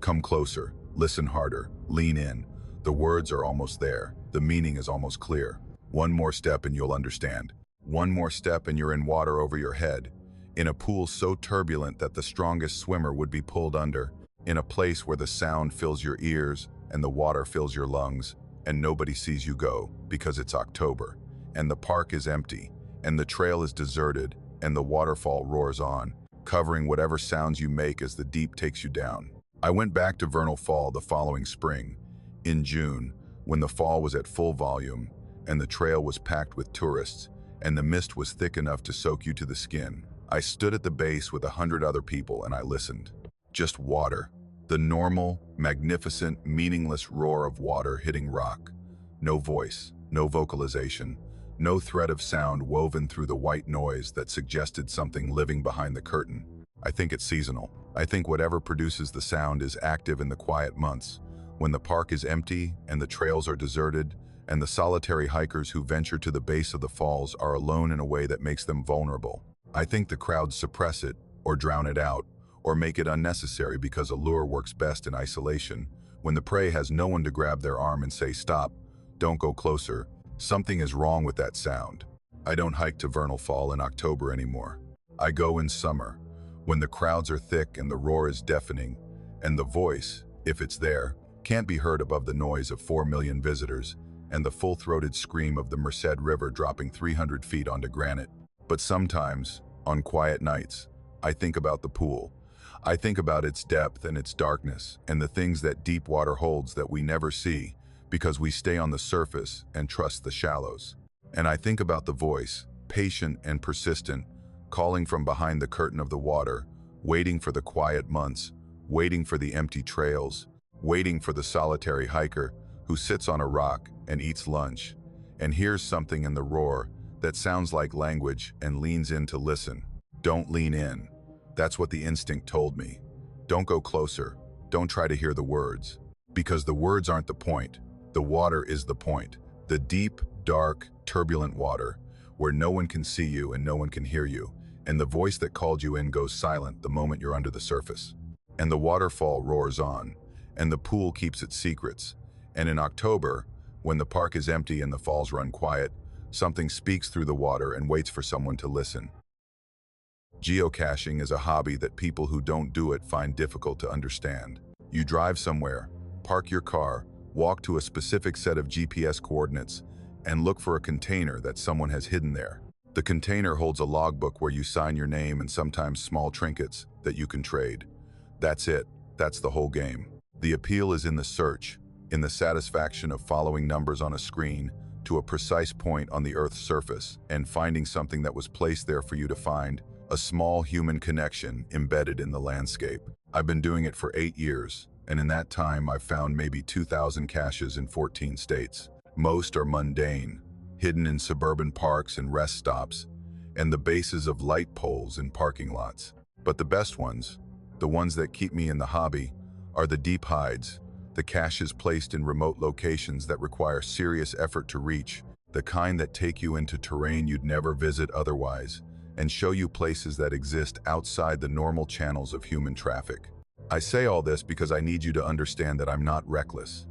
Come closer, listen harder, lean in. The words are almost there, the meaning is almost clear. One more step and you'll understand. One more step and you're in water over your head, in a pool so turbulent that the strongest swimmer would be pulled under, in a place where the sound fills your ears and the water fills your lungs, and nobody sees you go because it's October, and the park is empty, and the trail is deserted, and the waterfall roars on, covering whatever sounds you make as the deep takes you down. I went back to Vernal Fall the following spring, in June, when the fall was at full volume, and the trail was packed with tourists, and the mist was thick enough to soak you to the skin. I stood at the base with 100 other people and I listened. Just water. The normal, magnificent, meaningless roar of water hitting rock. No voice, no vocalization, no thread of sound woven through the white noise that suggested something living behind the curtain. I think it's seasonal. I think whatever produces the sound is active in the quiet months, when the park is empty and the trails are deserted, and the solitary hikers who venture to the base of the falls are alone in a way that makes them vulnerable. I think the crowds suppress it, or drown it out, or make it unnecessary because a lure works best in isolation. When the prey has no one to grab their arm and say, "Stop, don't go closer," something is wrong with that sound. I don't hike to Vernal Fall in October anymore. I go in summer, when the crowds are thick and the roar is deafening, and the voice, if it's there, can't be heard above the noise of 4 million visitors and the full-throated scream of the Merced River dropping 300 feet onto granite. But sometimes, on quiet nights, I think about the pool. I think about its depth and its darkness and the things that deep water holds that we never see because we stay on the surface and trust the shallows. And I think about the voice, patient and persistent, calling from behind the curtain of the water, waiting for the quiet months, waiting for the empty trails, waiting for the solitary hiker who sits on a rock and eats lunch and hears something in the roar that sounds like language and leans in to listen. Don't lean in. That's what the instinct told me. Don't go closer. Don't try to hear the words. Because the words aren't the point. The water is the point. The deep, dark, turbulent water, where no one can see you and no one can hear you, and the voice that called you in goes silent the moment you're under the surface. And the waterfall roars on, and the pool keeps its secrets. And in October, when the park is empty and the falls run quiet, something speaks through the water and waits for someone to listen. Geocaching is a hobby that people who don't do it find difficult to understand. You drive somewhere, park your car, walk to a specific set of GPS coordinates, and look for a container that someone has hidden there. The container holds a logbook where you sign your name and sometimes small trinkets that you can trade. That's it. That's the whole game. The appeal is in the search, in the satisfaction of following numbers on a screen to a precise point on the Earth's surface and finding something that was placed there for you to find, a small human connection embedded in the landscape. I've been doing it for 8 years, and in that time I've found maybe 2,000 caches in 14 states. Most are mundane, hidden in suburban parks and rest stops, and the bases of light poles in parking lots. But the best ones, the ones that keep me in the hobby, are the deep hides, the caches placed in remote locations that require serious effort to reach, the kind that take you into terrain you'd never visit otherwise, and show you places that exist outside the normal channels of human traffic. I say all this because I need you to understand that I'm not reckless.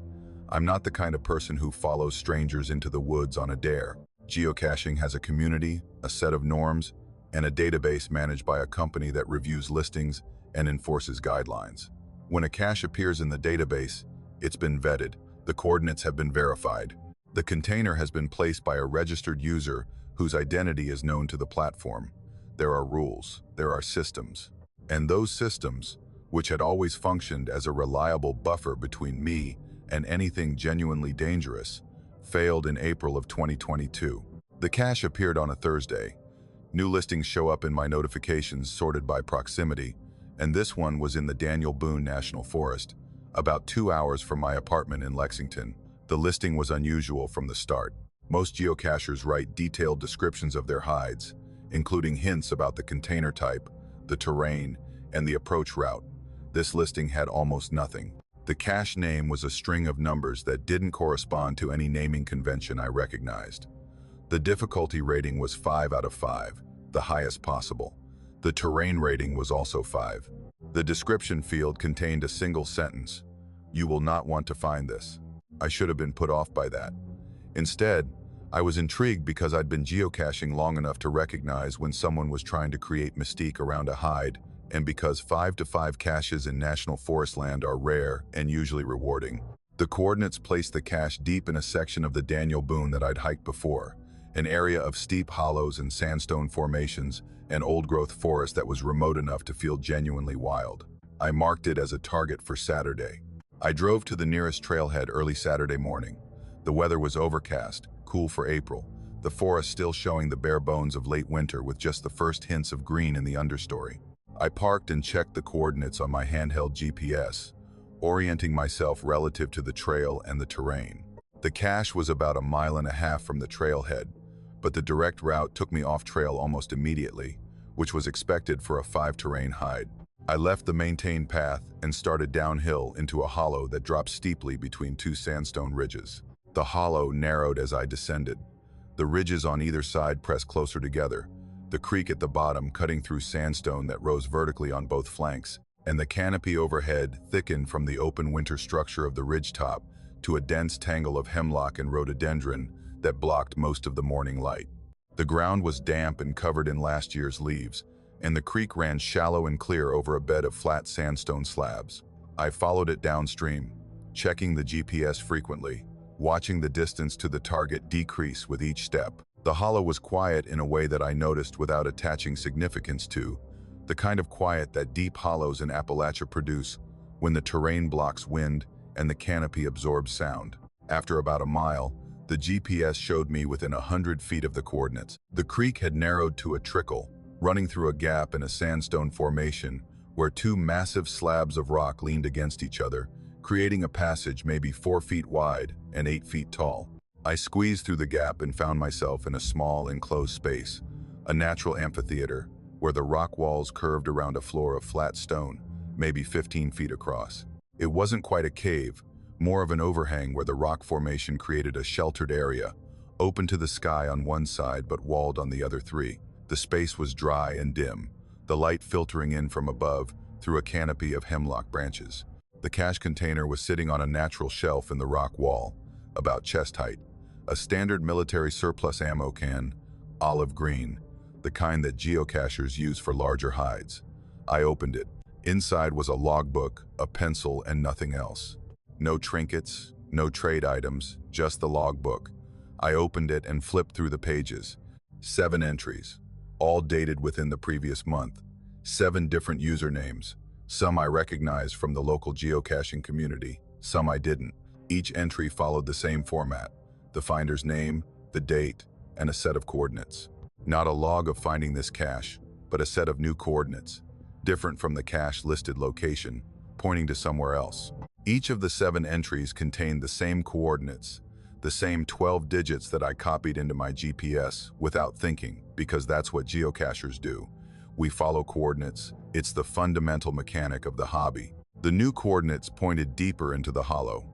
I'm not the kind of person who follows strangers into the woods on a dare. Geocaching has a community, a set of norms, and a database managed by a company that reviews listings and enforces guidelines. When a cache appears in the database, it's been vetted. The coordinates have been verified. The container has been placed by a registered user whose identity is known to the platform. There are rules, there are systems. And those systems, which had always functioned as a reliable buffer between me and anything genuinely dangerous, failed in April of 2022. The cache appeared on a Thursday. New listings show up in my notifications sorted by proximity, and this one was in the Daniel Boone National Forest, about 2 hours from my apartment in Lexington. The listing was unusual from the start. Most geocachers write detailed descriptions of their hides, including hints about the container type, the terrain, and the approach route. This listing had almost nothing. The cache name was a string of numbers that didn't correspond to any naming convention I recognized. The difficulty rating was 5 out of 5, the highest possible. The terrain rating was also 5. The description field contained a single sentence: "You will not want to find this." I should have been put off by that. Instead, I was intrigued because I'd been geocaching long enough to recognize when someone was trying to create mystique around a hide, and because 5 to 5 caches in national forest land are rare and usually rewarding. The coordinates placed the cache deep in a section of the Daniel Boone that I'd hiked before, an area of steep hollows and sandstone formations and old-growth forest that was remote enough to feel genuinely wild. I marked it as a target for Saturday. I drove to the nearest trailhead early Saturday morning. The weather was overcast, cool for April, the forest still showing the bare bones of late winter with just the first hints of green in the understory. I parked and checked the coordinates on my handheld GPS, orienting myself relative to the trail and the terrain. The cache was about 1.5 miles from the trailhead, but the direct route took me off trail almost immediately, which was expected for a 5-terrain hide. I left the maintained path and started downhill into a hollow that dropped steeply between 2 sandstone ridges. The hollow narrowed as I descended. The ridges on either side pressed closer together, the creek at the bottom cutting through sandstone that rose vertically on both flanks, and the canopy overhead thickened from the open winter structure of the ridgetop to a dense tangle of hemlock and rhododendron that blocked most of the morning light. The ground was damp and covered in last year's leaves, and the creek ran shallow and clear over a bed of flat sandstone slabs. I followed it downstream, checking the GPS frequently, watching the distance to the target decrease with each step. The hollow was quiet in a way that I noticed without attaching significance to, the kind of quiet that deep hollows in Appalachia produce when the terrain blocks wind and the canopy absorbs sound. After about 1 mile, the GPS showed me within 100 feet of the coordinates. The creek had narrowed to a trickle, running through a gap in a sandstone formation where 2 massive slabs of rock leaned against each other, creating a passage maybe 4 feet wide and 8 feet tall. I squeezed through the gap and found myself in a small enclosed space, a natural amphitheater, where the rock walls curved around a floor of flat stone, maybe 15 feet across. It wasn't quite a cave, more of an overhang where the rock formation created a sheltered area, open to the sky on one side but walled on the other 3. The space was dry and dim, the light filtering in from above through a canopy of hemlock branches. The cache container was sitting on a natural shelf in the rock wall, about chest height. A standard military surplus ammo can, olive green, the kind that geocachers use for larger hides. I opened it. Inside was a logbook, a pencil, and nothing else. No trinkets, no trade items, just the logbook. I opened it and flipped through the pages. 7 entries, all dated within the previous month. 7 different usernames. Some I recognized from the local geocaching community, some I didn't. Each entry followed the same format: the finder's name, the date, and a set of coordinates. Not a log of finding this cache, but a set of new coordinates, different from the cache listed location, pointing to somewhere else. Each of the 7 entries contained the same coordinates, the same 12 digits that I copied into my GPS without thinking, because that's what geocachers do. We follow coordinates. It's the fundamental mechanic of the hobby. The new coordinates pointed deeper into the hollow,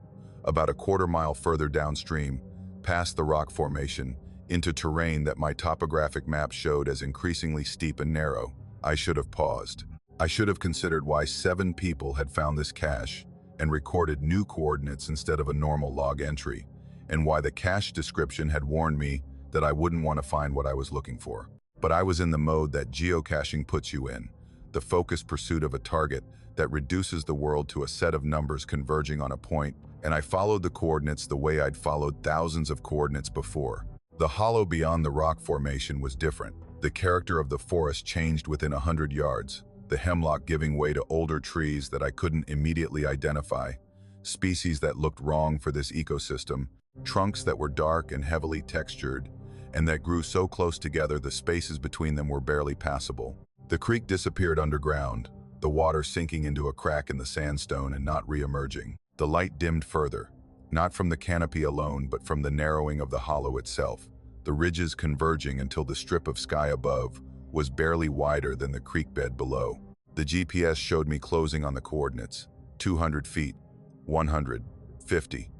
about a 1/4 mile further downstream, past the rock formation, into terrain that my topographic map showed as increasingly steep and narrow. I should have paused. I should have considered why 7 people had found this cache and recorded new coordinates instead of a normal log entry, and why the cache description had warned me that I wouldn't want to find what I was looking for. But I was in the mode that geocaching puts you in, the focused pursuit of a target that reduces the world to a set of numbers converging on a point, and I followed the coordinates the way I'd followed thousands of coordinates before. The hollow beyond the rock formation was different. The character of the forest changed within 100 yards, the hemlock giving way to older trees that I couldn't immediately identify, species that looked wrong for this ecosystem, trunks that were dark and heavily textured, and that grew so close together the spaces between them were barely passable. The creek disappeared underground, the water sinking into a crack in the sandstone and not re-emerging. The light dimmed further, not from the canopy alone, but from the narrowing of the hollow itself, the ridges converging until the strip of sky above was barely wider than the creek bed below. The GPS showed me closing on the coordinates: 200 feet, 100, 50.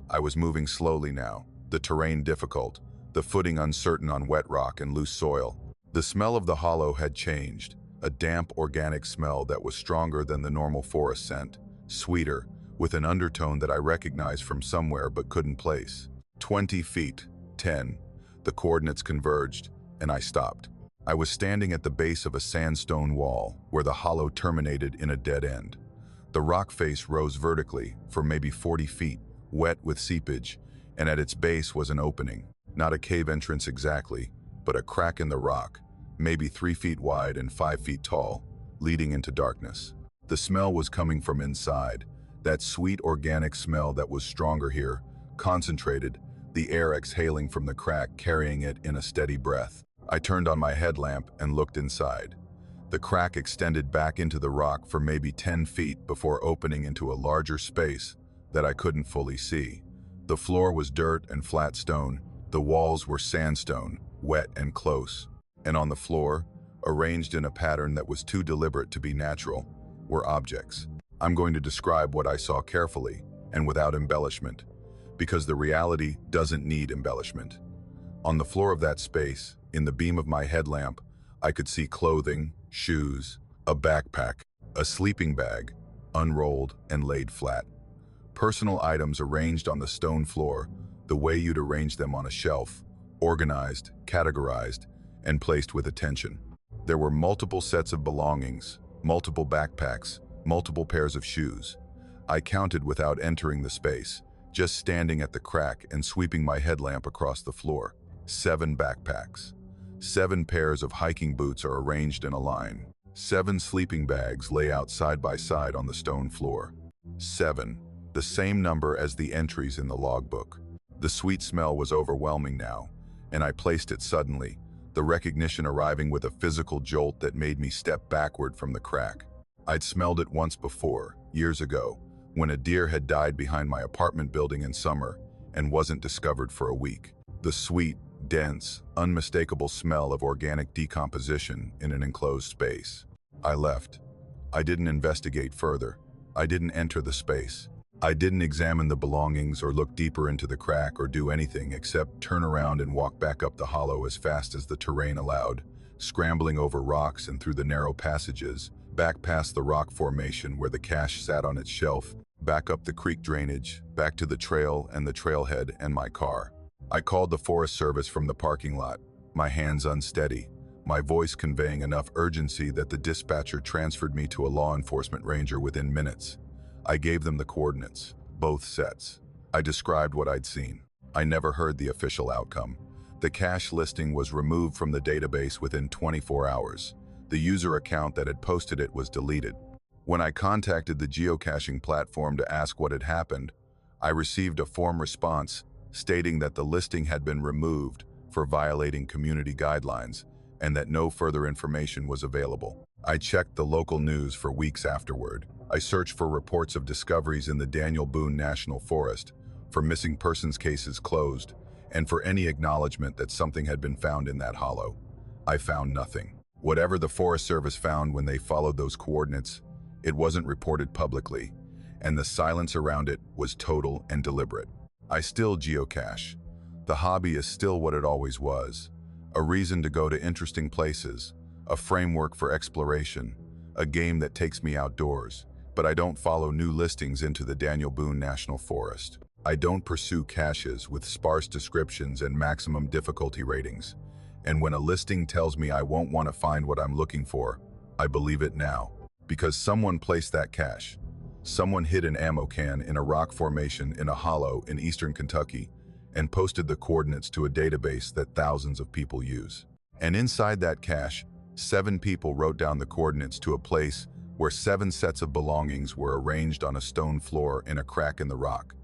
I was moving slowly now, the terrain difficult, the footing uncertain on wet rock and loose soil. The smell of the hollow had changed, a damp organic smell that was stronger than the normal forest scent, sweeter, with an undertone that I recognized from somewhere but couldn't place. 20 feet, 10, The coordinates converged, and I stopped. I was standing at the base of a sandstone wall where the hollow terminated in a dead end. The rock face rose vertically for maybe 40 feet, wet with seepage, and at its base was an opening. Not a cave entrance exactly, but a crack in the rock, maybe 3 feet wide and 5 feet tall, leading into darkness. The smell was coming from inside, that sweet organic smell that was stronger here, concentrated, the air exhaling from the crack carrying it in a steady breath. I turned on my headlamp and looked inside. The crack extended back into the rock for maybe 10 feet before opening into a larger space that I couldn't fully see. The floor was dirt and flat stone. The walls were sandstone, wet and close. And on the floor, arranged in a pattern that was too deliberate to be natural, were objects. I'm going to describe what I saw carefully and without embellishment, because the reality doesn't need embellishment. On the floor of that space, in the beam of my headlamp, I could see clothing, shoes, a backpack, a sleeping bag, unrolled and laid flat. Personal items arranged on the stone floor, the way you'd arrange them on a shelf, organized, categorized, and placed with attention. There were multiple sets of belongings, multiple backpacks, multiple pairs of shoes. I counted without entering the space, just standing at the crack and sweeping my headlamp across the floor. 7 backpacks. 7 pairs of hiking boots are arranged in a line. 7 sleeping bags lay out side by side on the stone floor. 7, the same number as the entries in the logbook. The sweet smell was overwhelming now, and I placed it suddenly, the recognition arriving with a physical jolt that made me step backward from the crack. I'd smelled it once before, years ago, when a deer had died behind my apartment building in summer and wasn't discovered for a week. The sweet, dense, unmistakable smell of organic decomposition in an enclosed space. I left. I didn't investigate further. I didn't enter the space. I didn't examine the belongings or look deeper into the crack or do anything except turn around and walk back up the hollow as fast as the terrain allowed, scrambling over rocks and through the narrow passages, back past the rock formation where the cache sat on its shelf, back up the creek drainage, back to the trail and the trailhead and my car. I called the Forest Service from the parking lot, my hands unsteady, my voice conveying enough urgency that the dispatcher transferred me to a law enforcement ranger within minutes. I gave them the coordinates, both sets. I described what I'd seen. I never heard the official outcome. The cache listing was removed from the database within 24 hours. The user account that had posted it was deleted. When I contacted the geocaching platform to ask what had happened, I received a form response stating that the listing had been removed for violating community guidelines and that no further information was available. I checked the local news for weeks afterward. I searched for reports of discoveries in the Daniel Boone National Forest, for missing persons cases closed, and for any acknowledgement that something had been found in that hollow. I found nothing. Whatever the Forest Service found when they followed those coordinates, it wasn't reported publicly, and the silence around it was total and deliberate. I still geocache. The hobby is still what it always was, a reason to go to interesting places, a framework for exploration, a game that takes me outdoors. But I don't follow new listings into the Daniel Boone National Forest. I don't pursue caches with sparse descriptions and maximum difficulty ratings. And when a listing tells me I won't want to find what I'm looking for, I believe it now. Because someone placed that cache. Someone hid an ammo can in a rock formation in a hollow in eastern Kentucky and posted the coordinates to a database that thousands of people use. And inside that cache, 7 people wrote down the coordinates to a place where 7 sets of belongings were arranged on a stone floor in a crack in the rock,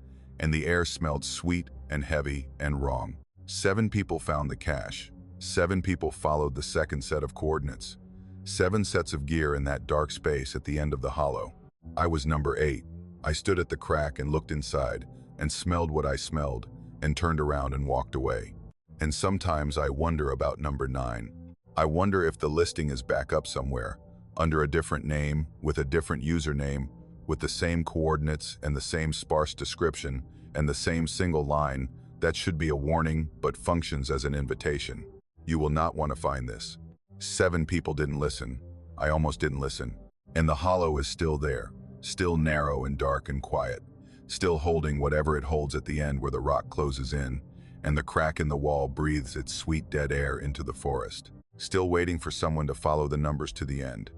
and the air smelled sweet and heavy and wrong. 7 people found the cache. 7 people followed the second set of coordinates. 7 sets of gear in that dark space at the end of the hollow. I was number 8. I stood at the crack and looked inside, and smelled what I smelled, and turned around and walked away. And sometimes I wonder about number 9. I wonder if the listing is back up somewhere, under a different name, with a different username, with the same coordinates and the same sparse description and the same single line that should be a warning but functions as an invitation. You will not want to find this. 7 people didn't listen. I almost didn't listen. And the hollow is still there, still narrow and dark and quiet, still holding whatever it holds at the end where the rock closes in, and the crack in the wall breathes its sweet dead air into the forest, still waiting for someone to follow the numbers to the end.